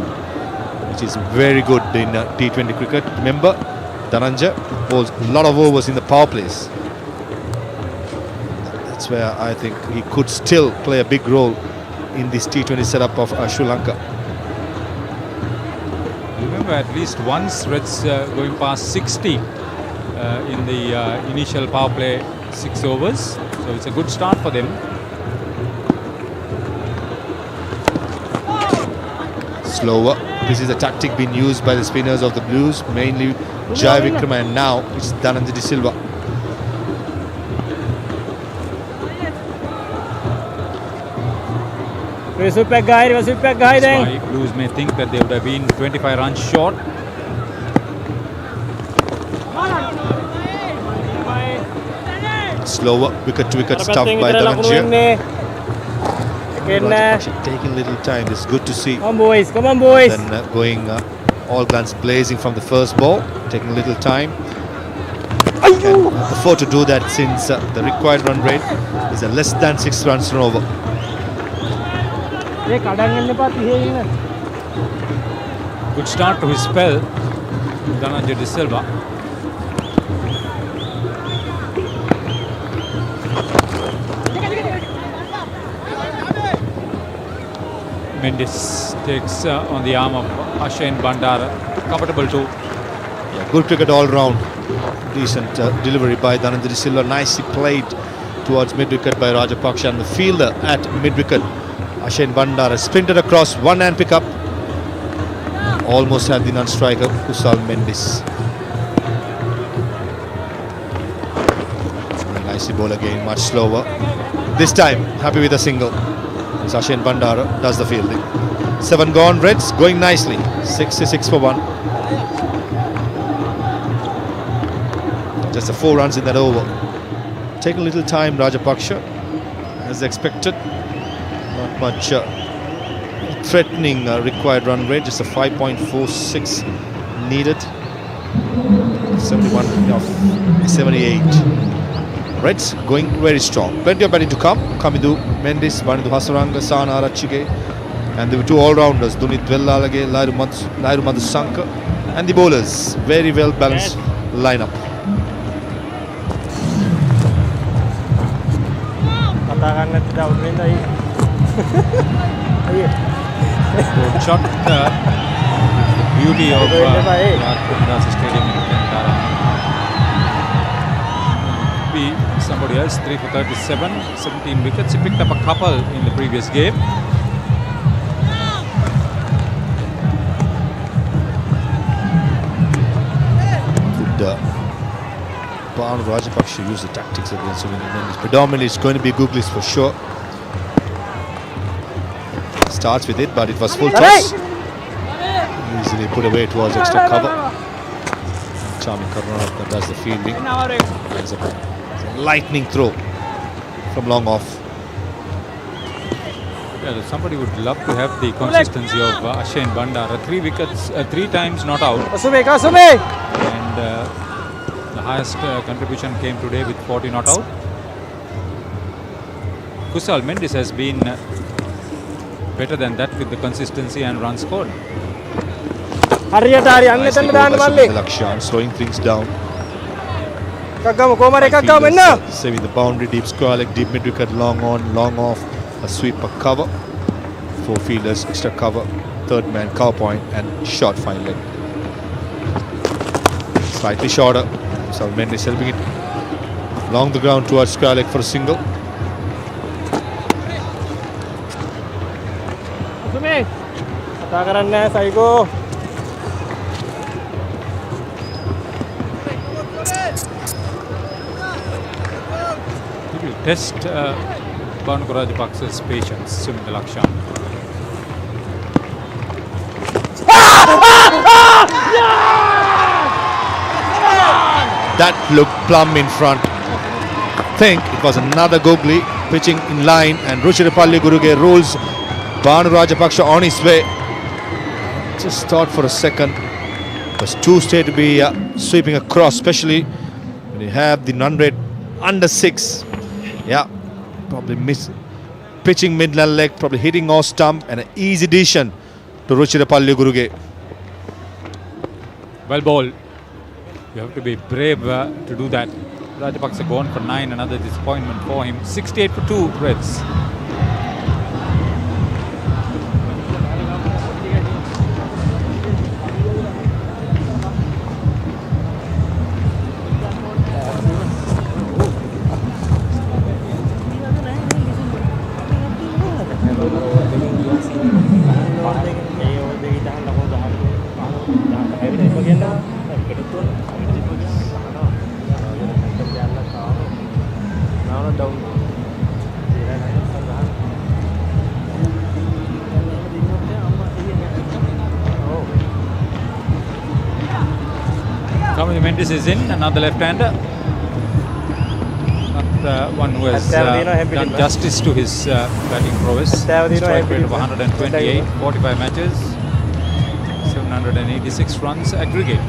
which is very good in T20 cricket. Remember, Dhananjay bowls a lot of overs in the power plays. That's where I think he could still play a big role in this T20 setup of Sri Lanka. remember at least once Reds going past 60 in the initial power play 6 overs. So it's a good start for them. Slower. This is a tactic being used by the spinners of the Blues, mainly Jai Vikram, and now it's Dhananjay De Silva. That's why Blues may think that they would have been 25 runs short. Slower, wicket to wicket stuff by Dhananjay. Rajapaksa taking a little time. It's good to see. Come on boys. Then going all guns blazing from the first ball, taking a little time. Can afford to do that since the required run rate is a less than 6 runs per over. Good start to his spell, Dhananjay De Silva. Mendes takes on the arm of Ashane Bandara. Comfortable too. Yeah, good cricket all round. Decent delivery by Dhananjay De Silva. Nicely played towards mid-wicket by Rajapaksa, and the fielder at mid-wicket, Ashane Bandara, sprinted across, one hand pick up. Almost had the non-striker, Kusal Mendes. Nicely ball again, much slower. This time, happy with a single. Ashane Bandara does the fielding. 7 gone, Reds going nicely. 66 for 1. Just 4 runs in that over. Taking a little time, Rajapaksa, as expected. Not much threatening required run rate, just a 5.46 needed. 71 of 78. Reds going very strong. Plenty of batting to come. Kamidu, Mendes, Vanindu Hasaranga, Sana Arachige, and the 2 all-rounders, Dunit Vellalage, Lairu Madhusanka, and the bowlers. Very well balanced lineup. Good shot. The beauty of Rajapaksa Stadium in Kandara. Be somebody else, 3 for 37, 17 wickets. He picked up a couple in the previous game. Could Banu Rajapaksa use the tactics against Sunil Mendes? Predominantly it's going to be Googlis for sure. Starts with it, but it was full toss. Easily put away towards extra cover. Charming Karunathan does the fielding. There's a lightning throw from long off. Yeah, somebody would love to have the consistency of Ashane Bandara. 3 wickets, 3 times not out. And the highest contribution came today with 40 not out. Kusal Mendes has been better than that with the consistency and runs scored. Nicely bowled by Lakshan, slowing things down. Saving the boundary, deep square leg, deep mid wicket, long on, long off, a sweep, a cover. 4 fielders, extra cover, 3rd man, cover point, and short fine leg. Slightly shorter. So Mendes helping it along the ground towards square leg for a single. He will test Banu Rajapaksa's patience, Sumit Lakshan. That looked plumb in front. I think it was another googly pitching in line, and Ruchirapalli Guruge rolls Banu Rajapaksa on his way. Just thought for a second it was too straight to be sweeping across, especially when you have the run rate under 6. Yeah, probably pitching mid-land leg, probably hitting off stump, and an easy decision to Ruchirapalli Guruge. Well bowled. You have to be brave to do that. Rajapaksa gone for 9, another disappointment for him. 68 for 2 Reds. down. Tommy Mendes is in, another left-hander. Not one who has done justice to his batting prowess. Strike rate of 128, 45 matches, 786 runs aggregate.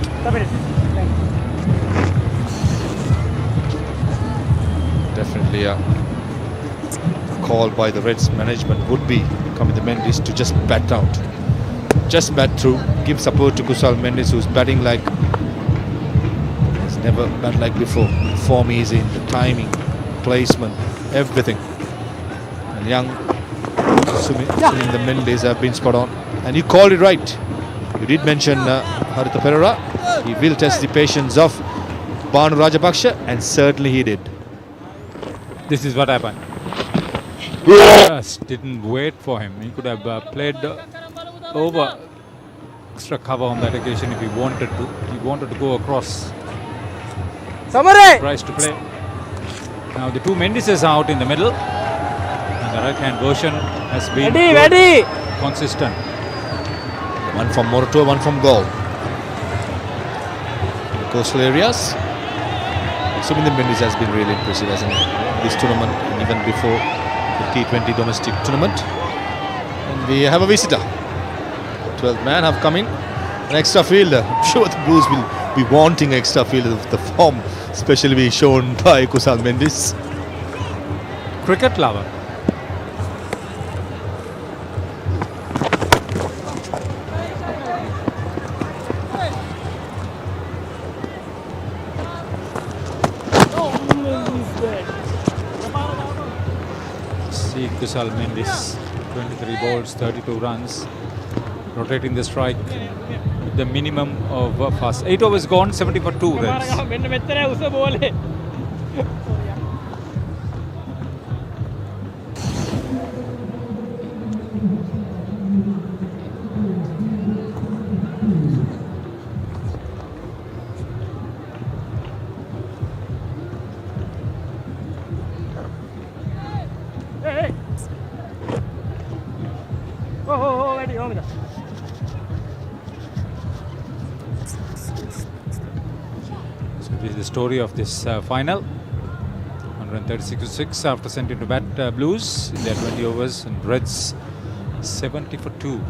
Definitely a call by the Reds management would be Kamida Mendes to just bat out. Just bat through, give support to Kusal Mendes, who's batting like he's never batted like before. Form is in, the timing, placement, everything. And young Suminda Mendes have been spot on. And you called it right. You did mention Haritha Perera. He will test the patience of Banu Rajapaksha, and certainly he did. This is what happened. Just didn't wait for him. He could have played over extra cover on that occasion if he wanted to. He wanted to go across. Tries to play. Now the two Mendeses are out in the middle, and the right-hand version has been consistent. One from Morato, one from goal. In the coastal areas, Suminda Mendes has been really impressive, hasn't he? This tournament and even before the T20 domestic tournament. And we have a visitor. 12th man have come in. An extra fielder. I'm sure the Blues will be wanting extra fielder. The form especially be shown by Kusal Mendes. Cricket lover. See Kusal Mendes, 23 balls, 32 runs, rotating the strike with the minimum of fast. 8 overs gone, 70 for 2 runs. So this is the story of this final. 136-6 after sent into bat Blues in their 20 overs, and Reds 70 for 2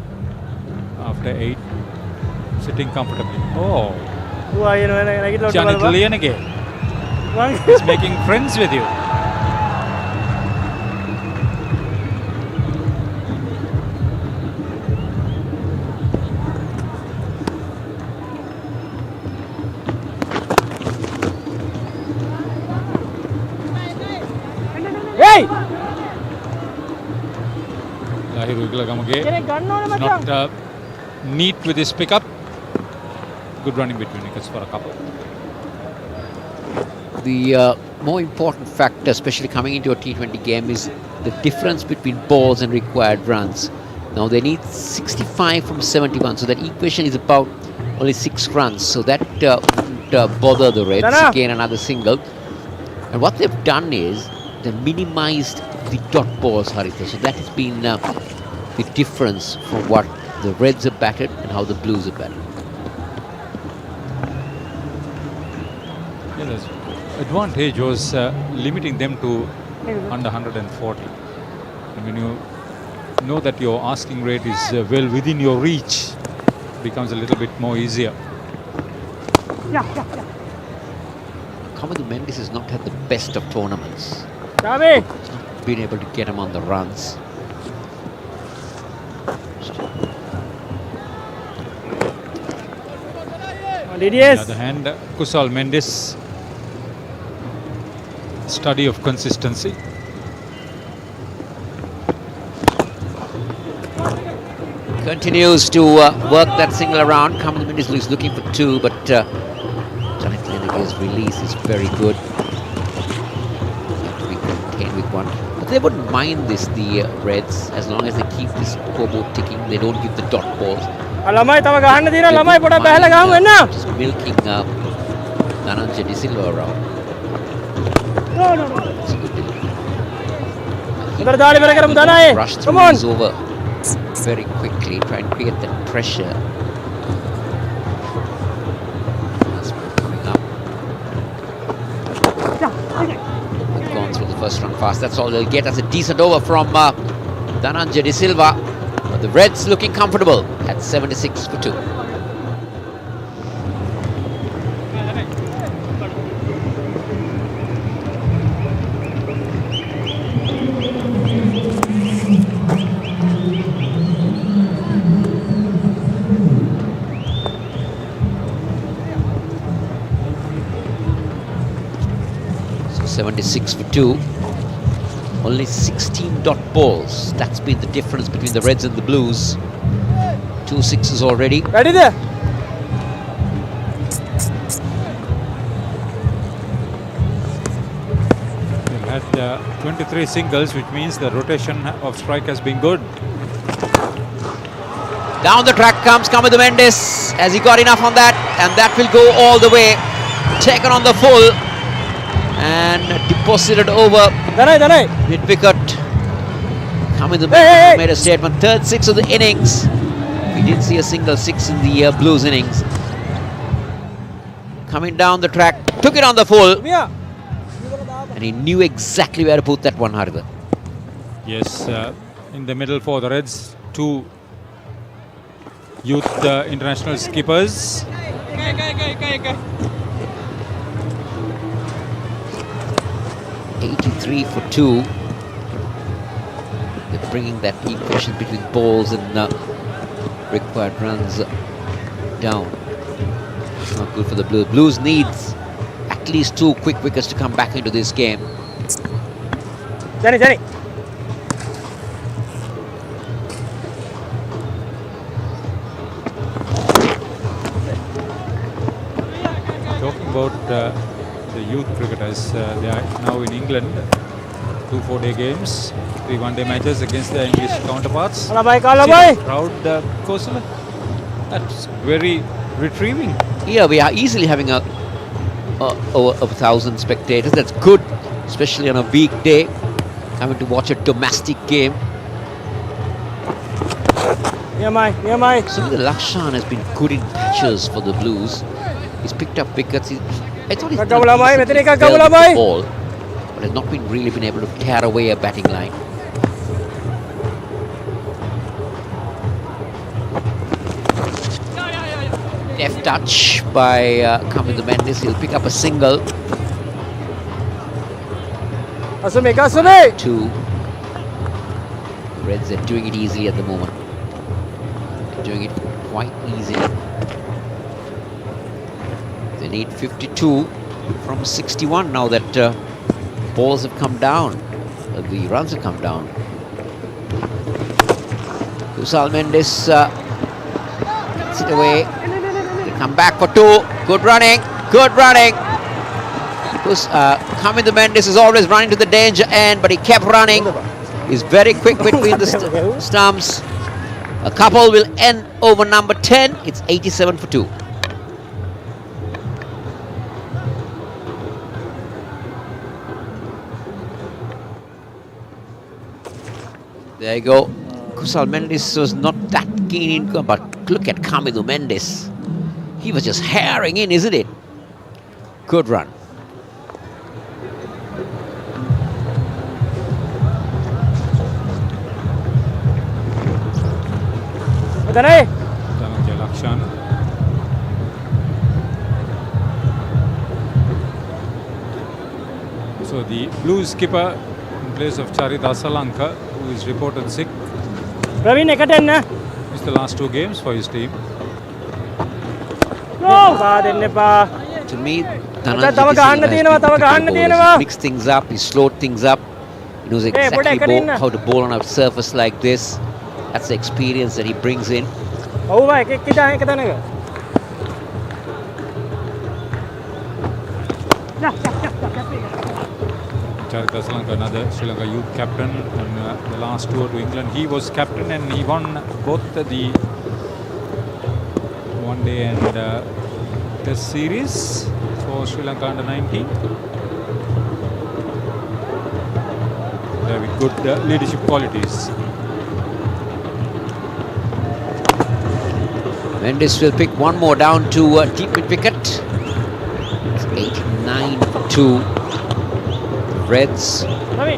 after 8, sitting comfortably. Oh, Janet Lillian again. He's making friends with you. Lahiru Iglagamage not neat with his pickup. Good running between wickets for a couple. The more important factor, especially coming into a T20 game, is the difference between balls and required runs. Now they need 65 from 71, so that equation is about only 6 runs. So that wouldn't bother the Reds. Again, another single. And what they've done is they minimized the dot balls, Haritha. So that has been the difference from what the Reds have batted and how the Blues have batted. Yeah, the advantage was limiting them to under 140. And when you know that your asking rate is well within your reach, it becomes a little bit more easier. Kamida Mendes has not had the best of tournaments. He's not been able to get him on the runs. On the other hand, Kusal Mendes, study of consistency. Continues to work that single around. Kamida Mendes is looking for 2, but Janet Lineker's release is very good. Have to be contained with 1. But they wouldn't mind this, the Reds, as long as they keep this scoreboard ticking. They don't give the dot balls. Just milking Dhananjay De Silva around. That's a good delivery. Udah dali mereka rebutan aja. rush through Come on. these over very quickly, try and create that pressure. That's coming up. They've gone through the first run fast. That's all they'll get as a decent over from Dhananjay De Silva. But the Reds looking comfortable at 76 for 2. So 76 for 2. Only 16 dot balls. That's been the difference between the Reds and the Blues. 2 sixes already. Ready there? They've had 23 singles, which means the rotation of strike has been good. Down the track comes Kamadu Mendes. Has he got enough on that? And that will go all the way. Taken on the full. And deposited over Danai. mid-wicket. Kamadu Mendes Hey. made a statement. Third six of the innings. We didn't see a single six in the Blues innings. Coming down the track. Took it on the full. Mia. And he knew exactly where to put that one, Haritha. Yes, in the middle for the Reds, 2 youth international skippers. 83 for 2. They're bringing that equation between balls and required runs down. It's not good for the Blues. Blues needs at least 2 quick wickets to come back into this game. Jani. Talking about the youth cricketers, they are now in England. 2 4-day games, 3 one-day matches against their English counterparts. Kalau baik. See the crowd, Kosala. That's very retrieving. Yeah, we are easily having over 1,000 spectators. That's good, especially on a weekday, coming to watch a domestic game. Near my. So the Lakshan has been good in patches for the Blues. He's picked up wickets. I thought he's Kagak done bola, Mai. decently Betul ni, kagak well bola, with the Mai. ball, but has not really been able to tear away a batting line. Deft touch by Kamadu Mendes. He'll pick up a single. Asumi. 2. The Reds are doing it easily at the moment. They're doing it quite easily. They need 52 from 61 now that balls have come down. The runs have come down. Kusal Mendes gets it away. They come back for 2. Good running. Kamadu Mendes is always running to the danger end, but he kept running. He's very quick between the stumps. A couple will end over number 10. It's 87 for 2. There you go. Kusal Mendes was not that keen in, but look at Kamadu Mendes. He was just herring in, isn't it? Good run. Danai. Dhananjay Lakshan. So the Blues skipper in place of Charit Asalanka, who is reported sick, Praveen ekat na. missed the last 2 games for his team. No. Baden pa. To me, Tawa gahan na Dhananjay mixed things up, he slowed things up. He knows exactly how to bowl on a surface like this. That's the experience that he brings in. Oh, bhai. Kita na. Charit Asalanka, another Sri Lanka youth captain, and the last tour to England, he was captain and he won both the one-day and Test series for Sri Lanka under 19. There we go. good leadership qualities. Mendes will pick one more down to deep mid wicket. It's 8-9-2. Reds, Ravi,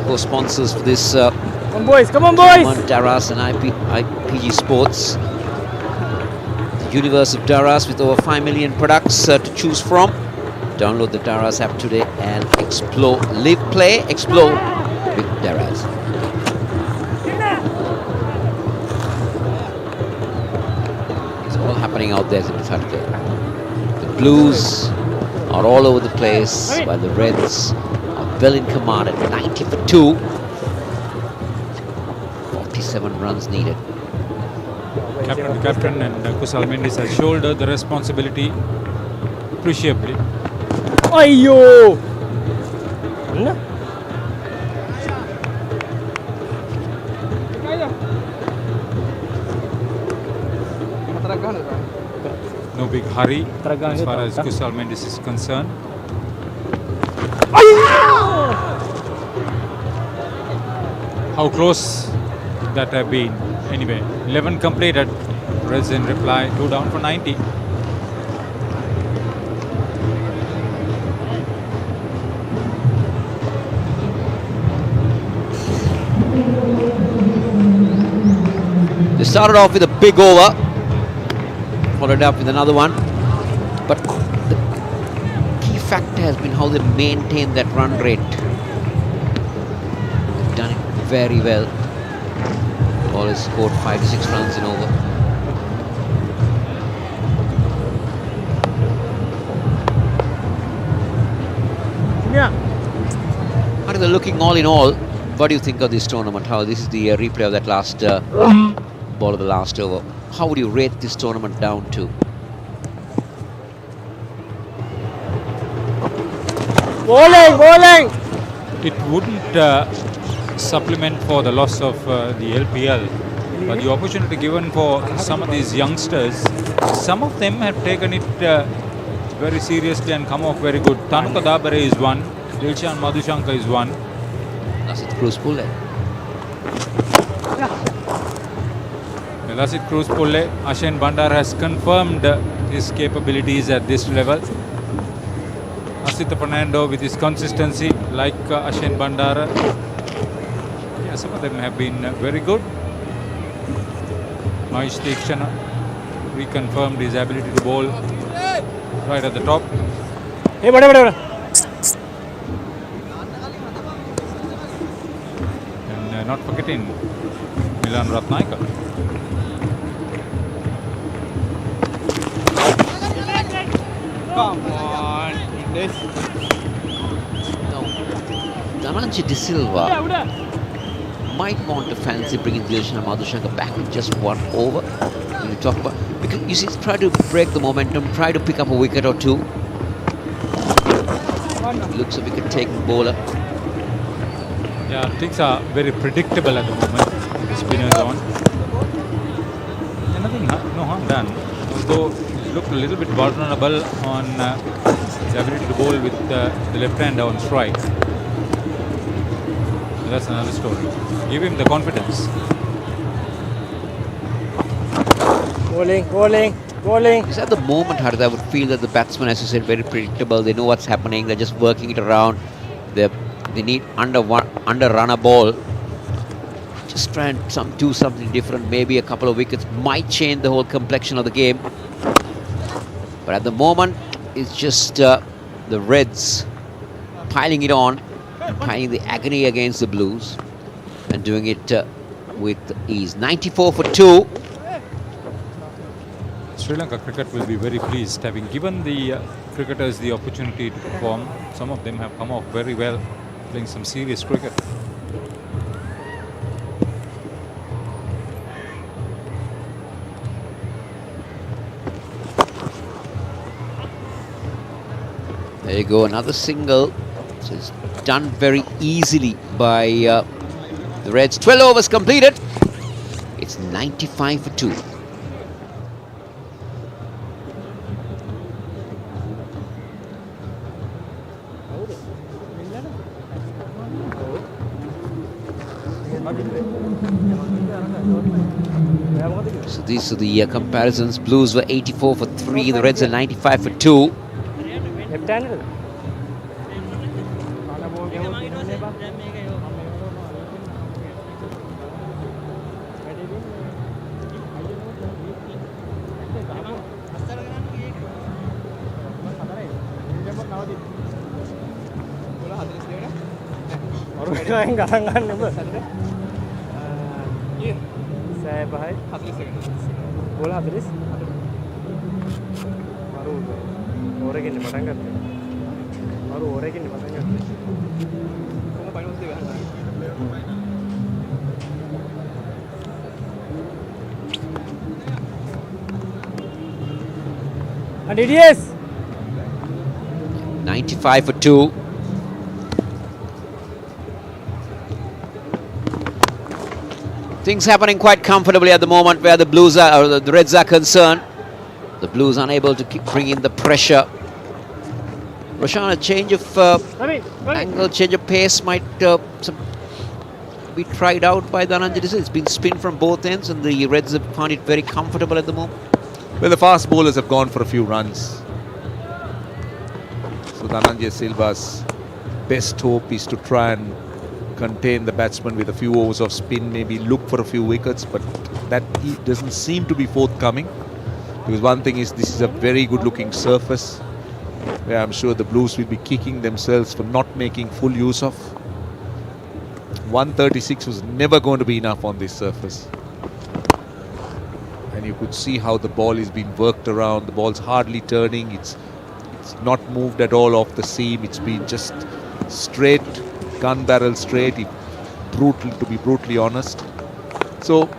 co-sponsors for this come on boys, come on boys. Daras and IPG Sports. The universe of Daras with over 5 million products to choose from. Download the Daras app today and explore, live, play, explore with Daras. It's all happening out there in Fatke. The Blues are all over the place, while the Reds are well in command at 90 for 2. 47 runs needed. The captain and Kusal Mendes has shouldered the responsibility appreciably. Ayyo. Mana? No big hurry Tergang as dia far tak as tak. Kusal Mendes is concerned. How close that have been. Anyway, 11 completed. Reds in reply, 2 down for 90. They started off with a big over, followed up with another one, but the key factor has been how they maintain that run rate. They've done it very well. Ball has scored 5 to 6 runs in over. Yeah. How are they looking all in all? What do you think of this tournament? How this is the replay of that last ball of the last over. How would you rate this tournament down to? Bowling, bowling. It wouldn't supplement for the loss of the LPL, but the opportunity given for some of these youngsters, some of them have taken it very seriously and come off very good. Tanuka Dabare is one, Dilshan Madhushanka is one. Lasit Cruz Pulle. Lasit Cruz Pulle, Ashen Bandar has confirmed his capabilities at this level. Asita Fernando with his consistency, like Ashen Bandara. Yeah, some of them have been very good. Mahesh Tikshana reconfirmed his ability to bowl right at the top. Hey, bada. And not forgetting Milan Ratnaika. Come on. This. Now, Dhananjay De Silva might want to fancy bringing Dilshan Madhushanka back with just one over. When you talk about, because you see, try to break the momentum, try to pick up a wicket or two. Looks a wicket-taking bowler. Yeah, things are very predictable at the moment. The spinner is on. Yeah, nothing, no harm done. Although he looked a little bit vulnerable on the ability to bowl with the left hand on strike. But that's another story. Give him the confidence. Bowling, bowling, bowling. Because at the moment, Harith, I would feel that the batsmen, as you said, very predictable. They know what's happening. They're just working it around. They need under-run a ball. Just try and do something different. Maybe a couple of wickets might change the whole complexion of the game. But at the moment, it's just the Reds piling it on, and piling the agony against the Blues, and doing it with ease. 94 for 2. Sri Lanka cricket will be very pleased, having given the cricketers the opportunity to perform. Some of them have come off very well, playing some serious cricket. There you go, another single. So it's done very easily by the Reds. 12 overs completed. It's 95 for 2. So these are the comparisons. Blues were 84 for 3, the Reds are 95 for 2. Left handed. Orang gangan number. Saya bahai. Bola habis. Baru orang ini matang kan. Baru orang ini matang kan. Kamu paling mesti kan. And DDS. 95 for 2. Things happening quite comfortably at the moment where the Blues are, or the Reds are concerned. The Blues unable to bring in the pressure. Roshan, a change of angle, change of pace might be tried out by Dhananjay. It's been spin from both ends and the Reds have found it very comfortable at the moment. Well, the fast bowlers have gone for a few runs. So Dhananjay Silva's best hope is to try and contain the batsman with a few overs of spin, maybe look for a few wickets, but that doesn't seem to be forthcoming. Because one thing is, this is a very good looking surface where I'm sure the Blues will be kicking themselves for not making full use of. 136 was never going to be enough on this surface. And you could see how the ball is being worked around. The ball's hardly turning. It's not moved at all off the seam. It's been just straight, gun barrel straight, to be brutally honest. So,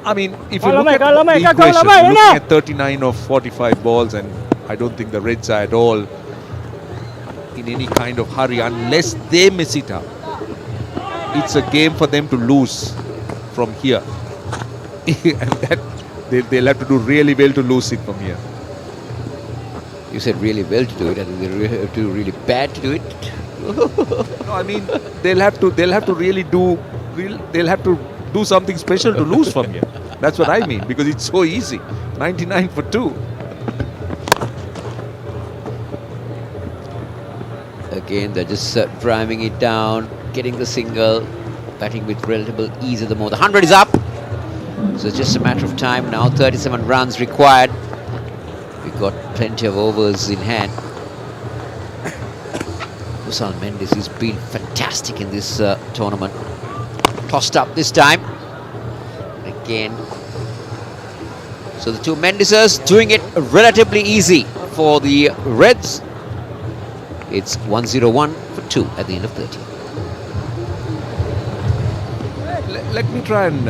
I mean, if you look at the equation, you're looking at 39 of 45 balls, and I don't think the Reds are at all in any kind of hurry unless they mess it up. It's a game for them to lose from here. And that they'll have to do really well to lose it from here. You said really well to do it, and they have to do really bad to do it. No, I mean they'll have to really do something special to lose from here. That's what I mean, because it's so easy. 99 for 2. Again, they're just driving it down, getting the single, batting with relative ease at the moment. The 100 is up, so it's just a matter of time now. 37 runs required. We've got plenty of overs in hand. Kusal Mendes has been fantastic in this tournament. Tossed up this time. Again. So the two Mendeses doing it relatively easy for the Reds. It's 101 for 2 at the end of 30. Let me try and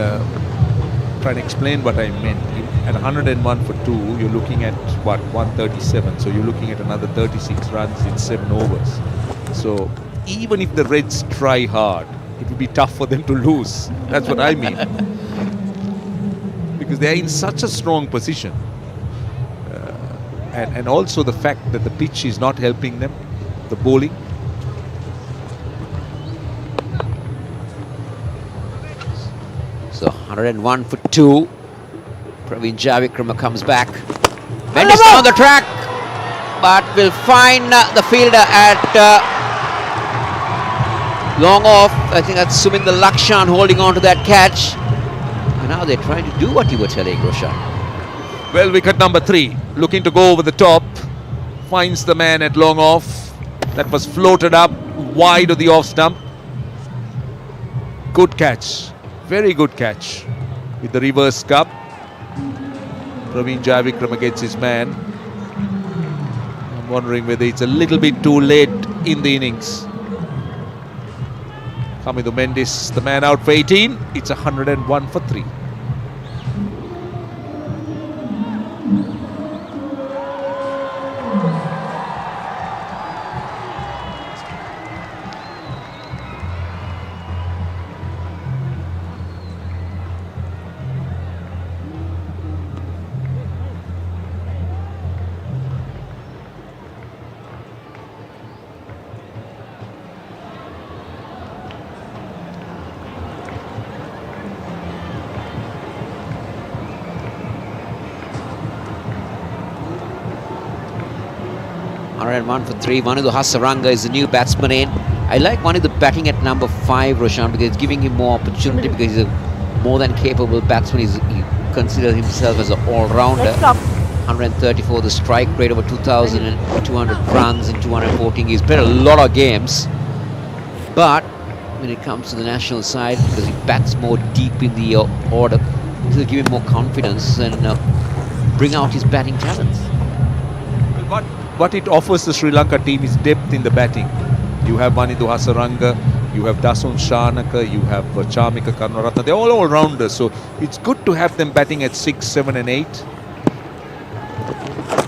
explain what I meant. At 101 for 2, you're looking at what, 137. So you're looking at another 36 runs in 7 overs. So even if the Reds try hard, it will be tough for them to lose. That's what I mean. Because they are in such a strong position. And also the fact that the pitch is not helping them, the bowling. So 101 for 2. Praveen Javikrama comes back. Mendes down the track, but will find the fielder at long off. I think that's Suminder Lakshan holding on to that catch. And now they're trying to do what you were telling, Roshan. Well, wicket number 3, looking to go over the top. Finds the man at long off. That was floated up wide of the off stump. Good catch. Very good catch. With the reverse cup. Praveen Javikrama gets his man. I'm wondering whether it's a little bit too late in the innings. Kamidu Mendes, the man out for 18. It's 101 for 3. 101 for 3. Vanidhu Hasaranga is the new batsman in. I like Vanidhu batting at number 5, Roshan, because it's giving him more opportunity, because he's a more than capable batsman. He considers himself as an all-rounder. 134 the strike rate, over 2,200 runs in 214. He's played a lot of games, but when it comes to the national side, because he bats more deep in the order, it'll give him more confidence and bring out his batting talents. What it offers the Sri Lanka team is depth in the batting. You have Vanidhu Hasaranga, you have Dasun Shanaka, you have Chamika Karunaratne. They're all all-rounders, so it's good to have them batting at 6, 7 and 8.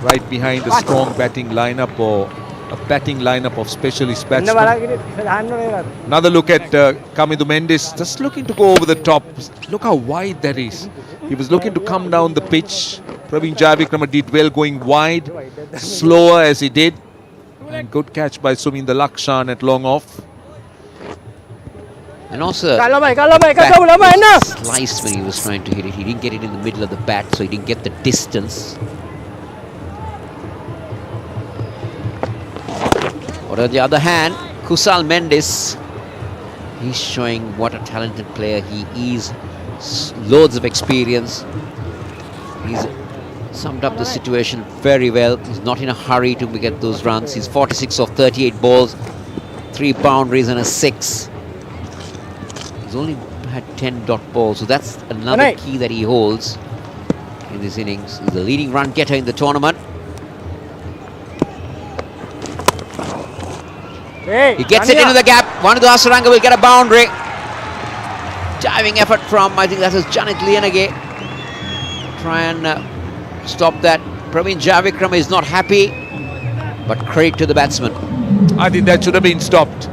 Right behind a strong batting lineup, or a batting lineup of specialist batsmen. Another look at Kamidou Mendes, just looking to go over the top. Look how wide that is. He was looking to come down the pitch. Praveen Jayavikrama did well going wide, slower as he did. And good catch by Suminda Lakshan at long off. And also, sliced when he was trying to hit it. He didn't get it in the middle of the bat, so he didn't get the distance. But on the other hand, Kusal Mendes, he's showing what a talented player he is. Loads of experience. He's summed up the situation very well. He's not in a hurry to get those runs. He's 46 of 38 balls, 3 boundaries and a 6. He's only had 10 dot balls, so that's another key that he holds in this innings. He's the leading run getter in the tournament. He gets it into the gap. Vanidhu Hasaranga will get a boundary. Diving effort from, I think that was Janet Lianage. Try and stop that. Praveen Jayavikrama is not happy, but credit to the batsman. I think that should have been stopped.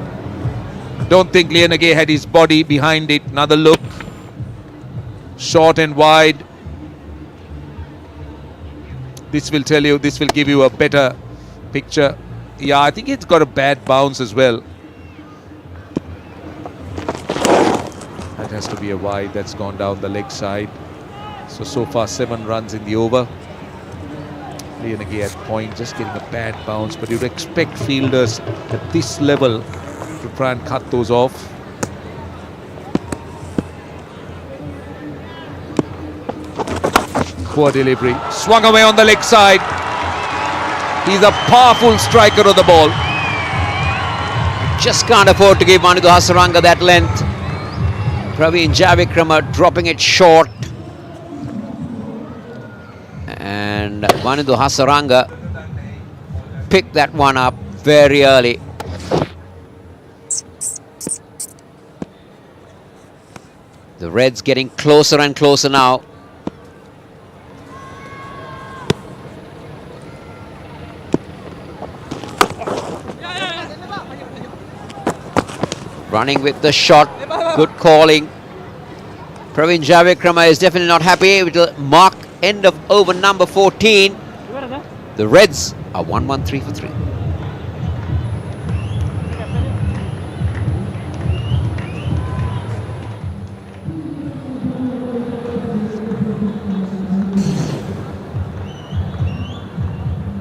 Don't think Lianage had his body behind it. Another look. Short and wide. This will tell you, this will give you a better picture. Yeah, I think it's got a bad bounce as well. That has to be a wide. That's gone down the leg side. So far 7 runs in the over. Lianage at point, just getting a bad bounce. But you'd expect fielders at this level to try and cut those off. Poor delivery. Swung away on the leg side. He's a powerful striker of the ball. Just can't afford to give Vanidhu Hasaranga that length. Praveen Jayavikrama dropping it short. And Vanidhu Hasaranga picked that one up very early. The Reds getting closer and closer now. Running with the shot, good calling. Praveen Jayavikrama is definitely not happy. It will mark end of over number 14. The Reds are 1-1-3 for 3.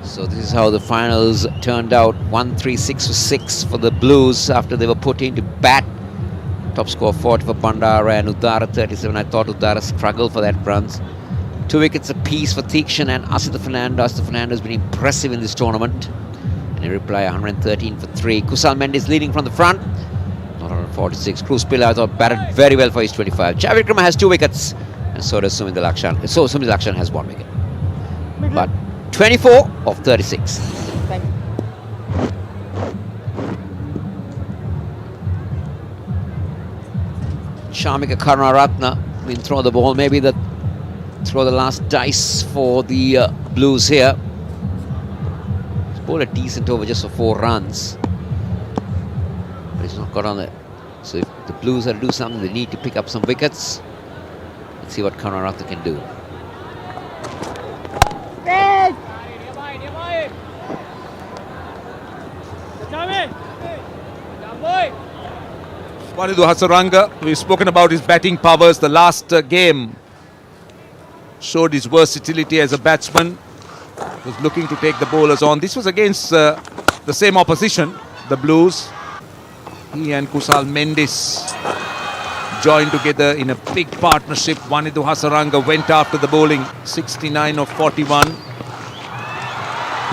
So this is how the finals turned out. 1-3-6 for 6 for the Blues after they were put into bat. Top score 40 for Bandara and Udara 37. I thought Udara struggled for that runs. 2 wickets apiece for Theekshan and Asita Fernando. Asita Fernando has been impressive in this tournament. And in reply, 113 for 3. Kusal Mendes leading from the front. Not 146. Cruz Pilla, I thought, batted very well for his 25. Jayavikrama has 2 wickets. And so does Suminda Lakshan. So Suminda Lakshan has 1 wicket. But 24 of 36. Chamika Karunaratne will throw the ball. Maybe throw the last dice for the Blues here. He's bowled a decent over just for 4 runs. But he's not got on it. So if the Blues have to do something, they need to pick up some wickets. Let's see what Karunaratne can do. Vanidhu Hasaranga, we've spoken about his batting powers. The last game showed his versatility as a batsman. Was looking to take the bowlers on. This was against the same opposition, the Blues. He and Kusal Mendis joined together in a big partnership. Wanidhu Hasaranga went after the bowling, 69 of 41.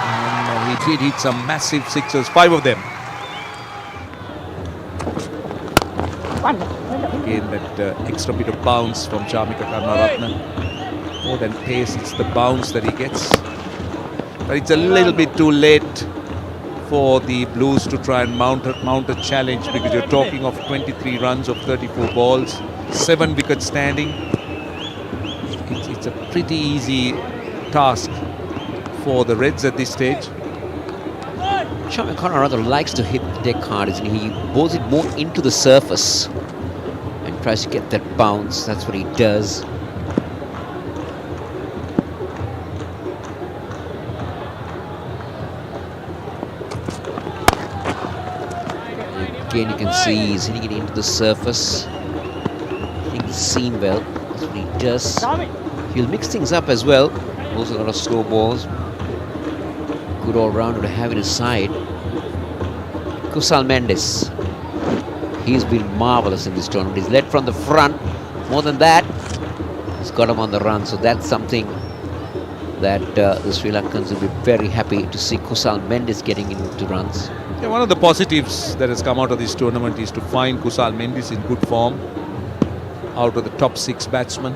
And he did hit some massive sixes, 5 of them. Again, that extra bit of bounce from Chamika Karnaratne. More than pace, it's the bounce that he gets. But it's a little bit too late for the Blues to try and mount a challenge, because you're talking of 23 runs of 34 balls, 7 wickets standing. It's a pretty easy task for the Reds at this stage. Chamika Karnaratne likes to hit the deck hard, and he bowls it more into the surface and tries to get that bounce. That's what he does. Again, you can see he's hitting it into the surface, hitting the seam well. That's what he does. He'll mix things up as well. Also a lot of slow balls. Good all-rounder to have in his side. Kusal Mendis. He's been marvellous in this tournament. He's led from the front. More than that, he's got him on the run. So that's something that the Sri Lankans will be very happy to see Kusal Mendis getting into runs. Yeah, one of the positives that has come out of this tournament is to find Kusal Mendis in good form out of the top 6 batsmen.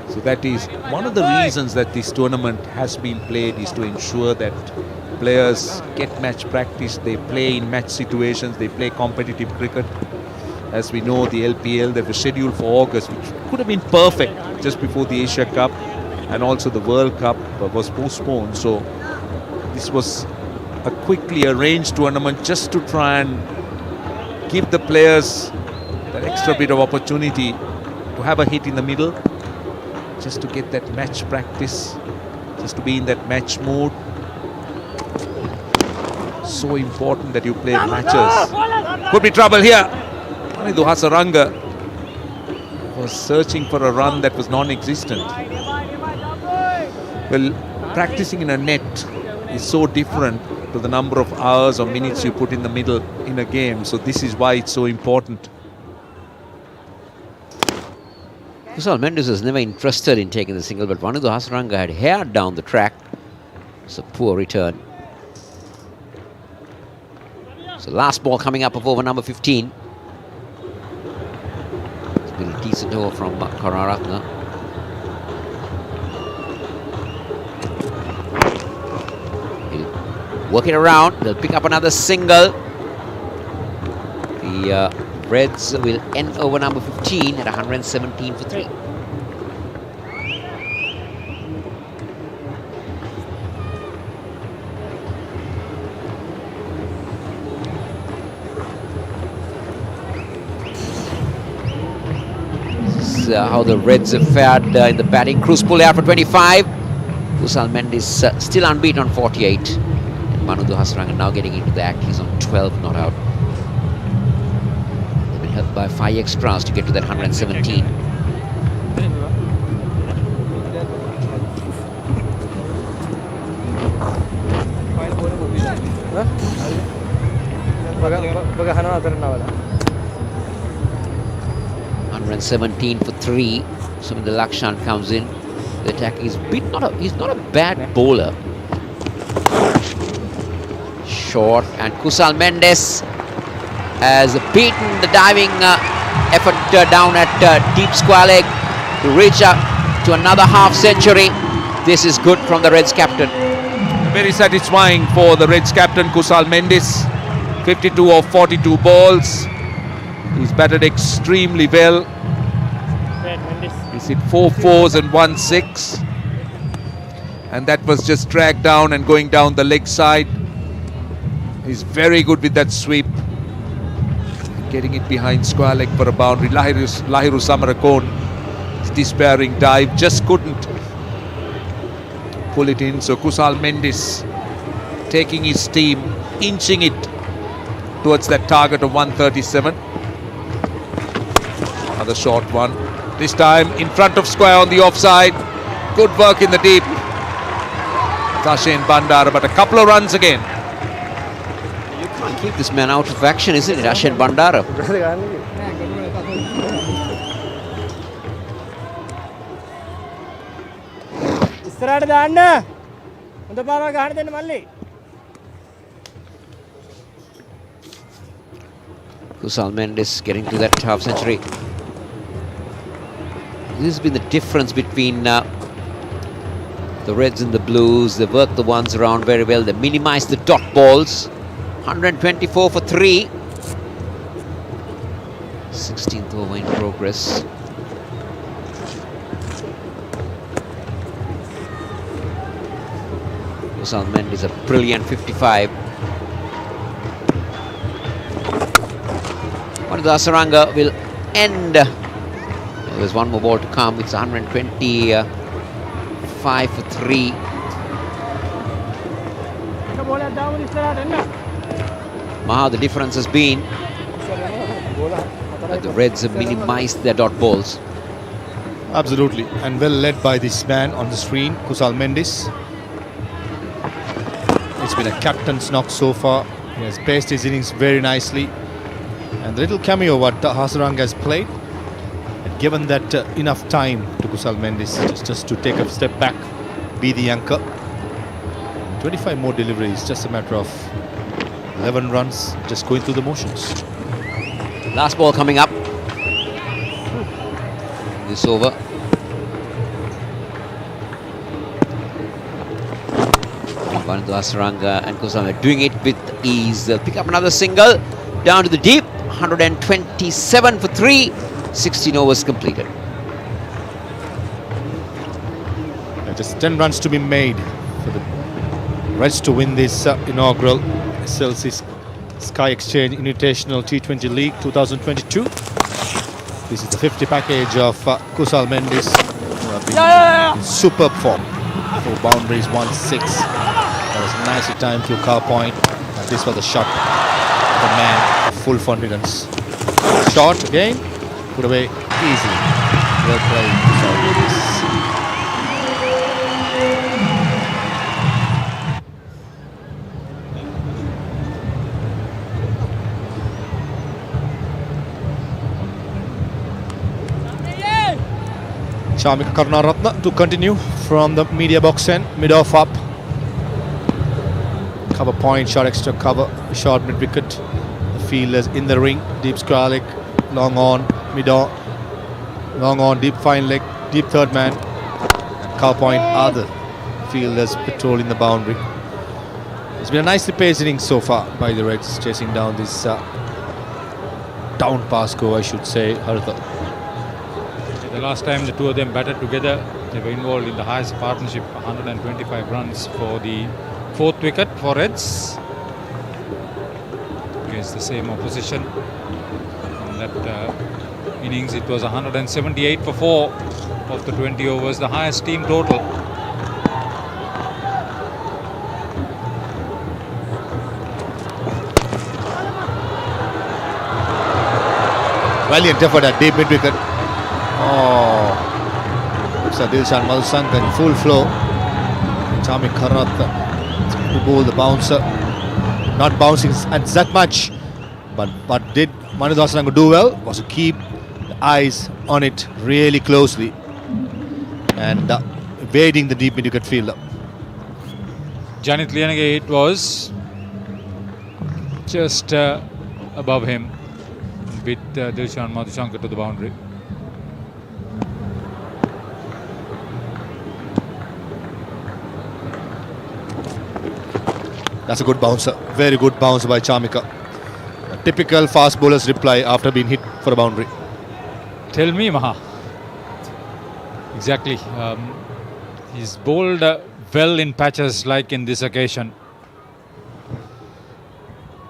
So that is one of the reasons that this tournament has been played, is to ensure that players get match practice, they play in match situations, they play competitive cricket. As we know, the LPL that was scheduled for August, which could have been perfect just before the Asia Cup, and also the World Cup was postponed. So this was a quickly arranged tournament just to try and give the players that extra bit of opportunity to have a hit in the middle, just to get that match practice, just to be in that match mode. So important that you play matches. Could be trouble here. Wanidhu Hasaranga was searching for a run that was non-existent. Well, practicing in a net is so different to the number of hours or minutes you put in the middle in a game. So this is why it's so important. Kusal Mendis was never interested in taking the single, but Wanidhu Hasaranga had hared down the track. It's a poor return. So last ball coming up of over number 15. It's been a decent over from Karnaratne. Work it around, they'll pick up another single. The Reds will end over number 15 at 117 for 3. This is how the Reds have fared in the batting. Cruz pulled out for 25. Kusal Mendis still unbeaten on 48. Wanidhu Hasaranga now getting into the act. He's on 12, not out. They've been helped by 5 extras to get to that 117. $117 for 3. So when the Lakshan comes in, the attack is he's not a bad bowler. Short, and Kusal Mendis has beaten the diving effort down at deep square leg to reach up to another half century. This is good from the Reds captain. Very satisfying for the Reds captain Kusal Mendis. 52 of 42 balls. He's batted extremely well. He's hit 4 fours and 1 6. And that was just dragged down and going down the leg side. He's very good with that sweep. Getting it behind square leg for a boundary. Lahiru Samarakone, his despairing dive, just couldn't pull it in. So Kusal Mendis taking his team, inching it towards that target of 137. Another short one. This time in front of square on the offside. Good work in the deep. Sachin Bandara, but a couple of runs again. You can't keep this man out of action, isn't it, Ashen Bandara? ඉස්සරහට දාන්න. හොඳ පාරක් ගහන්න දෙන්න මල්ලි. Kusal Mendes getting to that half century. This has been the difference between the Reds and the Blues. They work the ones around very well. They minimize the dot balls. 124 for 3. 16th over in progress. Kusal Mendes a brilliant 55. Asaranga will end. There's one more ball to come. It's 125 for 3. Maha, the difference has been that the Reds have minimized their dot balls. Absolutely, and well led by this man on the screen, Kusal Mendes. It's been a captain's knock so far. He has paced his innings very nicely. And the little cameo what Hasaranga has played, and given that enough time to Kusal Mendes just to take a step back, be the anchor. 25 more deliveries, just a matter of 11 runs, just going through the motions. Last ball coming up. This over. Bandu Hasaranga and Kusal are doing it with ease. They'll pick up another single down to the deep. 127 for 3. 16 overs completed. Just 10 runs to be made for the Reds to win this inaugural SLC Sky Exchange Invitational T20 League 2022. This is the 50 package of Kusal Mendes. In superb form. 4 boundaries, 1-6. That was nicely timed through car point. And this was the shot. The man of full confidence. Shot again, put away easily. Well played. Chamika Karunaratne to continue from the media box end, mid-off up. Cover point, short extra cover, short mid-wicket. The fielders in the ring, deep square leg, long on, mid-on, long on, deep fine leg, deep third man. Cover point, other fielders patrolling the boundary. It's been a nicely paced inning so far by the Reds, chasing down this down pass go, I should say, Haritha. The last time the two of them batted together, they were involved in the highest partnership, 125 runs for the 4th wicket for Reds against the same opposition. In that innings, it was 178 for 4 of the 20 overs, the highest team total. Valiant effort at deep mid-wicket. Oh, it's a Dilshan Madhusanka in full flow. Chamika Karunaratne to bowl the bouncer. Not bouncing at that much, but did Bandu Hasaranga do well was to keep the eyes on it really closely and evading the deep mid-wicket fielder. Janit Liyanage, it was just above him, with Dilshan Madhusanka to the boundary. That's a good bouncer, very good bouncer by Chamika. A typical fast bowler's reply after being hit for a boundary. Tell me, Maha. Exactly. He's bowled well in patches like in this occasion.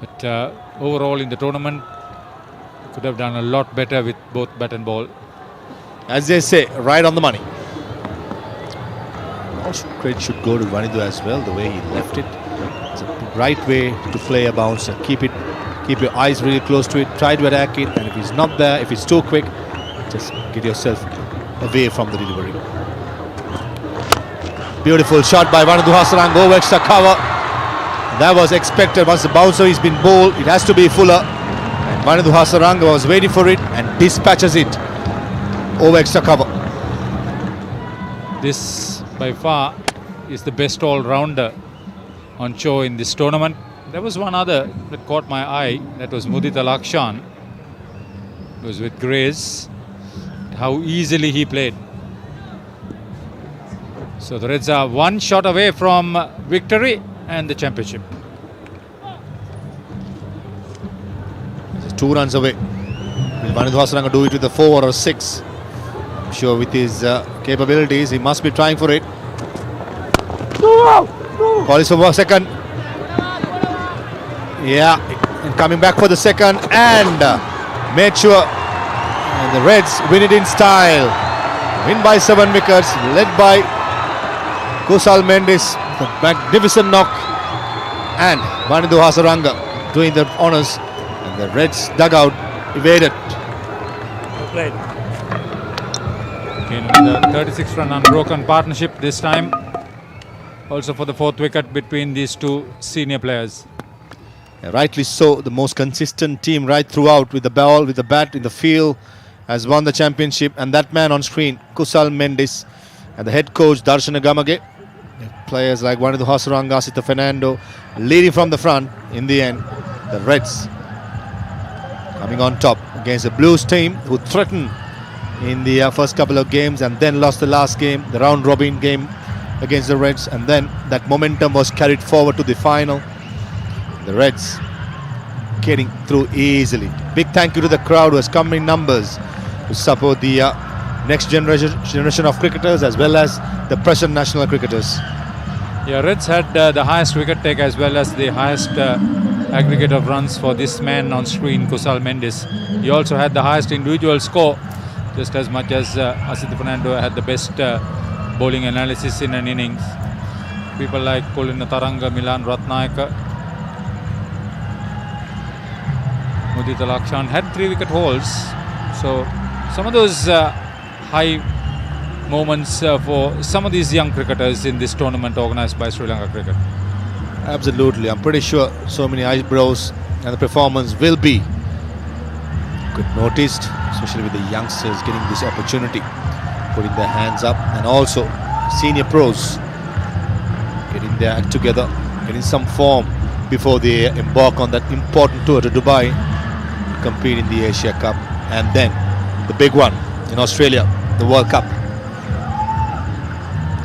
But overall in the tournament, could have done a lot better with both bat and ball. As they say, right on the money. Also, credit should go to Vanidu as well, the way he left it. It's a right way to play a bouncer. Keep your eyes really close to it, try to attack it, and if he's not there, if it's too quick, just get yourself away from the delivery. Beautiful shot by Vanadu Hasaranga over extra cover. That was expected. Once the bouncer has been bowled, it has to be Fuller. And Vanadu Hasaranga was waiting for it and dispatches it over extra cover. This by far is the best all-rounder on show in this tournament. There was one other that caught my eye. That was Mudita Lakshan. It was with grace. How easily he played. So the Reds are one shot away from victory and the championship. 2 runs away. Will Vanadu Hasaranga do it with a 4 or a 6? I'm sure with his capabilities, he must be trying for it. Calls for second. Yeah, and coming back for the second and made sure. And the Reds win it in style. Win by 7 wickets, led by Kusal Mendis. The magnificent knock. And Vanadu Hasaranga doing the honours. And the Reds dugout evaded. Played. In the 36-run unbroken partnership this time. Also for the 4th wicket between these two senior players. Yeah, rightly so, the most consistent team right throughout, with the ball, with the bat in the field, has won the championship. And that man on screen, Kusal Mendis, and the head coach Darshana Gamage. Players like Vanadu Hasaranga, Asita Fernando leading from the front. In the end, the Reds coming on top against the Blues team, who threatened in the first couple of games and then lost the last game, the round robin game against the Reds, and then that momentum was carried forward to the final. The Reds getting through easily. Big thank you to the crowd who has come in numbers to support the next generation of cricketers as well as the present national cricketers. Yeah, Reds had the highest wicket take as well as the highest aggregate of runs for this man on screen, Kusal Mendis. He also had the highest individual score, just as much as Asita Fernando had the best bowling analysis in an innings. People like Kulina Taranga, Milan Ratnayaka, Mudita Lakshan had 3 wicket hauls. So some of those high moments for some of these young cricketers in this tournament organised by Sri Lanka Cricket. Absolutely, I'm pretty sure so many eyebrows and the performance will be good noticed, especially with the youngsters getting this opportunity, putting their hands up, and also senior pros getting their act together, getting some form before they embark on that important tour to Dubai to compete in the Asia Cup, and then the big one in Australia, the World Cup.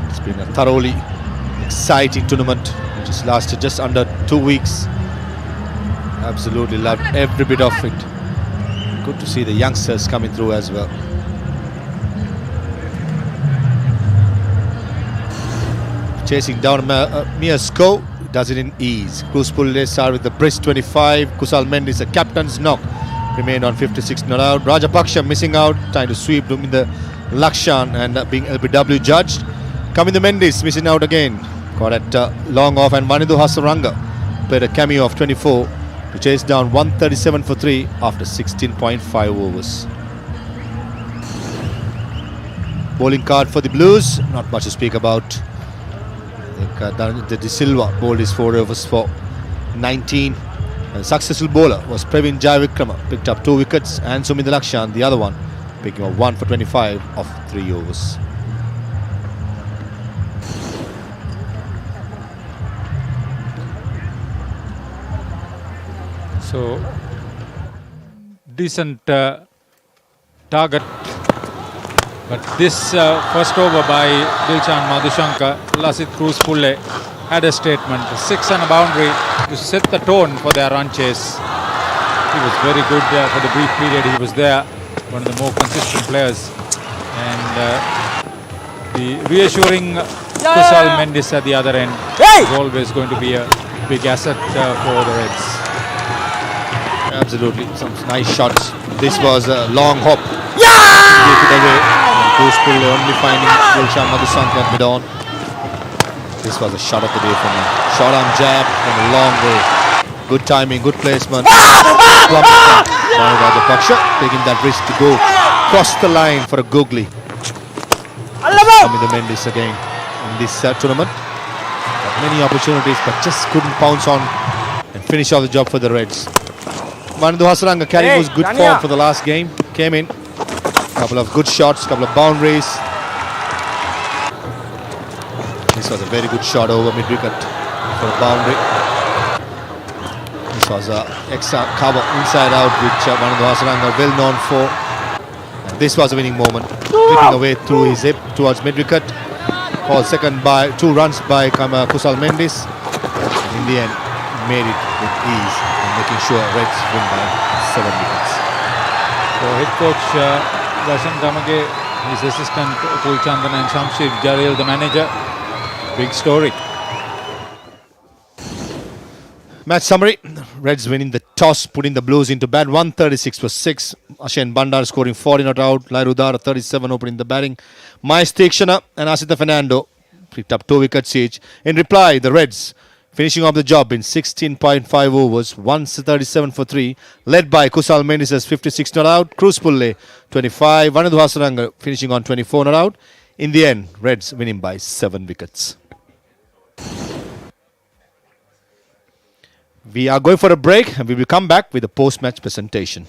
It's been a thoroughly exciting tournament which has lasted just under 2 weeks. Absolutely loved every bit of it. Good to see the youngsters coming through as well. Chasing down Miasko, does it in ease. Cruz Pulle started with the brisk 25. Kusal Mendis, the captain's knock, remained on 56 not out. Rajapaksha missing out, trying to sweep in the Lakshan and being LBW judged. Coming the Mendis, missing out again. Caught at long off, and Vanadu Hasaranga played a cameo of 24 to chase down 137 for 3 after 16.5 overs. Bowling card for the Blues, not much to speak about. De Silva bowled his 4 overs for 19. And successful bowler was Praveen Jayavikrama, picked up 2 wickets, and Suminda Lakshan, the other one, picking up 1 for 25 of 3 overs. So decent target, but this first over by Dilshan Madhushanka, Lasit Cruz Pulle had a statement, 6 and a boundary to set the tone for their run chase. He was very good for the brief period he was there, one of the more consistent players, and the reassuring Kusal Mendis at the other end is always going to be a big asset for the Reds. Absolutely, some nice shots. This was a long hop. Gave it away. Cruz Pulle only finding Dilshan Madhushanka at mid-on. This was a shot of the day for me. Short arm jab from a long way. Good timing, good placement. Rajapaksha taking that risk to go cross the line for a googly. Coming the Mendis again. in this tournament. Got many opportunities, but just couldn't pounce on and finish off the job for the Reds. Vandu Hasaranga carrying was good form for the last game. Came in, couple of good shots, couple of boundaries. This was a very good shot over mid-wicket for a boundary. This was a extra cover inside out, which Vandu Hasaranga well known for. And this was a winning moment, flicking away through his hip towards mid-wicket. Called second by 2 runs by Kusal Mendis. And in the end, made it with ease and making sure Reds win by 7 wickets. So head coach Darshan Damage, his assistant Pulchandan and Shamshir Jaril, the manager. Big story. Match summary. Reds winning the toss, putting the Blues into bat. 136 for 6. Ashen Bandar scoring 40 not out. Lairudar 37 opening the batting. Miles Tikshana and Asita Fernando picked up 2 wickets each. In reply, the Reds finishing off the job in 16.5 overs. 137 for 3. Led by Kusal Mendis 56 not out. Cruz Pulle 25. Vanadu Hasaranga finishing on 24 not out. In the end, Reds winning by 7 wickets. We are going for a break and we will come back with a post-match presentation.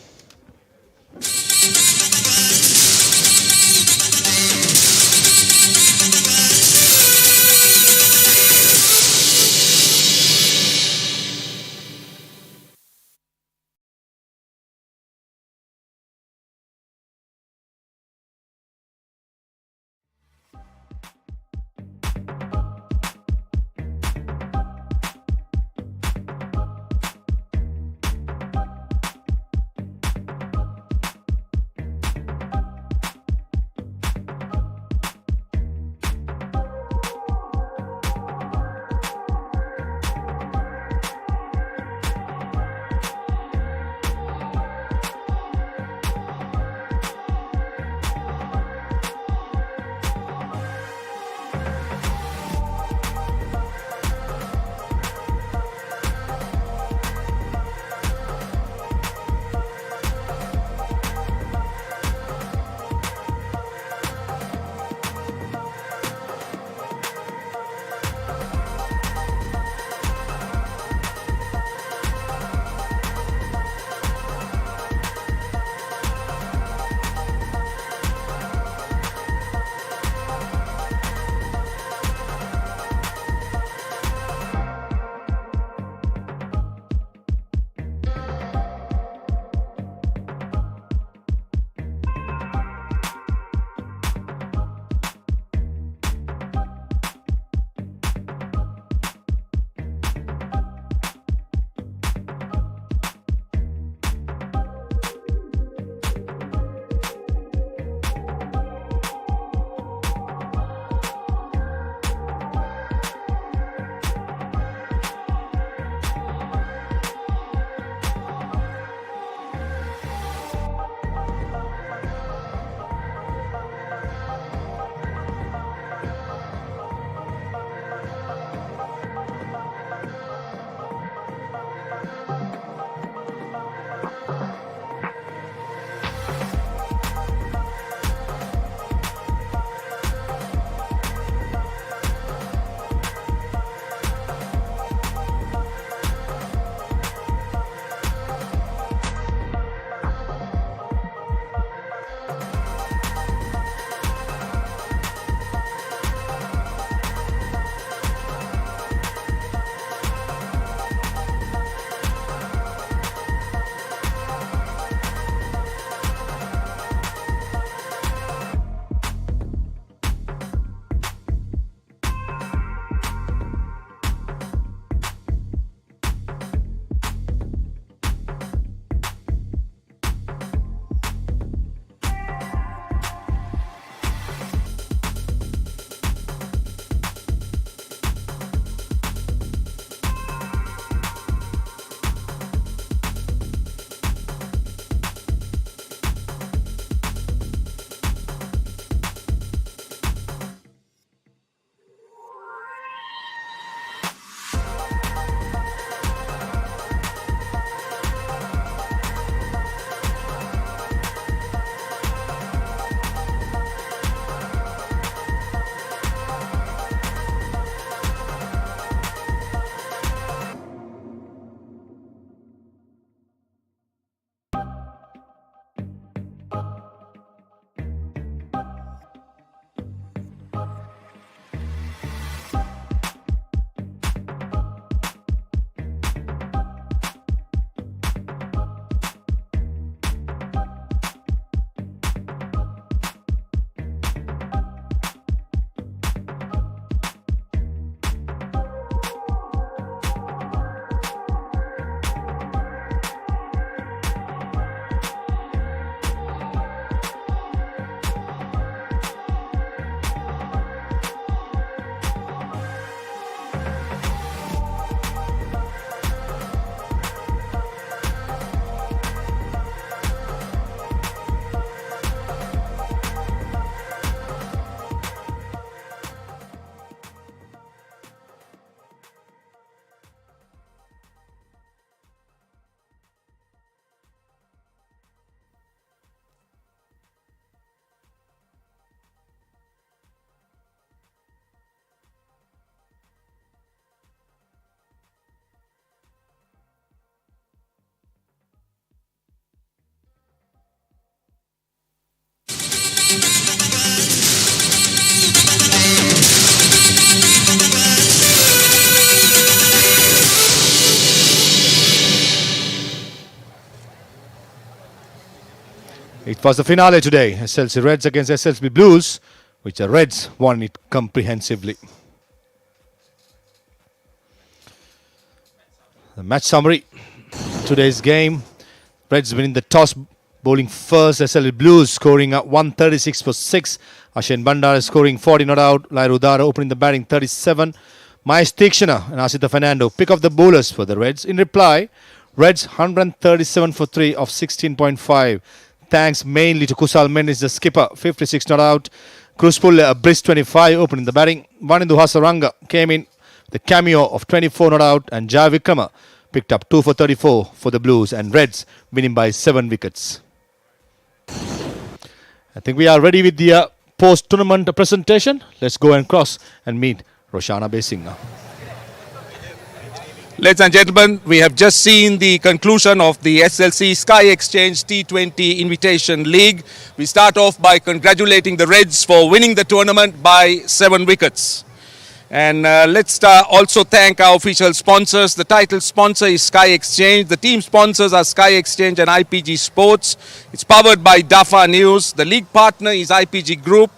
It was the finale today. SLC Reds against SLC Blues, which the Reds won it comprehensively. The match summary. Today's game. Reds winning the toss, bowling first. SLC Blues scoring at 136 for 6. Ashen Bandara scoring 40 not out. Lairu Dara opening the batting 37. Mahesh Tikshana and Asita Fernando pick up the bowlers for the Reds. In reply, Reds 137 for 3 of 16.5. Thanks mainly to Kusal Mendes, the skipper, 56 not out. Cruz Pulle, a brisk 25 opening the batting. Vanindu Hasaranga came in the cameo of 24 not out, and Jai Vikrama picked up 2 for 34 for the Blues, and Reds winning by 7 wickets. I think we are ready with the post-tournament presentation. Let's go and cross and meet Roshana Besinga. Ladies and gentlemen, we have just seen the conclusion of the SLC Sky Exchange T20 Invitation League. We start off by congratulating the Reds for winning the tournament by 7 wickets. And let's also thank our official sponsors. The title sponsor is Sky Exchange. The team sponsors are Sky Exchange and IPG Sports. It's powered by DAFA News. The league partner is IPG Group.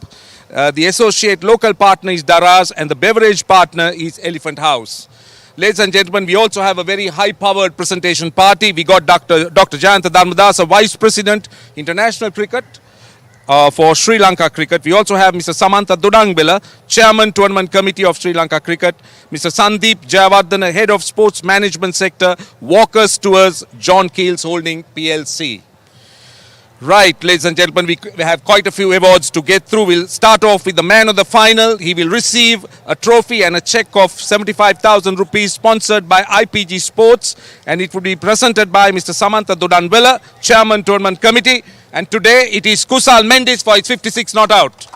The associate local partner is Daraz, and the beverage partner is Elephant House. Ladies and gentlemen, we also have a very high-powered presentation party. We got Dr. Jayantha Dharmadasa, Vice President, International Cricket for Sri Lanka Cricket. We also have Mr. Samantha Dodangbela, Chairman, Tournament Committee of Sri Lanka Cricket. Mr. Sandeep Jayawardena, Head of Sports Management Sector, Walkers Tours, John Keels Holding PLC. Right, ladies and gentlemen, we have quite a few awards to get through. We'll start off with the man of the final. He will receive a trophy and a check of 75,000 rupees sponsored by IPG Sports, and it will be presented by Mr. Samantha Dodanwela, Chairman, Tournament Committee. And today it is Kusal Mendes for its 56 not out.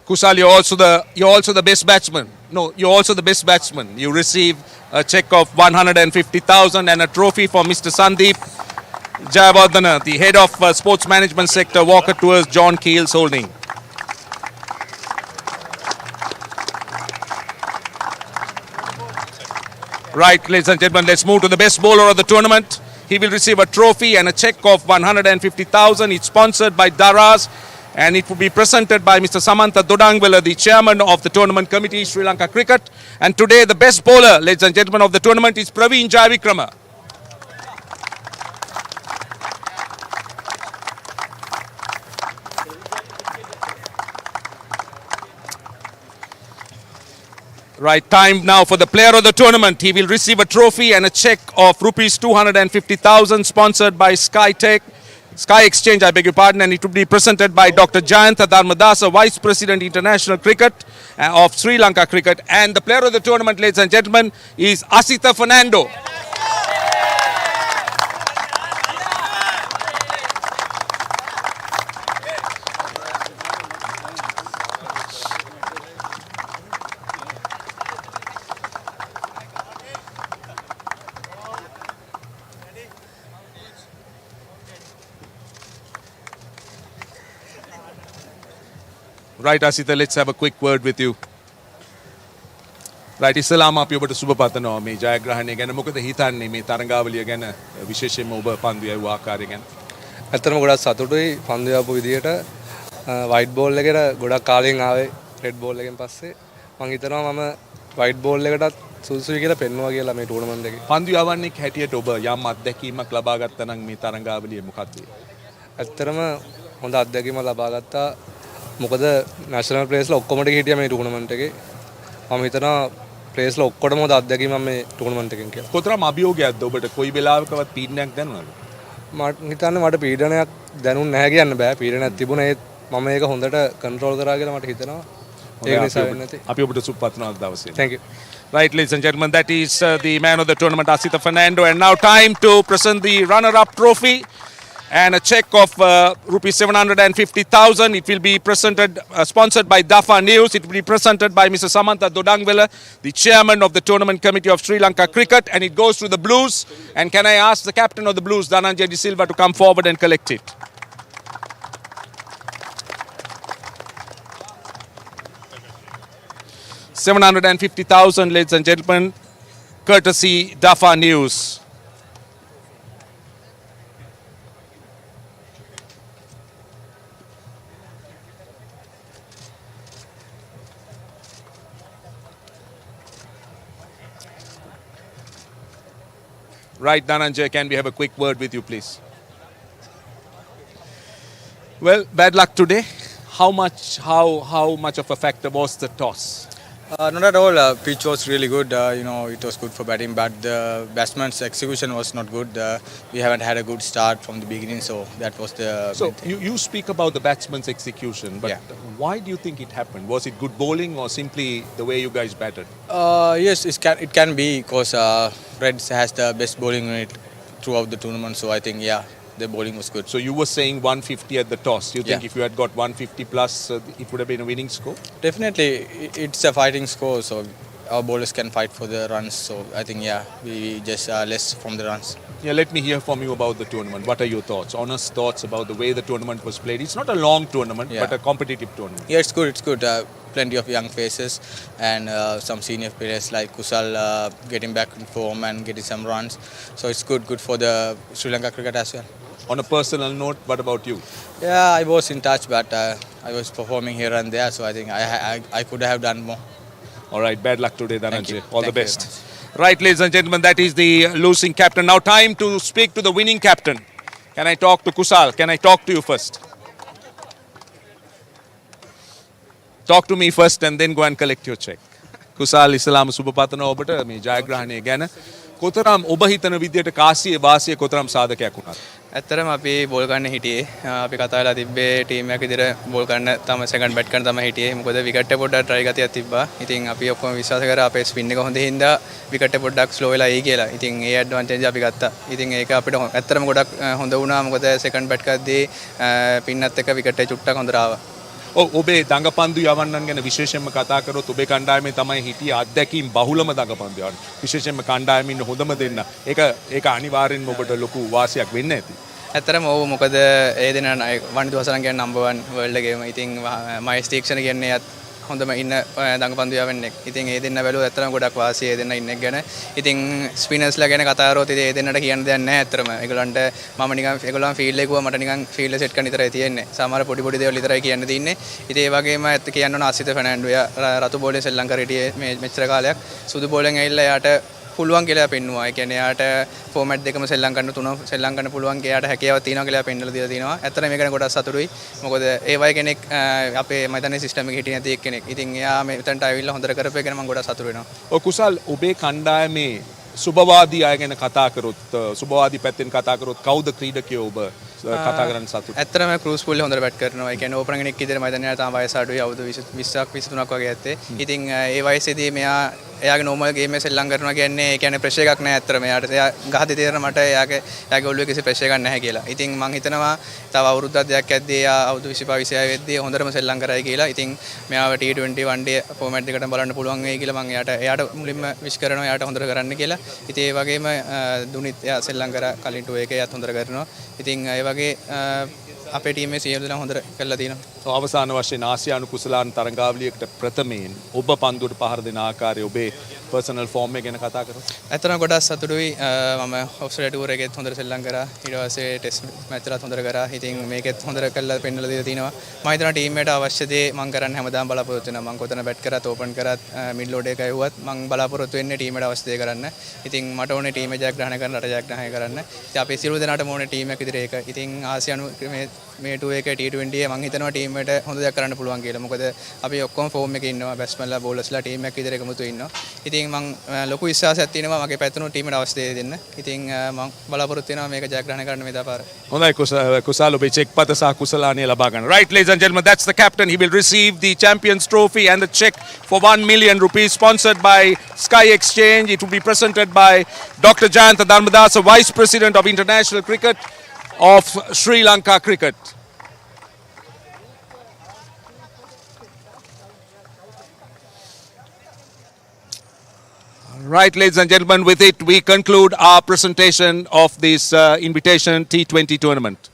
Kusal, you're also the best batsman. No, you're also the best batsman. You receive a check of 150,000 and a trophy for Mr. Sandeep Jayawardena, the head of sports management sector, Walker Tours, John Keels Holding. Right, ladies and gentlemen, let's move to the best bowler of the tournament. He will receive a trophy and a check of 150,000. It's sponsored by Daraz, and it will be presented by Mr. Samantha Dodangbela, the chairman of the tournament committee, Sri Lanka Cricket. And today the best bowler, ladies and gentlemen, of the tournament is Praveen Jayavikrama. Right, time now for the player of the tournament. He will receive a trophy and a check of rupees 250,000 sponsored by Sky Exchange, I beg your pardon, and it will be presented by Dr. Jayantha Dharmadasa, Vice President, International Cricket of Sri Lanka Cricket. And the player of the tournament, ladies and gentlemen, is Asita Fernando. Right, Asita, let's have a quick word with you. Right, ඉස්සලාම අපි ඔබට සුබ පතනවා මේ ජයග්‍රහණය ගැන. මොකද හිතන්නේ මේ තරඟාවලිය ගැන, විශේෂයෙන්ම ඔබ පන්දු යවුව ආකාරය ගැන? ඇත්තටම ගොඩක් සතුටුයි පන්දු යවපු විදියට. වයිට් බෝල් එකට ගොඩක් කාලෙන් ආවේ රෙඩ් බෝල් එකෙන් පස්සේ මම හිතනවා මම වයිට් බෝල් එකටත් සුදුසුයි කියලා පෙන්වුවා කියලා මේ ටූර්නමන්ට් එකේ. පන්දු යවන්නේ හැටියට ඔබ යම් අත්දැකීමක් ලබා ගත්තා නම් මේ තරඟාවලිය මොකක්ද? ඇත්තටම හොඳ අත්දැකීමක් ලබා ගත්තා. මොකද නැෂනල් ප්ලේයර්ස්ලා ඔක්කොම ටික හිටියා මේ ටූර්නමන්ට් එකේ. මම හිතනවා ප්ලේයර්ස්ලා ඔක්කොටම හොඳ අත්දැකීමක් මේ ටූර්නමන්ට් එකෙන් කියලා. කොතරම් අභියෝගයක්ද ඔබට? කොයි වෙලාවකවත් පීඩනයක් දැනුණාද? මට හිතන්නේ මට පීඩනයක් දැනුන්නේ නැහැ කියන්න බෑ. පීඩනයක් තිබුණා ඒත් මම ඒක හොඳට කන්ට්‍රෝල් කරා කියලා මට හිතෙනවා. ඒක නිසා වෙන්නේ නැති. අපි ඔබට සුබ පතනවා දවසේ. Thank you. Right, ladies and gentlemen, that is the man of the tournament, Asita Fernando. And now time to present the runner-up trophy. and a check of rupees 750,000. It will be presented, sponsored by Dafa News. It will be presented by Mr. Samantha Dodangwala, the chairman of the Tournament Committee of Sri Lanka Cricket, and it goes to the Blues. And can I ask the captain of the Blues, Dhananjay De Silva, to come forward and collect it? $750,000, ladies and gentlemen, courtesy Dafa News. Right, Dhananjay, can we have a quick word with you, please? Well, bad luck today. How much of a factor was the toss? Not at all. Pitch was really good. It was good for batting, but the batsman's execution was not good. We haven't had a good start from the beginning, so that was the. So you speak about the batsman's execution, but why do you think it happened? Was it good bowling or simply the way you guys batted? Yes, it can be because Reds has the best bowling unit throughout the tournament. So I think the bowling was good. So you were saying 150 at the toss. You think if you had got 150 plus, it would have been a winning score? Definitely, it's a fighting score, so our bowlers can fight for the runs. So I think we just less from the runs. Yeah, let me hear from you about the tournament. What are your thoughts? Honest thoughts about the way the tournament was played. It's not a long tournament, but a competitive tournament. Yeah, it's good. It's good. Plenty of young faces and some senior players like Kusal getting back in form and getting some runs. So it's good for the Sri Lanka cricket as well. On a personal note, what about you? Yeah, I was in touch, but I was performing here and there, so I think I could have done more. All right, bad luck today, Dhananjay. All the best. Right, ladies and gentlemen, that is the losing captain. Now time to speak to the winning captain. Can I talk to Kusal? Can I talk to you first? Talk to me first and then go and collect your check. Kusal Islam Subapatana obata me jayagrahane ගැන කොතරම් ඔබ හිතන විදියට කාසියේ වාසිය කොතරම් සාධකයක් වුණාද? ඇත්තටම අපි බෝල් ගන්න හිටියේ. අපි කතා වෙලා තිබ්බේ ටීම් එකක් විදිහට බෝල් ගන්න තම සෙකන්ඩ් බැට් කරන තමයි හිටියේ. මොකද විකට් එක පොඩ්ඩක් ට්‍රයි ගතියක් තිබ්බා. ඉතින් අපි ඔක්කොම විශ්වාස කරා අපේ ස්පින් එක හොඳ හින්දා විකට් එක පොඩ්ඩක් ස්ලෝ වෙලා එයි කියලා. ඉතින් ඒ ඇඩ්වාන්ටේජ් අපි ගත්තා. ඉතින් ඒක අපිට ඇත්තටම ගොඩක් හොඳ වුණා. මොකද සෙකන්ඩ් බැට් කරද්දී පින්නත් එක විකට් එක චුට්ටක් හොඳට ආවා. ඔබේ දඟපන්දු යවන්නන් ගැන විශේෂයෙන්ම කතා කරොත් ඔබේ කණ්ඩායමේ තමයි හිටියේ අත්දැකීම් බහුලම දඟපන්දු යවන්න. විශේෂයෙන්ම කණ්ඩායමේ ඉන්න හොඳම දෙන්න. ඒක අනිවාර්යෙන්ම ඔබට ලොකු වාසියක් වෙන්න ඇති. ඇත්තටම ඔව් මොකද ඒ දෙන වනිදු හසරන් කියන්නේ නම්බර් 1 වර්ල්ඩ් එකේම. ඉතින් මයිස් ටීක්ෂණ කියන්නේ හොඳම ඉන්න දඟපන්දු යවන්නේ. ඉතින් ඒ දෙන්න බැලුවා ඇත්තටම ගොඩක් වාසිය ඒ දෙන්න ඉන්න එක ගැන. ඉතින් ස්පිනර්ස්ලා ගැන කතා කරොත් ඒ දෙන්නට කියන්න දෙයක් නැහැ ඇත්තටම. ඒගොල්ලන්ට මම නිකන් ඒගොල්ලන් ෆීල්ඩ් එක ගුවා මට නිකන් ෆීල්ඩ් සෙට් කරන්න විතරයි තියෙන්නේ. සමහර පොඩි දේවල් විතරයි කියන්න තියෙන්නේ. ඉතින් ඒ වගේම ඇත්ත කියන්න ඕන අසිත ෆර්නැන්ඩෝ යා රතු බෝලෙන් ශ්‍රී ලංකාවට හිටියේ මේ මෙච්චර කාලයක්. සුදු බෝලෙන් ඇවිල්ලා යාට පුළුවන් කියලා පෙන්නුවා. ඒ කියන්නේ යාට ෆෝමැට් දෙකම සෙල්ලම් කරන්න තුන සෙල්ලම් කරන්න පුළුවන් යාට හැකියාවක් තියෙනවා කියලා පෙන්නලා දීලා තියෙනවා. ඇත්තටම මේක ගැන ගොඩක් සතුටුයි. මොකද ඒ වගේ කෙනෙක් අපේ මම හිතන්නේ සිස්ටම් එකේ හිටිය නැති එක්කෙනෙක්. ඉතින් එයා මෙතනට ආවිල්ලා හොඳට කරපු එක ගැන මම ගොඩක් සතුටු වෙනවා. ඔය කුසල් ඔබේ කණ්ඩායමේ සුබවාදී අය ගැන කතා කරොත් සුබවාදී පැත්තෙන් කතා කරොත් කවුද ක්‍රීඩකයෝ ඔබ කතා කරන්න සතුටු? ඇත්තටම ක්‍රූස් පුල්ලේ හොඳට බැට් කරනවා. ඒ කියන්නේ ඕපනර් කෙනෙක් විදිහට මම හිතන්නේ තාම වයස අඩුයි. අවුරුදු 20ක් 23ක් වගේ ඇත්තේ. ඉතින් ඒ වයසේදී එයාගේ නෝමල් ගේම් එක සෙල්ලම් කරනවා කියන්නේ ඒ කියන්නේ ප්‍රෙෂර් එකක් නැහැ ඇත්තටම. එයාට එයා ගහදී තේරෙන මට එයාගේ ඔළුවේ කිසි ප්‍රෙෂර් එකක් නැහැ කියලා. ඉතින් මම හිතනවා තව අවුරුද්දක් දෙකක් ඇද්දී එයා අවුරුදු 25 26 වෙද්දී හොඳටම සෙල්ලම් කරයි කියලා. ඉතින් මෙයාව T20 one day ෆෝමැට් එකකට බලන්න පුළුවන් වෙයි කියලා මම එයාට මුලින්ම විශ් කරනවා එයාට හොඳට කරන්න කියලා. ඉතින් ඒ වගේම දුනිත් එයා සෙල්ලම් කරා කලින් ටූ එකේ එයාත් හොඳට කරනවා. ඉතින් ඒ වගේ අපේ ටීමේ සියලු දෙනා හොඳට කරලා තියෙනවා. අවසාන වශයෙන් ආසියානු කුසලාන තරඟාවලියකට ප්‍රථමයෙන් ඔබ පන්දුවට පහර දෙන ආකාරය ඔබේ පර්සනල් ෆෝම් එක ගැන කතා කරමු. ඇත්තටම ගොඩක් සතුටුයි. මම ඔස්ට්‍රේලියා ටූර් එකෙත් හොඳට සෙල්ලම් කරා. ඊට පස්සේ ටෙස්ට් මැච් එකත් හොඳට කරා. ඉතින් මේකෙත් හොඳට කරලා පෙන්නලා දීලා තිනවා. මම හිතනවා ටීම් එකට අවශ්‍ය දේ මම කරන්න හැමදාම බලාපොරොත්තු වෙනවා. මම කොතන බැට් කරත් ඕපන් කරත් මිඩ් ලෝඩ් එක ඇහුවත් මම බලාපොරොත්තු වෙන්නේ ටීම් එකට අවශ්‍ය දේ කරන්න. ඉතින් මට ඕනේ ටීම් එක ජයග්‍රහණය කරන්න රට ජයග්‍රහණය කරන්න. ඉතින් අපේ සියලු දෙනාටම ඕනේ ටීම් එක විදිහට ඒක. ඉතින් ආසියානු මේ ටූ එක T20 මම හිතනවා ටීම් එකට හොඳ දෙයක් කරන්න පුළුවන් කියලා. මොකද අපි ඔක්කොම ෆෝම් එකේ ඉන්නවා. බැට්ස්මන්ලා බෝලර්ස්ලා ටීම් එකක් විදිහට එකමුතු ඉන්නවා. ඉතින් මම ලොකු විශ්වාසයක් තියෙනවා මගේ පැත්තෙන් ටීම් එකට අවශ්‍ය දේ දෙන්න. ඉතින් මම බලාපොරොත්තු වෙනවා මේක ජයග්‍රහණය කරන්න මේ දාපාර. හොඳයි කුසල් ඔබේ චෙක් පත සහ කුසලානිය ලබා ගන්න. Right, ladies and gentlemen, that's the captain. He will receive the Champions Trophy and the check for 1 million rupees sponsored by Sky Exchange. It will be presented by Dr. Jayantha Dharmadasa, Vice President of International Cricket. of Sri Lanka cricket. Right, ladies and gentlemen, with it we conclude our presentation of this Invitation T20 tournament.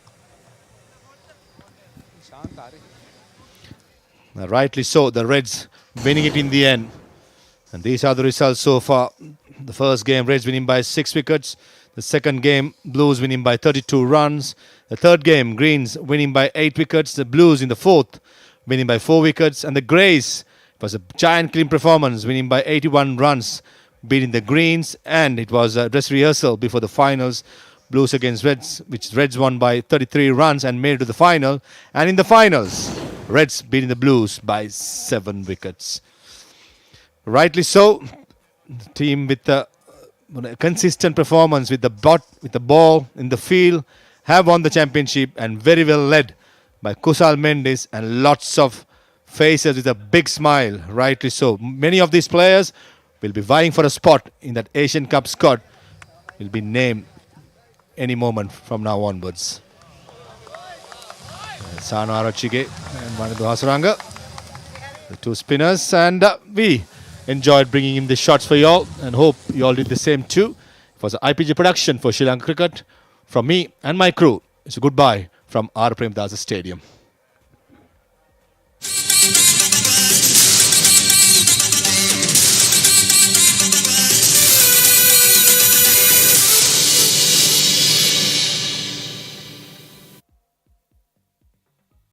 Rightly so, the Reds winning it in the end. And these are the results so far. The first game, Reds winning by 6 wickets. The second game, Blues winning by 32 runs. The third game, Greens winning by 8 wickets. The Blues in the fourth, winning by 4 wickets. And the Greys, it was a giant clean performance, winning by 81 runs, beating the Greens. And it was a dress rehearsal before the finals. Blues against Reds, which Reds won by 33 runs and made it to the final. And in the finals, Reds beating the Blues by 7 wickets. Rightly so, the team with the consistent performance with the ball in the field have won the championship, and very well led by Kusal Mendis and lots of faces with a big smile. Rightly so. Many of these players will be vying for a spot in that Asian Cup squad. Will be named any moment from now onwards. Sano Arachige and Manadu Hasaranga, the two spinners, and we enjoyed bringing in the shots for you all, and hope you all did the same too. It was an IPG production for Sri Lanka Cricket. From me and my crew, it's a goodbye from R. Premdasa Stadium.